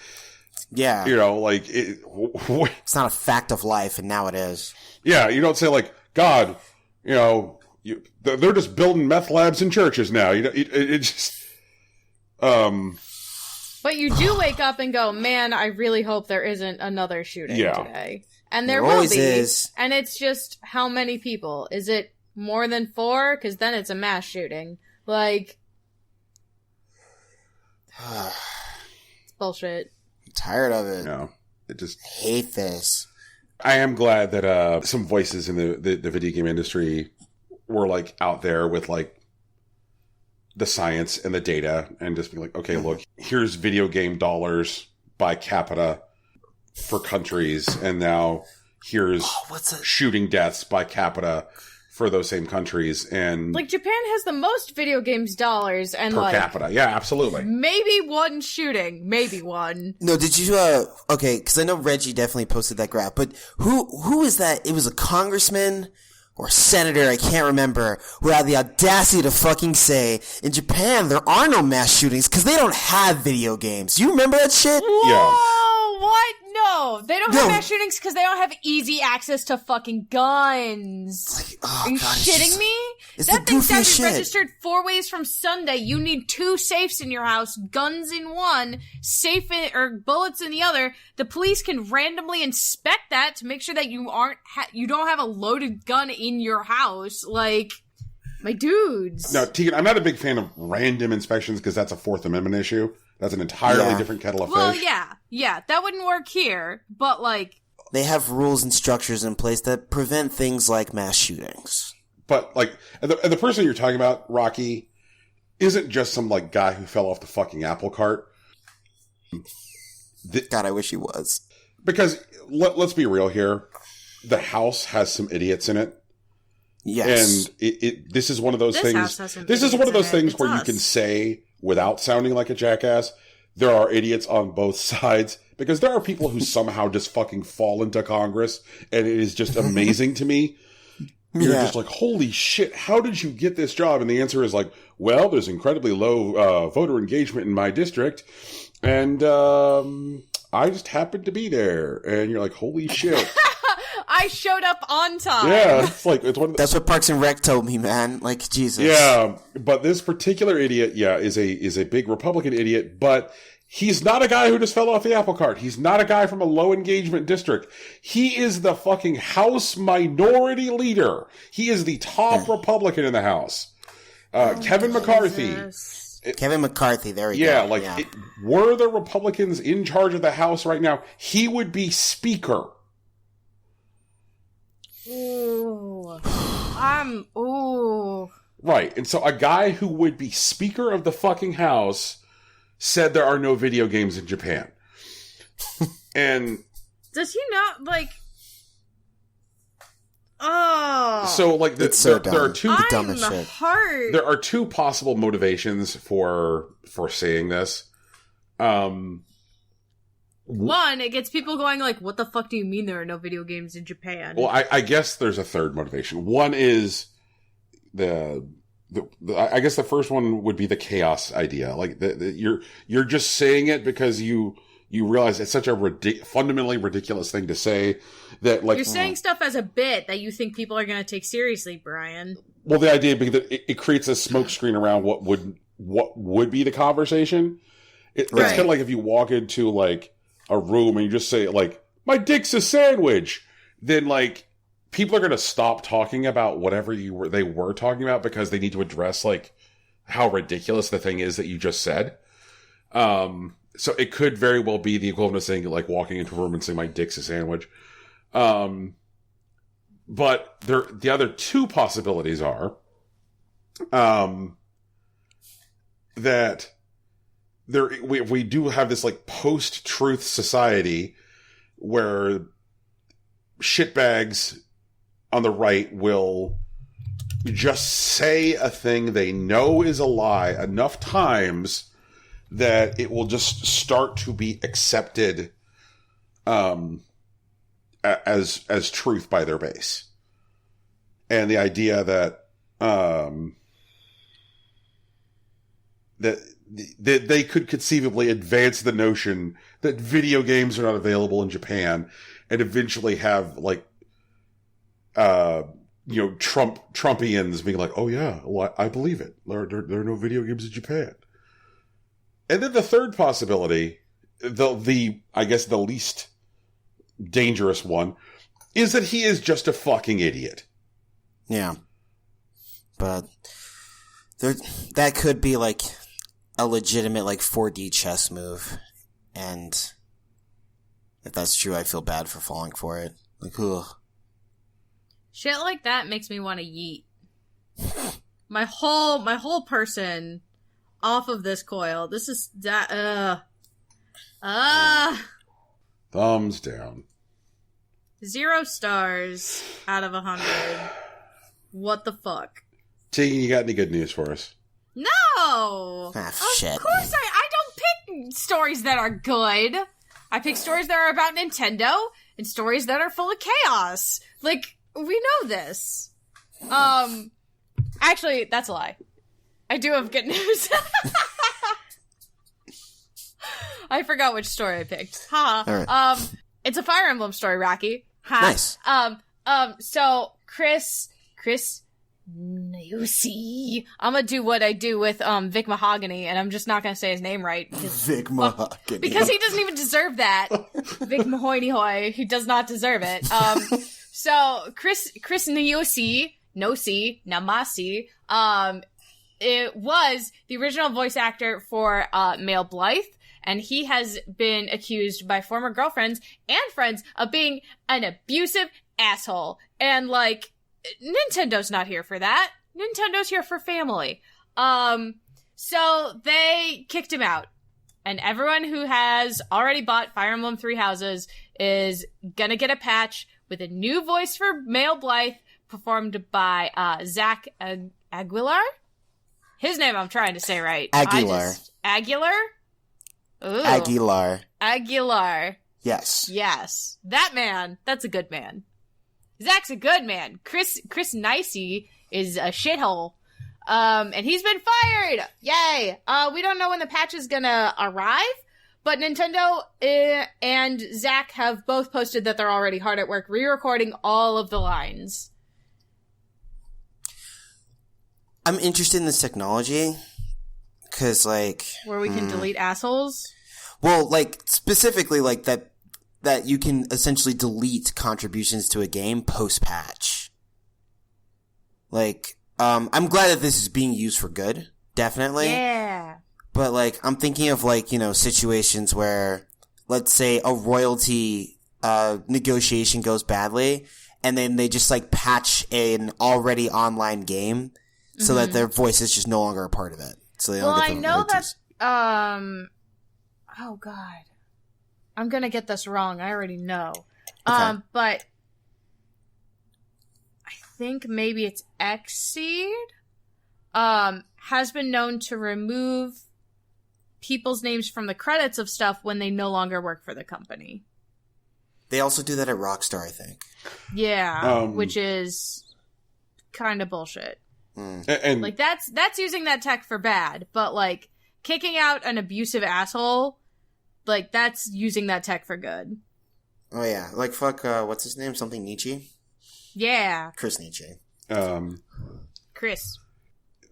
yeah, like it's not a fact of life, and now it is. Yeah, you don't say like, God, they're just building meth labs in churches now. It just, But you do wake up and go, man, I really hope there isn't another shooting today. And there will always be. is. And it's just how many people? Is it more than 4? Because then it's a mass shooting. Like, it's bullshit. I'm tired of it. No, it just hate this. I am glad that some voices in the video game industry were like out there with like the science and the data and just be like, okay, look, here's video game dollars by capita for countries, and now here's shooting deaths by capita for those same countries. And like, Japan has the most video games dollars and per capita. Yeah, absolutely. Maybe one shooting. Maybe one. No, did you, okay, because I know Reggie definitely posted that graph, but who is that? It was a congressman or senator, I can't remember, who had the audacity to fucking say, in Japan, there are no mass shootings because they don't have video games. You remember that shit? Whoa, yeah. What? No, they don't have mass shootings because they don't have easy access to fucking guns. Oh, are you shitting me? It's that the thing's got to goofiest be shit. registered 4 ways from Sunday. You need 2 safes in your house, guns in one, or bullets in the other. The police can randomly inspect that to make sure that you you don't have a loaded gun in your house. Like, my dudes. Now, Tegan, I'm not a big fan of random inspections because that's a Fourth Amendment issue. That's an entirely different kettle of fish. Well, yeah, that wouldn't work here, but like, they have rules and structures in place that prevent things like mass shootings. But like, and the person you're talking about, Rocky, isn't just some like guy who fell off the fucking apple cart. God, I wish he was. Because let's be real here, the house has some idiots in it. Yes, and this is one of those things. This is one of those things where you can say, without sounding like a jackass, there are idiots on both sides, because there are people who somehow just fucking fall into Congress, and it is just amazing to me. You're just like, holy shit, how did you get this job? And the answer is like, well, there's incredibly low voter engagement in my district, and I just happened to be there. And you're like, holy shit. I showed up on time. Yeah, it's like, it's one of the, that's what Parks and Rec told me, man. Like, Jesus. Yeah, but this particular idiot, is a big Republican idiot, but he's not a guy who just fell off the apple cart. He's not a guy from a low engagement district. He is the fucking House Minority Leader. He is the top Republican in the House. Kevin McCarthy. Kevin McCarthy, there we go. Yeah, like, were the Republicans in charge of the House right now, he would be Speaker. Ooh. Right, and so a guy who would be Speaker of the fucking House said there are no video games in Japan. And does he not, like... Oh. So, like, it's so dumb. There are two... There are two possible motivations for saying this. One, it gets people going like, what the fuck do you mean there are no video games in Japan? Well, I guess there's a third motivation. One is I guess the first one would be the chaos idea. Like, you're just saying it because you realize it's such a fundamentally ridiculous thing to say that, like, you're saying stuff as a bit that you think people are going to take seriously, Brian. Well, the idea being that it creates a smokescreen around what would be the conversation. It's kind of like if you walk into like a room and you just say like, my dick's a sandwich, then like people are going to stop talking about whatever they were talking about because they need to address like how ridiculous the thing is that you just said. So it could very well be the equivalent of saying, like, walking into a room and saying my dick's a sandwich. But the other two possibilities are, that we do have this, like, post-truth society where shitbags on the right will just say a thing they know is a lie enough times that it will just start to be accepted as truth by their base. And the idea that that they could conceivably advance the notion that video games are not available in Japan and eventually have, like, Trumpians being like, oh yeah, well, I believe it. There are no video games in Japan. And then the third possibility, I guess the least dangerous one, is that he is just a fucking idiot. Yeah. But that could be, like, a legitimate, like, 4D chess move. And if that's true, I feel bad for falling for it. Like, ugh. Shit like that makes me want to yeet my whole person off of this coil. This is that. Thumbs down. 0 stars out of 100. What the fuck? Tegan, you got any good news for us? No! Shit. Of course I don't pick stories that are good. I pick stories that are about Nintendo and stories that are full of chaos. Like, we know this. Actually, that's a lie. I do have good news. I forgot which story I picked. Ha. Right. It's a Fire Emblem story, Rocky. Ha. Nice. So Chris, you see, I'm gonna do what I do with Vic Mahogany, and I'm just not gonna say his name right. Vic Mahogany. Because he doesn't even deserve that. Vic Mahoyny-hoy, he does not deserve it. So Chris Nyosi, Namasi, it was the original voice actor for Male Blythe, and he has been accused by former girlfriends and friends of being an abusive asshole. And, like, Nintendo's not here for that. Nintendo's here for family. So they kicked him out. And everyone who has already bought Fire Emblem Three Houses is gonna get a patch with a new voice for Male Blythe, performed by Zach Aguilar. His name I'm trying to say right. Aguilar. Aguilar? Ooh. Aguilar. Yes. That man, that's a good man. Zach's a good man. Chris Nicey is a shithole. And he's been fired! Yay! We don't know when the patch is gonna arrive, but Nintendo and Zach have both posted that they're already hard at work re-recording all of the lines. I'm interested in this technology, because, like... Where we can delete assholes? Well, like, specifically, like, that you can essentially delete contributions to a game post-patch. Like, I'm glad that this is being used for good, definitely. Yeah. But, like, I'm thinking of, like, situations where, let's say, a royalty negotiation goes badly, and then they just, like, patch an already online game so that their voice is just no longer a part of it. So they don't get the royalties. Oh, God. I'm gonna get this wrong. I already know. Okay. But I think maybe it's Xseed, has been known to remove people's names from the credits of stuff when they no longer work for the company. They also do that at Rockstar, I think. Yeah, which is kind of bullshit. And like, that's using that tech for bad, but, like, kicking out an abusive asshole, like, that's using that tech for good. Oh, yeah. Like, fuck, what's his name? Something Nietzsche? Yeah. Chris Nietzsche. Chris.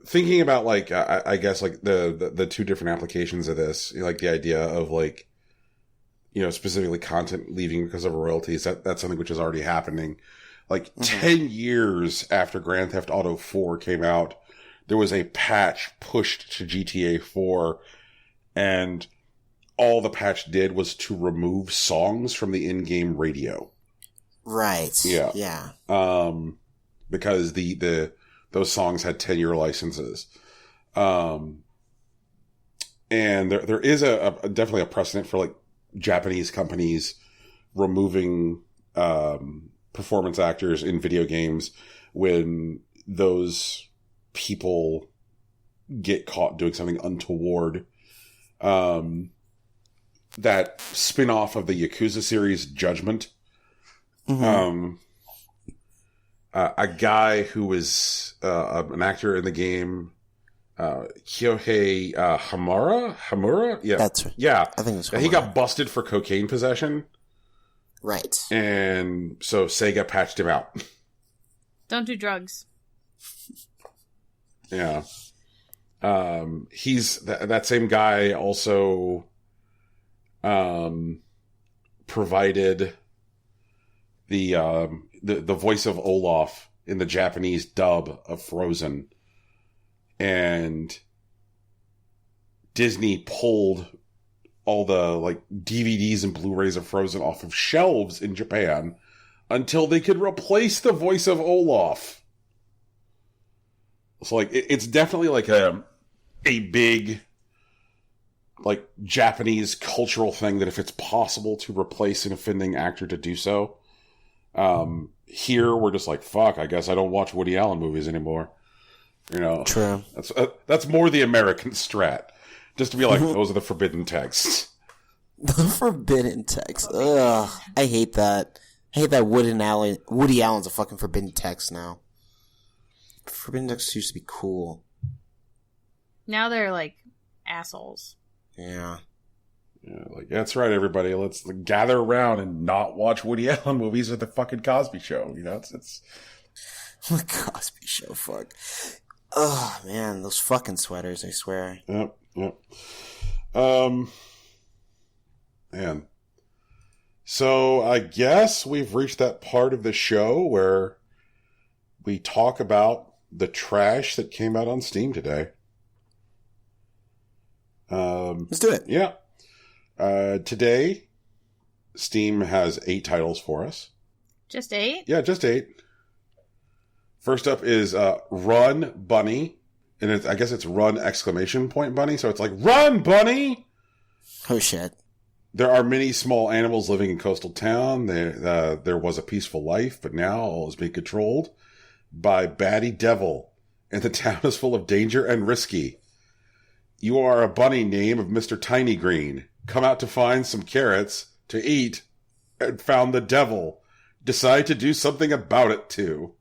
Thinking about, like, I guess, like, the two different applications of this, like, the idea of, like, specifically content leaving because of royalties, that's something which is already happening. Like, 10 years after Grand Theft Auto 4 came out, there was a patch pushed to GTA 4, and all the patch did was to remove songs from the in-game radio. Right. Yeah. Yeah. Because those songs had 10-year licenses. And there is definitely a precedent for like Japanese companies removing performance actors in video games when those people get caught doing something untoward. That spin-off of the Yakuza series, Judgment. Mm-hmm. A guy who was an actor in the game, Kyohei Hamura? Yeah. That's right. Yeah. I think it's Hamura. He got busted for cocaine possession. Right. And so Sega patched him out. Don't do drugs. Yeah. He's that same guy also provided the voice of Olaf in the Japanese dub of Frozen, and Disney pulled all the like DVDs and Blu-rays of Frozen off of shelves in Japan until they could replace the voice of Olaf. So like it's definitely like a big like Japanese cultural thing that if it's possible to replace an offending actor to do so. Here we're just like, fuck, I guess I don't watch Woody Allen movies anymore. You know, true. That's more the American strat. Just to be like, those are the forbidden texts. The forbidden text. Ugh, I hate that. I hate that Woody Allen's a fucking forbidden text now. Forbidden text used to be cool. Now they're like assholes. Yeah. Yeah, like, that's right, everybody. Let's gather around and not watch Woody Allen movies or the fucking Cosby Show. You know, it's the Cosby Show, fuck. Oh, man, those fucking sweaters, I swear. Yep. Man. So, I guess we've reached that part of the show where we talk about the trash that came out on Steam today. Let's do it. Yeah. Today, Steam has 8 titles for us. Just 8? Yeah, just 8. First up is Run Bunny. And I guess it's Run exclamation point Bunny. So it's like, Run Bunny! Oh, shit. There are many small animals living in coastal town. There was a peaceful life, but now all is being controlled by Batty Devil. And the town is full of danger and risky. You are a bunny name of Mr. Tiny Green. Come out to find some carrots to eat and found the devil. Decide to do something about it, too.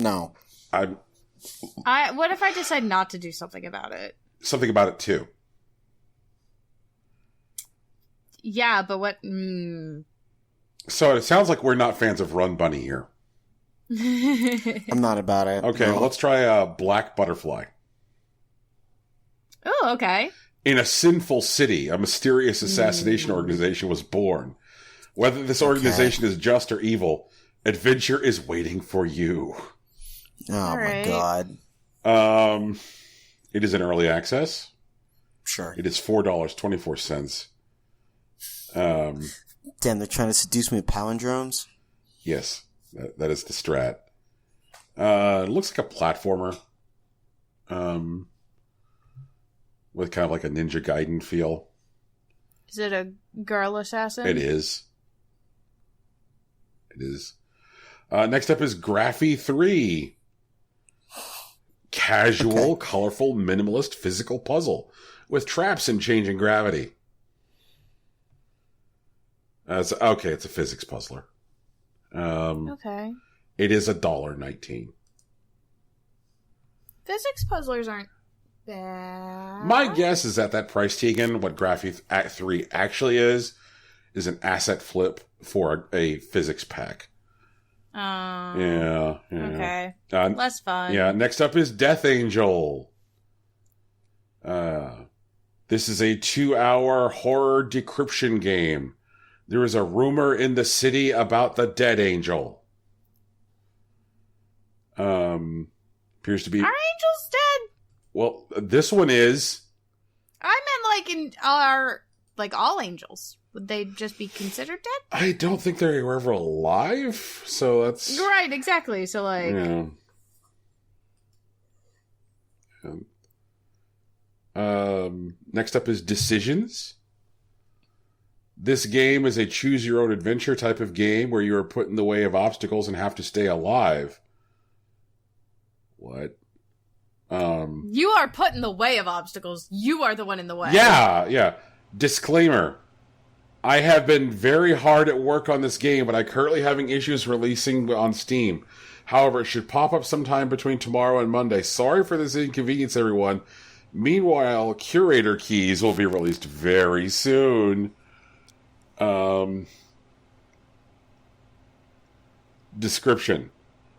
No. What if I decide not to do something about it? Something about it, too. Yeah, but what... So it sounds like we're not fans of Run Bunny here. I'm not about it. Okay, no. Let's try Black Butterfly. Oh, okay. In a sinful city, a mysterious assassination organization was born. Whether this organization is just or evil, adventure is waiting for you. Oh my god. It is in early access. Sure. It is $4.24. Damn, they're trying to seduce me with palindromes? Yes, that is the strat. It looks like a platformer. With kind of like a Ninja Gaiden feel. Is it a girl assassin? It is. It is. Next up is Graphy 3. Casual, colorful, minimalist physical puzzle with traps and changing gravity. It's a physics puzzler. Okay. It is $1.19. Physics puzzlers aren't bad. My guess is at that price, Tegan, what Graphy 3 actually is an asset flip for a physics pack. Yeah. Okay. Less fun. Yeah. Next up is Death Angel. This is a 2-hour horror decryption game. There is a rumor in the city about the dead angel. Appears to be... Are angels dead? Well, this one is... I meant all angels. Would they just be considered dead? I don't think they were ever alive, so that's... Right, exactly. So, like... Yeah. Next up is Decisions. This game is a choose-your-own-adventure type of game where you are put in the way of obstacles and have to stay alive. What? You are put in the way of obstacles. You are the one in the way. Yeah. Disclaimer. I have been very hard at work on this game, but I'm currently having issues releasing on Steam. However, it should pop up sometime between tomorrow and Monday. Sorry for this inconvenience, everyone. Meanwhile, curator keys will be released very soon. Description.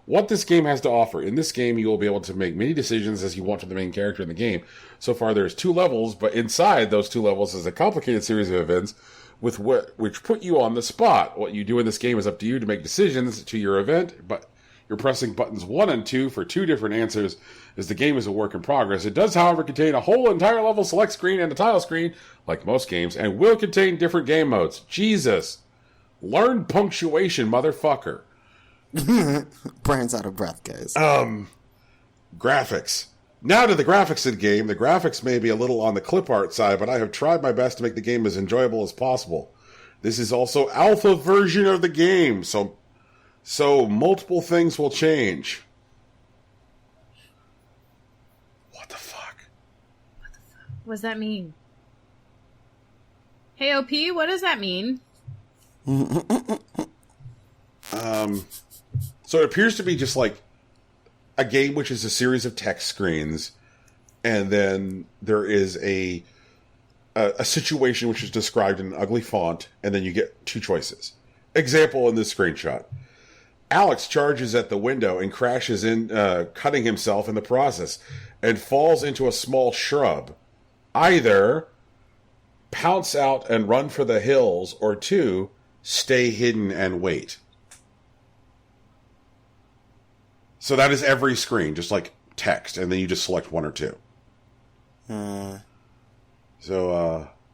What this game has to offer. In this game, you will be able to make many decisions as you want to the main character in the game. So far, there's 2 levels, but inside those 2 levels is a complicated series of events which put you on the spot. What you do in this game is up to you to make decisions to your event, but you're pressing buttons 1 and 2 for 2 different answers, as the game is a work in progress. It does, however, contain a whole entire level select screen and a title screen, like most games, and will contain different game modes. Jesus. Learn punctuation, motherfucker. Brian's out of breath, guys. Graphics. Now to the graphics of the game. The graphics may be a little on the clip art side, but I have tried my best to make the game as enjoyable as possible. This is also alpha version of the game, so multiple things will change. What the fuck? What does that mean? Hey, OP, what does that mean? So it appears to be just like a game which is a series of text screens, and then there is a situation which is described in an ugly font, and then you get 2 choices. Example in this screenshot. Alex charges at the window and crashes in, cutting himself in the process, and falls into a small shrub. Either pounce out and run for the hills, or 2, stay hidden and wait. So that is every screen, just like text, and then you just select 1 or 2. And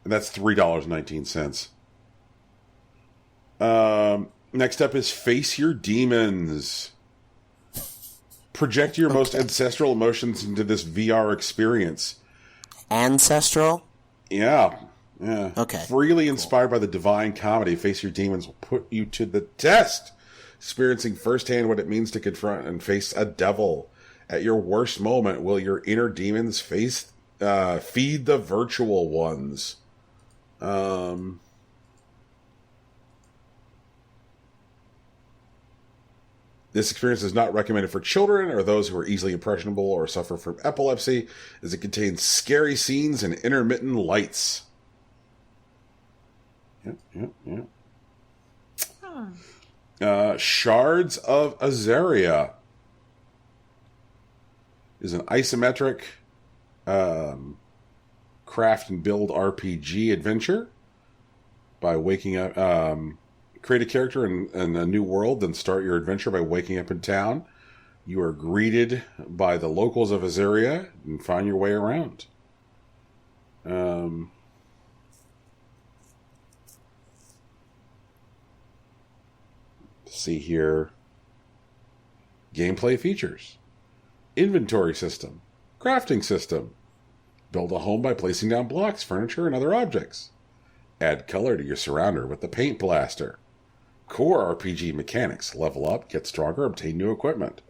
that's $3.19. Next up is Face Your Demons. Project your most ancestral emotions into this VR experience. Ancestral? Yeah. Okay. Freely inspired by the divine comedy, Face Your Demons will put you to the test. Experiencing firsthand what it means to confront and face a devil. At your worst moment, will your inner demons feed the virtual ones? This experience is not recommended for children or those who are easily impressionable or suffer from epilepsy, as it contains scary scenes and intermittent lights. Yep. Shards of Azaria is an isometric craft and build RPG adventure. By waking up, create a character in a new world, then start your adventure by waking up in town. You are greeted by the locals of Azaria and find your way around. See here. Gameplay features. Inventory system. Crafting system. Build a home by placing down blocks, furniture, and other objects. Add color to your surrounder with the paint blaster. Core RPG mechanics. Level up, get stronger, obtain new equipment.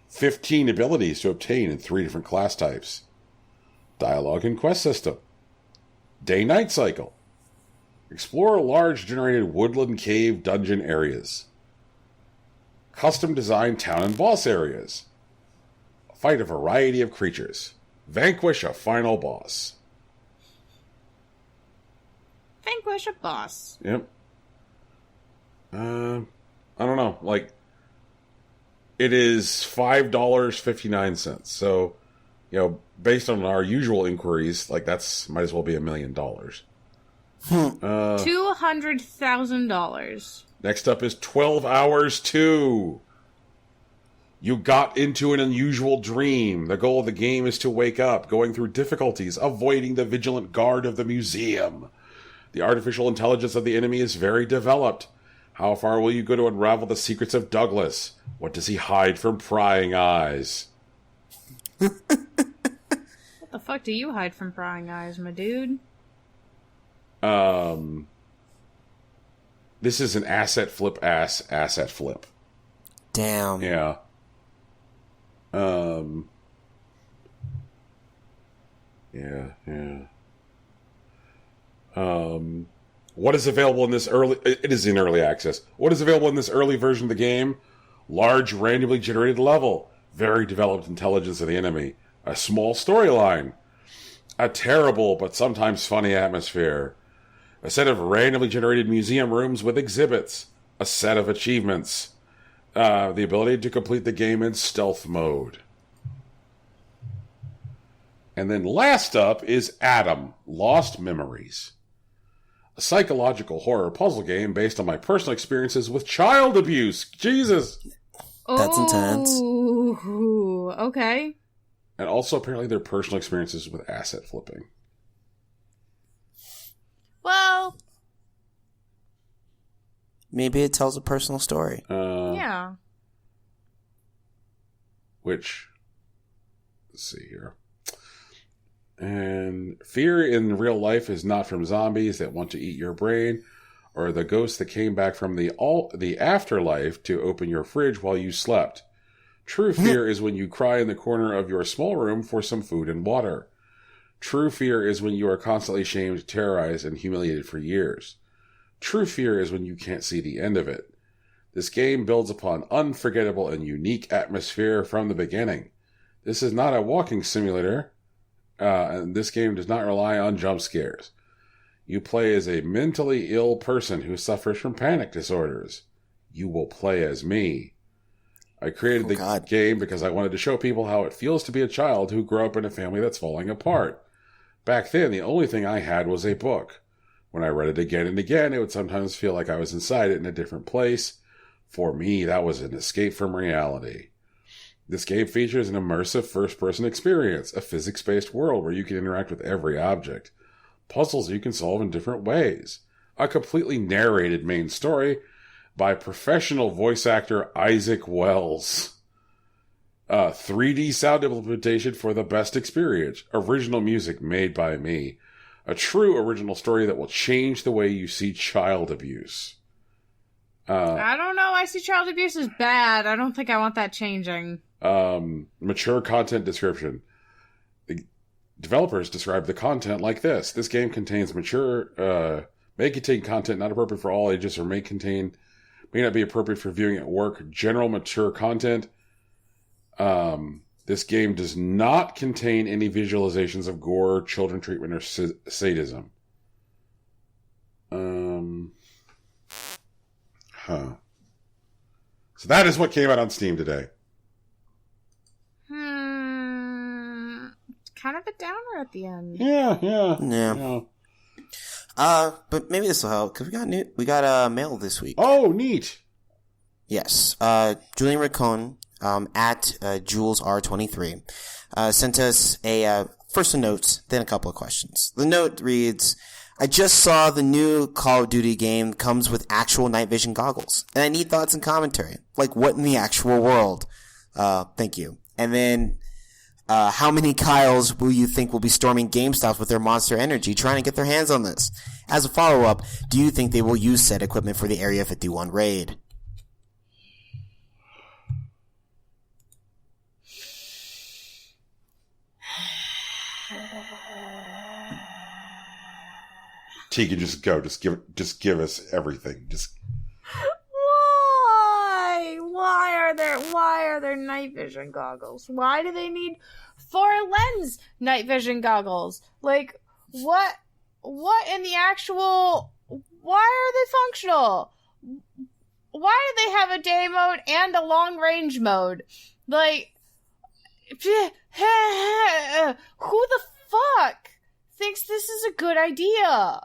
15 abilities to obtain in 3 different class types. Dialogue and quest system. Day-night cycle. Explore large generated woodland cave dungeon areas. Custom designed town and boss areas. Fight a variety of creatures. Vanquish a final boss. Vanquish a boss. Yep. I don't know. Like, it is $5.59. So, based on our usual inquiries, like, that's might as well be $1 million. $200,000. Next up is 12 Hours 2. You got into an unusual dream. The goal of the game is to wake up, going through difficulties, avoiding the vigilant guard of the museum. The artificial intelligence of the enemy is very developed. How far will you go to unravel the secrets of Douglas? What does he hide from prying eyes? What the fuck do you hide from prying eyes, my dude? This is an asset flip asset flip. Damn. Yeah. Yeah. What is available in this early... It is in early access. What is available in this early version of the game? Large, randomly generated level. Very developed intelligence of the enemy. A small storyline. A terrible, but sometimes funny atmosphere. A set of randomly generated museum rooms with exhibits. A set of achievements. The ability to complete the game in stealth mode. And then last up is Adam, Lost Memories. A psychological horror puzzle game based on my personal experiences with child abuse. Jesus! That's intense. Ooh, okay. And also apparently their personal experiences with asset flipping. Well, Maybe it tells a personal story. yeah. Which, let's see here. And fear in real life is not from zombies that want to eat your brain, or the ghost that came back from the afterlife to open your fridge while you slept. True fear is when you cry in the corner of your small room for some food and water. True fear is when you are constantly shamed, terrorized, and humiliated for years. True fear is when you can't see the end of it. This game builds upon unforgettable and unique atmosphere from the beginning. This is not a walking simulator, and this game does not rely on jump scares. You play as a mentally ill person who suffers from panic disorders. You will play as me. I created the game because I wanted to show people how it feels to be a child who grew up in a family that's falling apart. Back then, the only thing I had was a book. When I read it again and again, it would sometimes feel like I was inside it in a different place. For me, that was an escape from reality. This game features an immersive first-person experience, a physics-based world where you can interact with every object, puzzles you can solve in different ways, a completely narrated main story by professional voice actor Isaac Wells, 3D sound implementation for the best experience, original music made by me, a true original story that will change the way you see child abuse. I don't know. I see child abuse as bad. I don't think I want that changing. Mature content description. The developers describe the content like this. This game contains may contain content not appropriate for all ages or may not be appropriate for viewing at work. General mature content. This game does not contain any visualizations of gore, children treatment, or sadism. So that is what came out on Steam today. Kind of a downer at the end. Yeah. But maybe this will help because we got mail this week. Oh, neat. Yes. Julian Racone, at Jules R23, sent us first a note, then a couple of questions. The note reads, I just saw the new Call of Duty game comes with actual night vision goggles, and I need thoughts and commentary. Like, what in the actual world? Thank you. And then, how many Kyles will you think will be storming GameStops with their Monster Energy trying to get their hands on this? As a follow-up, do you think they will use said equipment for the Area 51 raid? Tegan, just go. Just give us everything. Why are there night vision goggles? Why do they need 4-lens night vision goggles? Like, what in the actual... Why are they functional? Why do they have a day mode and a long range mode? Like, who the fuck thinks this is a good idea?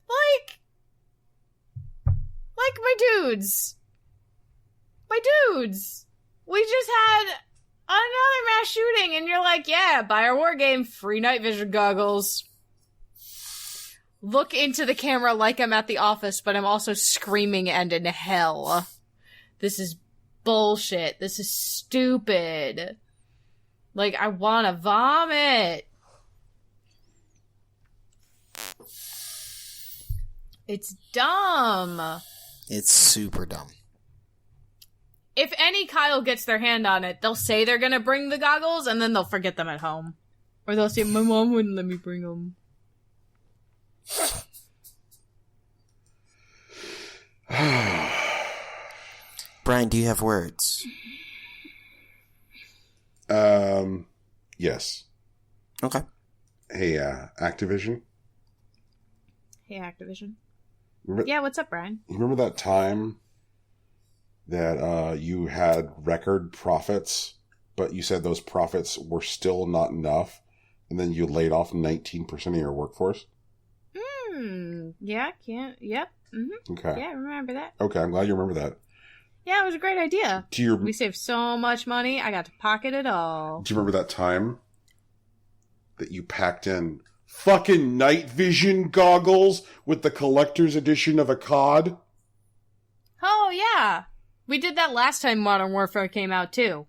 Like my dudes. We just had another mass shooting, and you're like, yeah, buy our war game, free night vision goggles. Look into the camera like I'm at the office, but I'm also screaming and in hell. This is bullshit. This is stupid. Like, I wanna vomit. It's dumb. It's super dumb. If any Kyle gets their hand on it, they'll say they're gonna bring the goggles, and then they'll forget them at home. Or they'll say, my mom wouldn't let me bring them. Brian, do you have words? Yes. Okay. Hey, Activision? Hey, Activision. Remember, Yeah, what's up, Brian? remember that time that you had record profits, but you said those profits were still not enough, and then you laid off 19% of your workforce? Yeah, can't. Yep. Mm-hmm. Okay. Yeah, I remember that. Okay, I'm glad you remember that. Yeah, it was a great idea. Do We saved so much money, I got to pocket it all. you remember that time that you packed in fucking night vision goggles with the collector's edition of a COD? Oh, yeah. We did that last time Modern Warfare came out, too.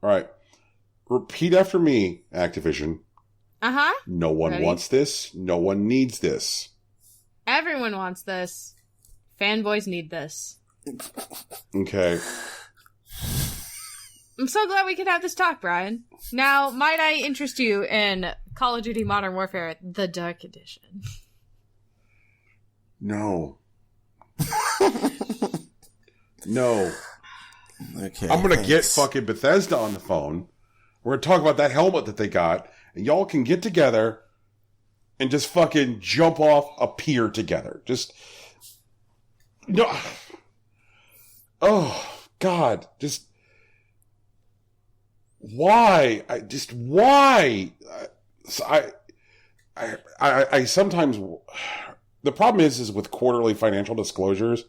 All right. Repeat after me, Activision. Uh-huh. No one Ready? wants this. No one needs this. Everyone wants this. Fanboys need this. Okay. I'm so glad we could have this talk, Brian. Now, might I interest you in Call of Duty Modern Warfare, the Dark Edition? No. No. Okay. I'm going to get thanks. fucking Bethesda on the phone. We're going to talk about that helmet that they got. And y'all can get together and just fucking jump off a pier together. Just. No. Oh, God. Just. Why? Why? I sometimes. The problem is with quarterly financial disclosures,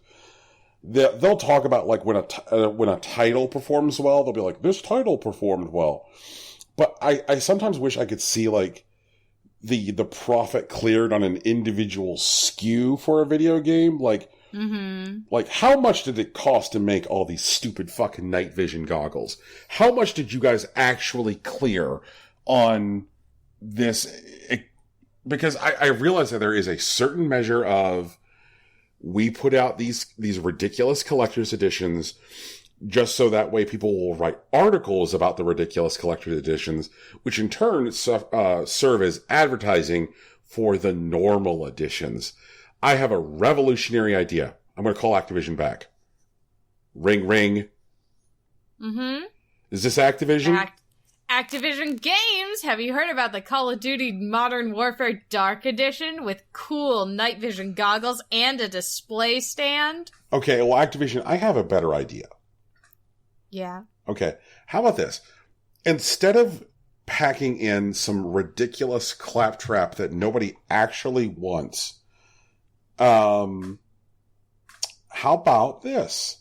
they'll talk about like when a title performs well, they'll be like, this title performed well. But I sometimes wish I could see like the profit cleared on an individual SKU for a video game. Like, like how much did it cost to make all these stupid fucking night vision goggles? How much did you guys actually clear on this? Because I realize that there is a certain measure of, we put out these ridiculous collector's editions just so that way people will write articles about the ridiculous collector's editions, which in turn serve as advertising for the normal editions. I have a revolutionary idea. I'm going to call Activision back. Ring, ring. Mm-hmm. Is this Activision? Activision Games! Have you heard about the Call of Duty Modern Warfare Dark Edition with cool night vision goggles and a display stand? Okay, well, Activision, I have a better idea. Yeah. Okay, how about this? Instead of packing in some ridiculous claptrap that nobody actually wants, how about this?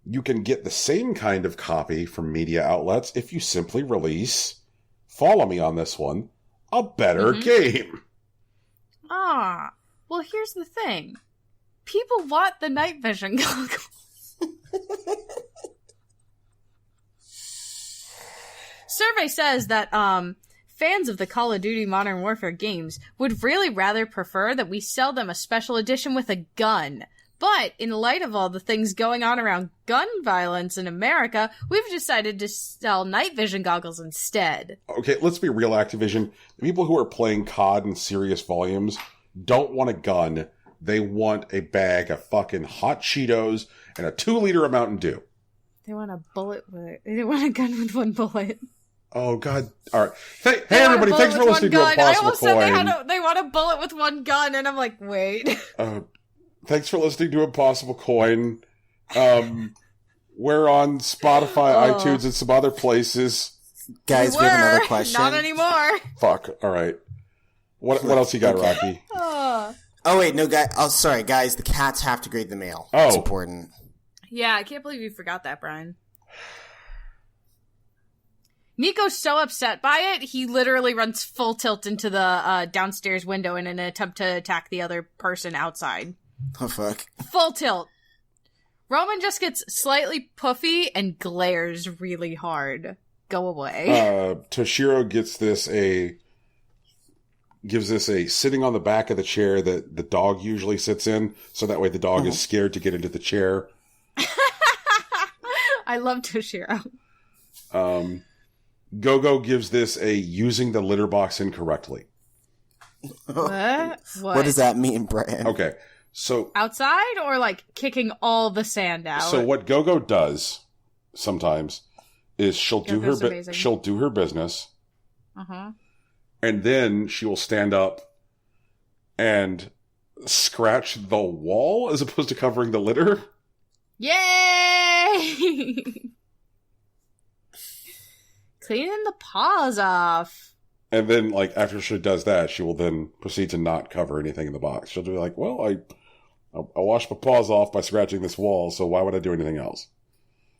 You can get the same kind of copy from media outlets if you simply release, follow me on this one, a better game. Ah, well, here's the thing. People want the night vision goggles. Survey says that fans of the Call of Duty Modern Warfare games would really rather prefer that we sell them a special edition with a gun. But in light of all the things going on around gun violence in America, we've decided to sell night vision goggles instead. Okay, let's be real, Activision. The people who are playing COD in serious volumes don't want a gun. They want a bag of fucking hot Cheetos and a 2-liter of Mountain Dew. They want a bullet with it. They want a gun with one bullet. Oh, God. All right. Hey everybody, thanks for listening to Impossible I almost Coin. said they want a bullet with one gun, and I'm like, wait. Thanks for listening to Impossible Coin. We're on Spotify, iTunes, and some other places. Guys, we have another question. Not anymore. Fuck. All right. What else you got, Rocky? Oh, wait, no, guys. Oh, sorry, guys. The cats have to grade the mail. Oh. It's important. Yeah, I can't believe you forgot that, Brian. Nico's so upset by it, he literally runs full tilt into the downstairs window in an attempt to attack the other person outside. Oh, fuck. Full tilt. Roman just gets slightly puffy and glares really hard. Go away. Toshiro gives this a sitting on the back of the chair that the dog usually sits in, so that way the dog is scared to get into the chair. I love Toshiro. Go-Go gives this a using the litter box incorrectly. What? What does that mean, Brian? Okay, so... Outside or, like, kicking all the sand out? So what Go-Go does sometimes is she'll do her business, and then she will stand up and scratch the wall as opposed to covering the litter. Yay! Cleaning the paws off. And then, like, after she does that, she will then proceed to not cover anything in the box. She'll be like, well, I washed my paws off by scratching this wall, so why would I do anything else?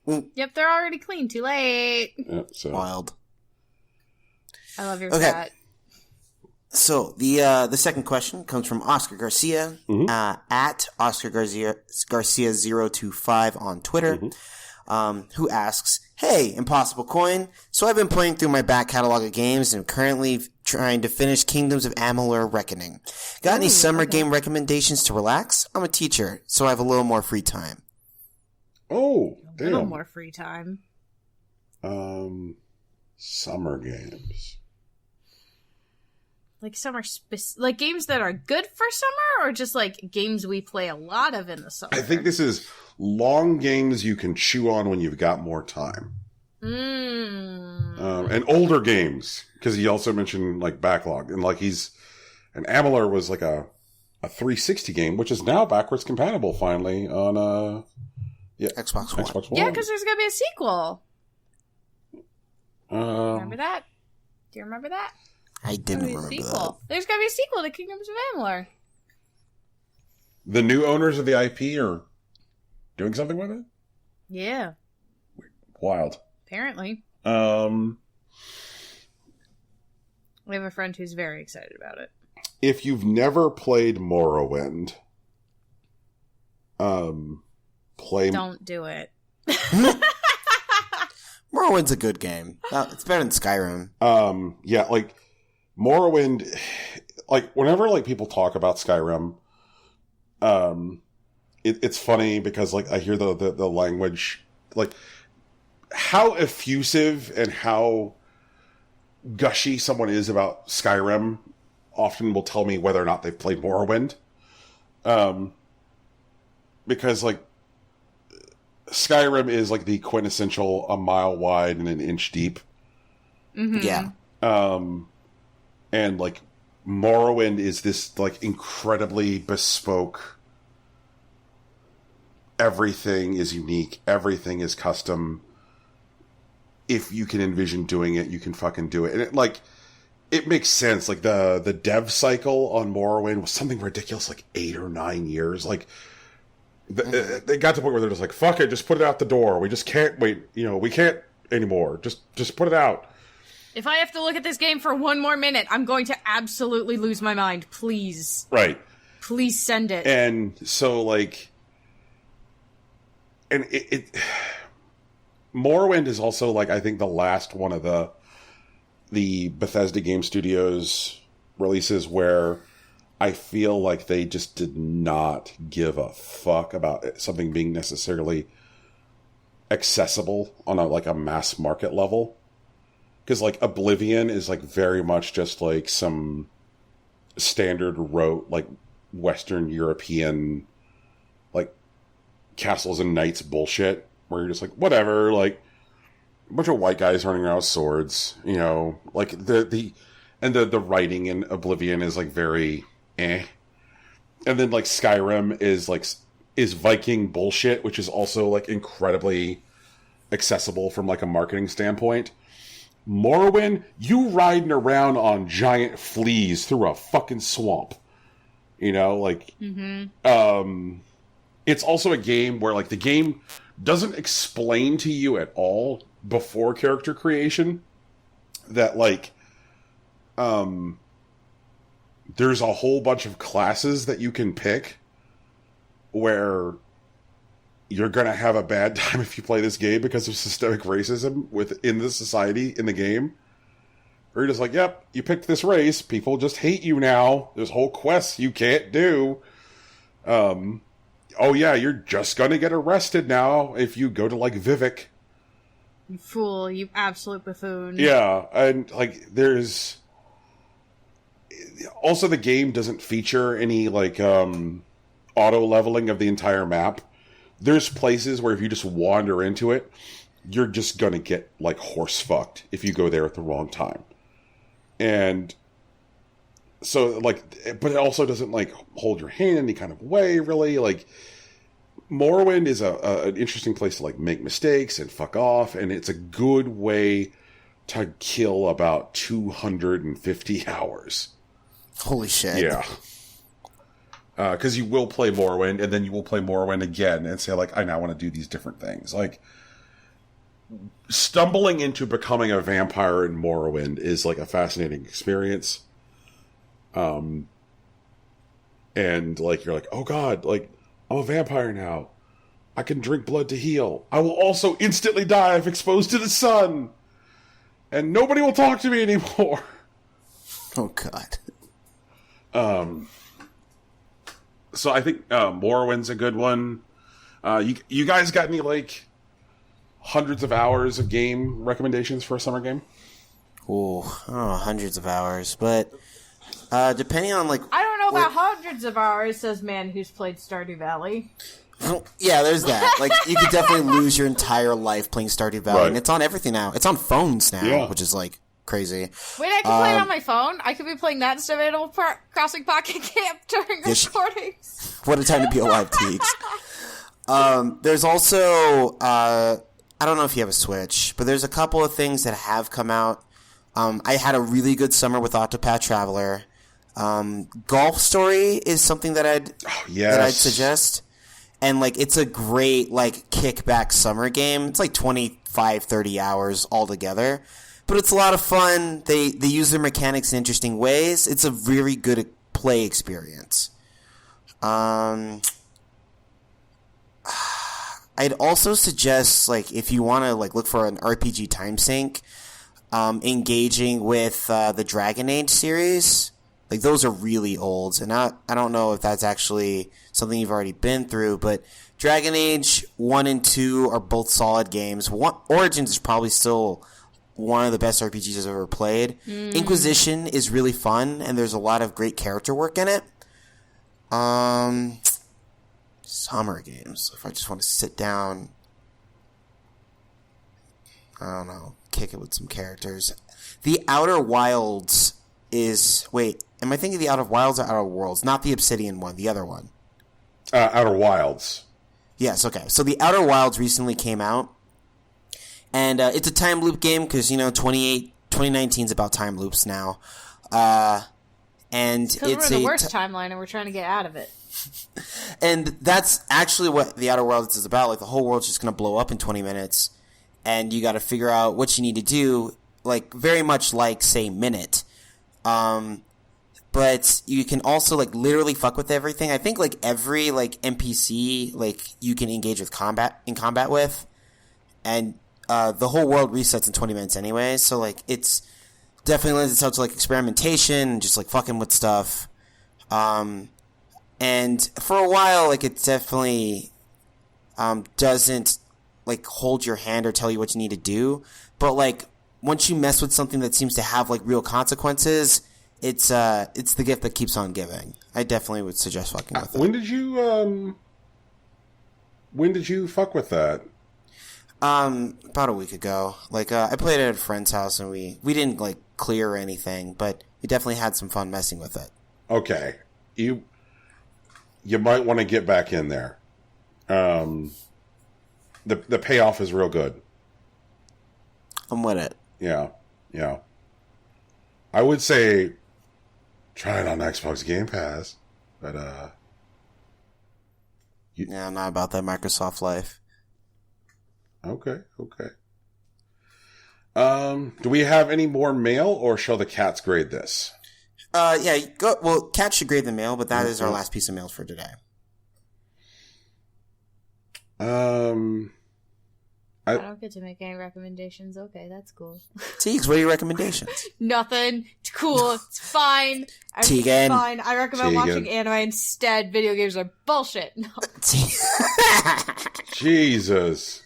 Yep, they're already clean. Too late. Yeah, so. Wild. I love your cat. So the second question comes from Oscar Garcia at Oscar Garcia 025 on Twitter, who asks, "Hey, Impossible Coin. So I've been playing through my back catalog of games and am currently trying to finish Kingdoms of Amalur Reckoning. Got any summer game recommendations to relax? I'm a teacher, so I have a little more free time." Oh, damn. A little more free time. Summer games. Like like games that are good for summer, or just like games we play a lot of in the summer? I think this is long games you can chew on when you've got more time. And older games, because he also mentioned like backlog, and like and Amalur was like a 360 game, which is now backwards compatible finally on Xbox One. Yeah, because there's gonna be a sequel. Remember that? Do you remember that? I didn't remember that. There's gonna be a sequel to Kingdoms of Amalur. The new owners of the IP are doing something with it? Yeah. Wild. Apparently. We have a friend who's very excited about it. If you've never played Morrowind, Don't do it. Morrowind's a good game. It's better than Skyrim. Yeah, like Morrowind, like whenever like people talk about Skyrim, it's funny because like I hear the language, like how effusive and how gushy someone is about Skyrim often will tell me whether or not they've played Morrowind. Because like Skyrim is like the quintessential a mile wide and an inch deep. Yeah. And like Morrowind is this like incredibly bespoke. Everything is unique. Everything is custom. If you can envision doing it, you can fucking do it. And it makes sense. Like the dev cycle on Morrowind was something ridiculous, like 8 or 9 years. Like they got to the point where they're just like, fuck it, just put it out the door. We just can't wait. We can't anymore. Just put it out. If I have to look at this game for one more minute, I'm going to absolutely lose my mind. Please. Right. Please send it. And so, like... And it Morrowind is also, like, I think the last one of the Bethesda Game Studios releases where I feel like they just did not give a fuck about something being necessarily accessible on a mass market level. Because, like, Oblivion is, like, very much just, like, some standard rote, like, Western European, like, castles and knights bullshit. Where you're just like, whatever, like, a bunch of white guys running around with swords, like, the writing in Oblivion is, like, very eh. And then, like, Skyrim is Viking bullshit, which is also, like, incredibly accessible from, like, a marketing standpoint. Morrowind, you riding around on giant fleas through a fucking swamp. It's also a game where, like, the game doesn't explain to you at all before character creation that, like, there's a whole bunch of classes that you can pick where you're going to have a bad time if you play this game because of systemic racism within the society in the game. Or you're just like, yep, you picked this race. People just hate you now. There's whole quests you can't do. Oh yeah, you're just going to get arrested now if you go to, like, Vivek. You fool, you absolute buffoon. Yeah, and, like, there's... Also, the game doesn't feature any, like, auto-leveling of the entire map. There's places where if you just wander into it, you're just going to get, like, horse-fucked if you go there at the wrong time. And so, like, but it also doesn't, like, hold your hand any kind of way, really. Like, Morrowind is an interesting place to, like, make mistakes and fuck off, and it's a good way to kill about 250 hours. Holy shit. Yeah. Because you will play Morrowind, and then you will play Morrowind again and say, like, I now want to do these different things. Like, stumbling into becoming a vampire in Morrowind is, like, a fascinating experience. And, like, you're like, oh god, like, I'm a vampire now. I can drink blood to heal. I will also instantly die if exposed to the sun. And nobody will talk to me anymore. Oh god. So I think Morrowind's a good one. You guys got any, like, hundreds of hours of game recommendations for a summer game? Ooh, I don't know, hundreds of hours, but depending on, like... I don't know about hundreds of hours, says man who's played Stardew Valley. Yeah, there's that. Like, you could definitely lose your entire life playing Stardew Valley, right. And it's on everything now. It's on phones now, which is, like, crazy. Wait, I can play it on my phone? I could be playing that instead of Animal Crossing Pocket Camp during recordings. What a time to be alive, Teagues. There's also, I don't know if you have a Switch, but there's a couple of things that have come out. I had a really good summer with Octopath Traveler. Golf Story is something that I'd suggest. And, like, it's a great, like, kickback summer game. It's like 25, 30 hours altogether. But it's a lot of fun. They use their mechanics in interesting ways. It's a very good play experience. I'd also suggest, like, if you want to, like, look for an RPG time sink, engaging with the Dragon Age series. Like, those are really old, and I don't know if that's actually something you've already been through, but Dragon Age 1 and 2 are both solid games. Origins is probably still one of the best RPGs I've ever played. Inquisition is really fun, and there's a lot of great character work in it. Summer games. If I just want to sit down, I don't know, kick it with some characters. The Outer Wilds is... Wait, am I thinking the Outer Wilds or Outer Worlds? Not the Obsidian one, the other one. Outer Wilds. Yes, okay. So the Outer Wilds recently came out. And it's a time loop game because, 2019 is about time loops now. And because we're in the worst timeline and we're trying to get out of it. And that's actually what the Outer Worlds is about. Like, the whole world's just going to blow up in 20 minutes. And you got to figure out what you need to do, like, very much like, say, Minute. But you can also, like, literally fuck with everything. I think, like, every, like, NPC, like, you can engage with combat with. And the whole world resets in 20 minutes anyway. So, like, it's definitely lends itself to, like, experimentation and just, like, fucking with stuff. And for a while, like, it definitely doesn't, like, hold your hand or tell you what you need to do. But, like, once you mess with something that seems to have, like, real consequences, it's the gift that keeps on giving. I definitely would suggest fucking with it. When did you fuck with that? About a week ago. Like, I played it at a friend's house, and we didn't, like, clear or anything, but we definitely had some fun messing with it. Okay. You might want to get back in there. The payoff is real good. I'm with it. Yeah. I would say try it on Xbox Game Pass, but yeah, I'm not about that Microsoft life. Okay. Do we have any more mail, or shall the cats grade this? Yeah, go. Well, cats should grade the mail, but that is our last piece of mail for today. I don't get to make any recommendations. Okay, that's cool. Teagues, what are your recommendations? Nothing. It's cool. It's fine. Tegan. Fine. I recommend watching anime instead. Video games are bullshit. No. Jesus.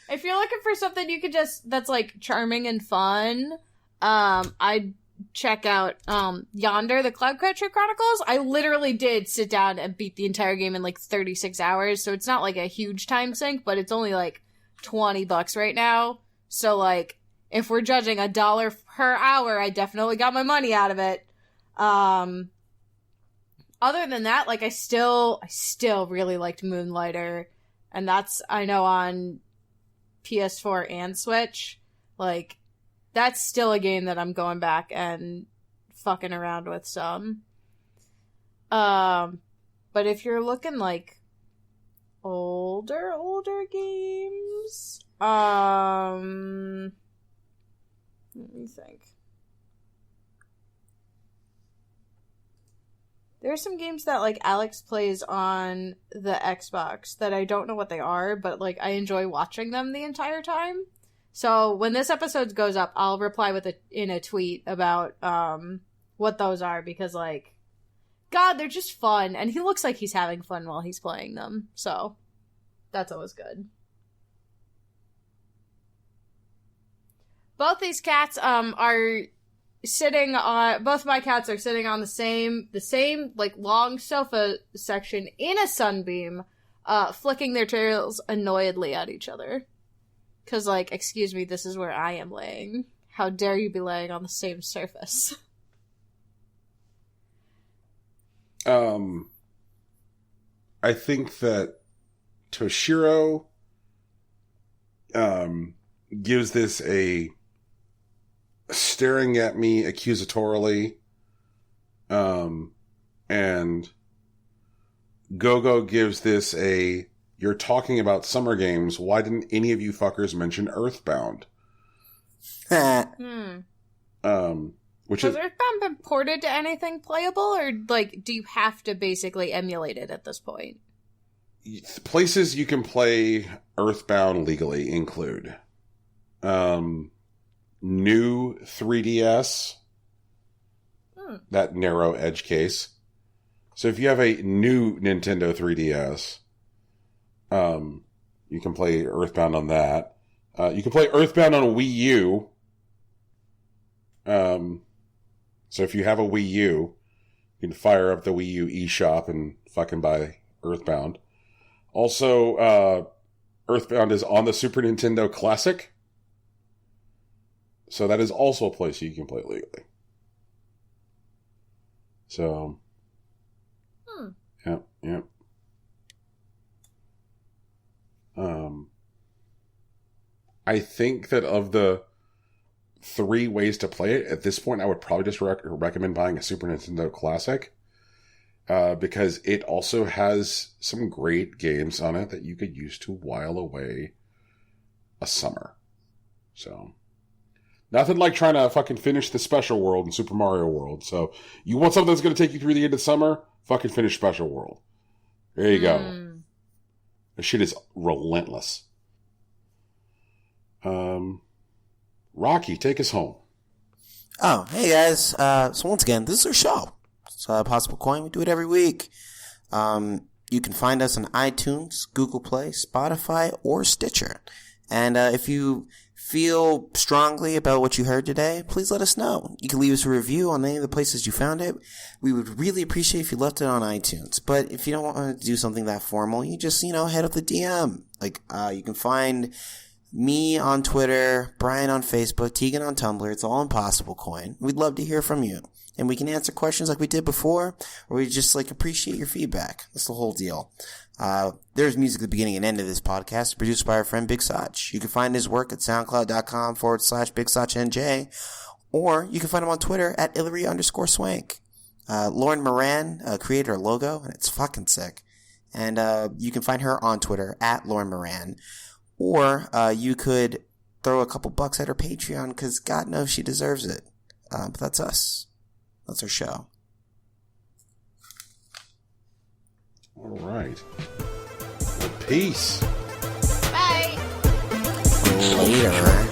If you're looking for something you could that's like charming and fun, I'd check out Yonder, the Cloud Crusher Chronicles. I literally did sit down and beat the entire game in like 36 hours, so it's not like a huge time sink, but it's only like $20 right now. So like, if we're judging $1 per hour, I definitely got my money out of it. Other than that, like I still really liked Moonlighter, and that's, I know, on PS4 and Switch. Like, that's still a game that I'm going back and fucking around with some. But if you're looking like older games, let me think. There's some games that like Alex plays on the Xbox that I don't know what they are, but like I enjoy watching them the entire time. So when this episode goes up, I'll reply in a tweet about what those are, because like, God, they're just fun, and he looks like he's having fun while he's playing them. So that's always good. Both these cats are sitting on, both my cats are sitting on the same like long sofa section in a sunbeam, flicking their tails annoyedly at each other. 'Cause, like, excuse me, this is where I am laying. How dare you be laying on the same surface? I think that Toshiro gives this a staring at me accusatorily, and Gogo gives this a, you're talking about summer games, why didn't any of you fuckers mention Earthbound? Which Has Earthbound been ported to anything playable, or like, do you have to basically emulate it at this point? Places you can play Earthbound legally include new 3DS, that narrow edge case. So if you have a new Nintendo 3DS, you can play Earthbound on that. You can play Earthbound on a Wii U. So if you have a Wii U, you can fire up the Wii U eShop and fucking buy Earthbound. Also, Earthbound is on the Super Nintendo Classic. So that is also a place you can play legally. So, yep. I think that of the 3 ways to play it, at this point, I would probably just recommend buying a Super Nintendo Classic, because it also has some great games on it that you could use to while away a summer. So, nothing like trying to fucking finish the Special World in Super Mario World. So, you want something that's going to take you through the end of summer? Fucking finish Special World. There you go. This shit is relentless. Rocky, take us home. Oh, hey guys. So once again, this is our show. It's Possible Coin. We do it every week. You can find us on iTunes, Google Play, Spotify, or Stitcher. And if you feel strongly about what you heard today, please let us know. You can leave us a review on any of the places you found it. We would really appreciate if you left it on iTunes. But if you don't want to do something that formal, you just, head up the DM. Like, you can find me on Twitter, Brian on Facebook, Tegan on Tumblr. It's all Impossible Coin. We'd love to hear from you. And we can answer questions like we did before, or we just appreciate your feedback. That's the whole deal. There's music at the beginning and end of this podcast, produced by our friend Big Sach. You can find his work at soundcloud.com/BigSachNJ, or you can find him on Twitter at Illyry_Swank. Lauren Moran created our logo, and it's fucking sick. And you can find her on Twitter at Lauren Moran. Or you could throw a couple bucks at her Patreon because God knows she deserves it. But that's us. That's our show. All right. Well, peace. Bye. Later.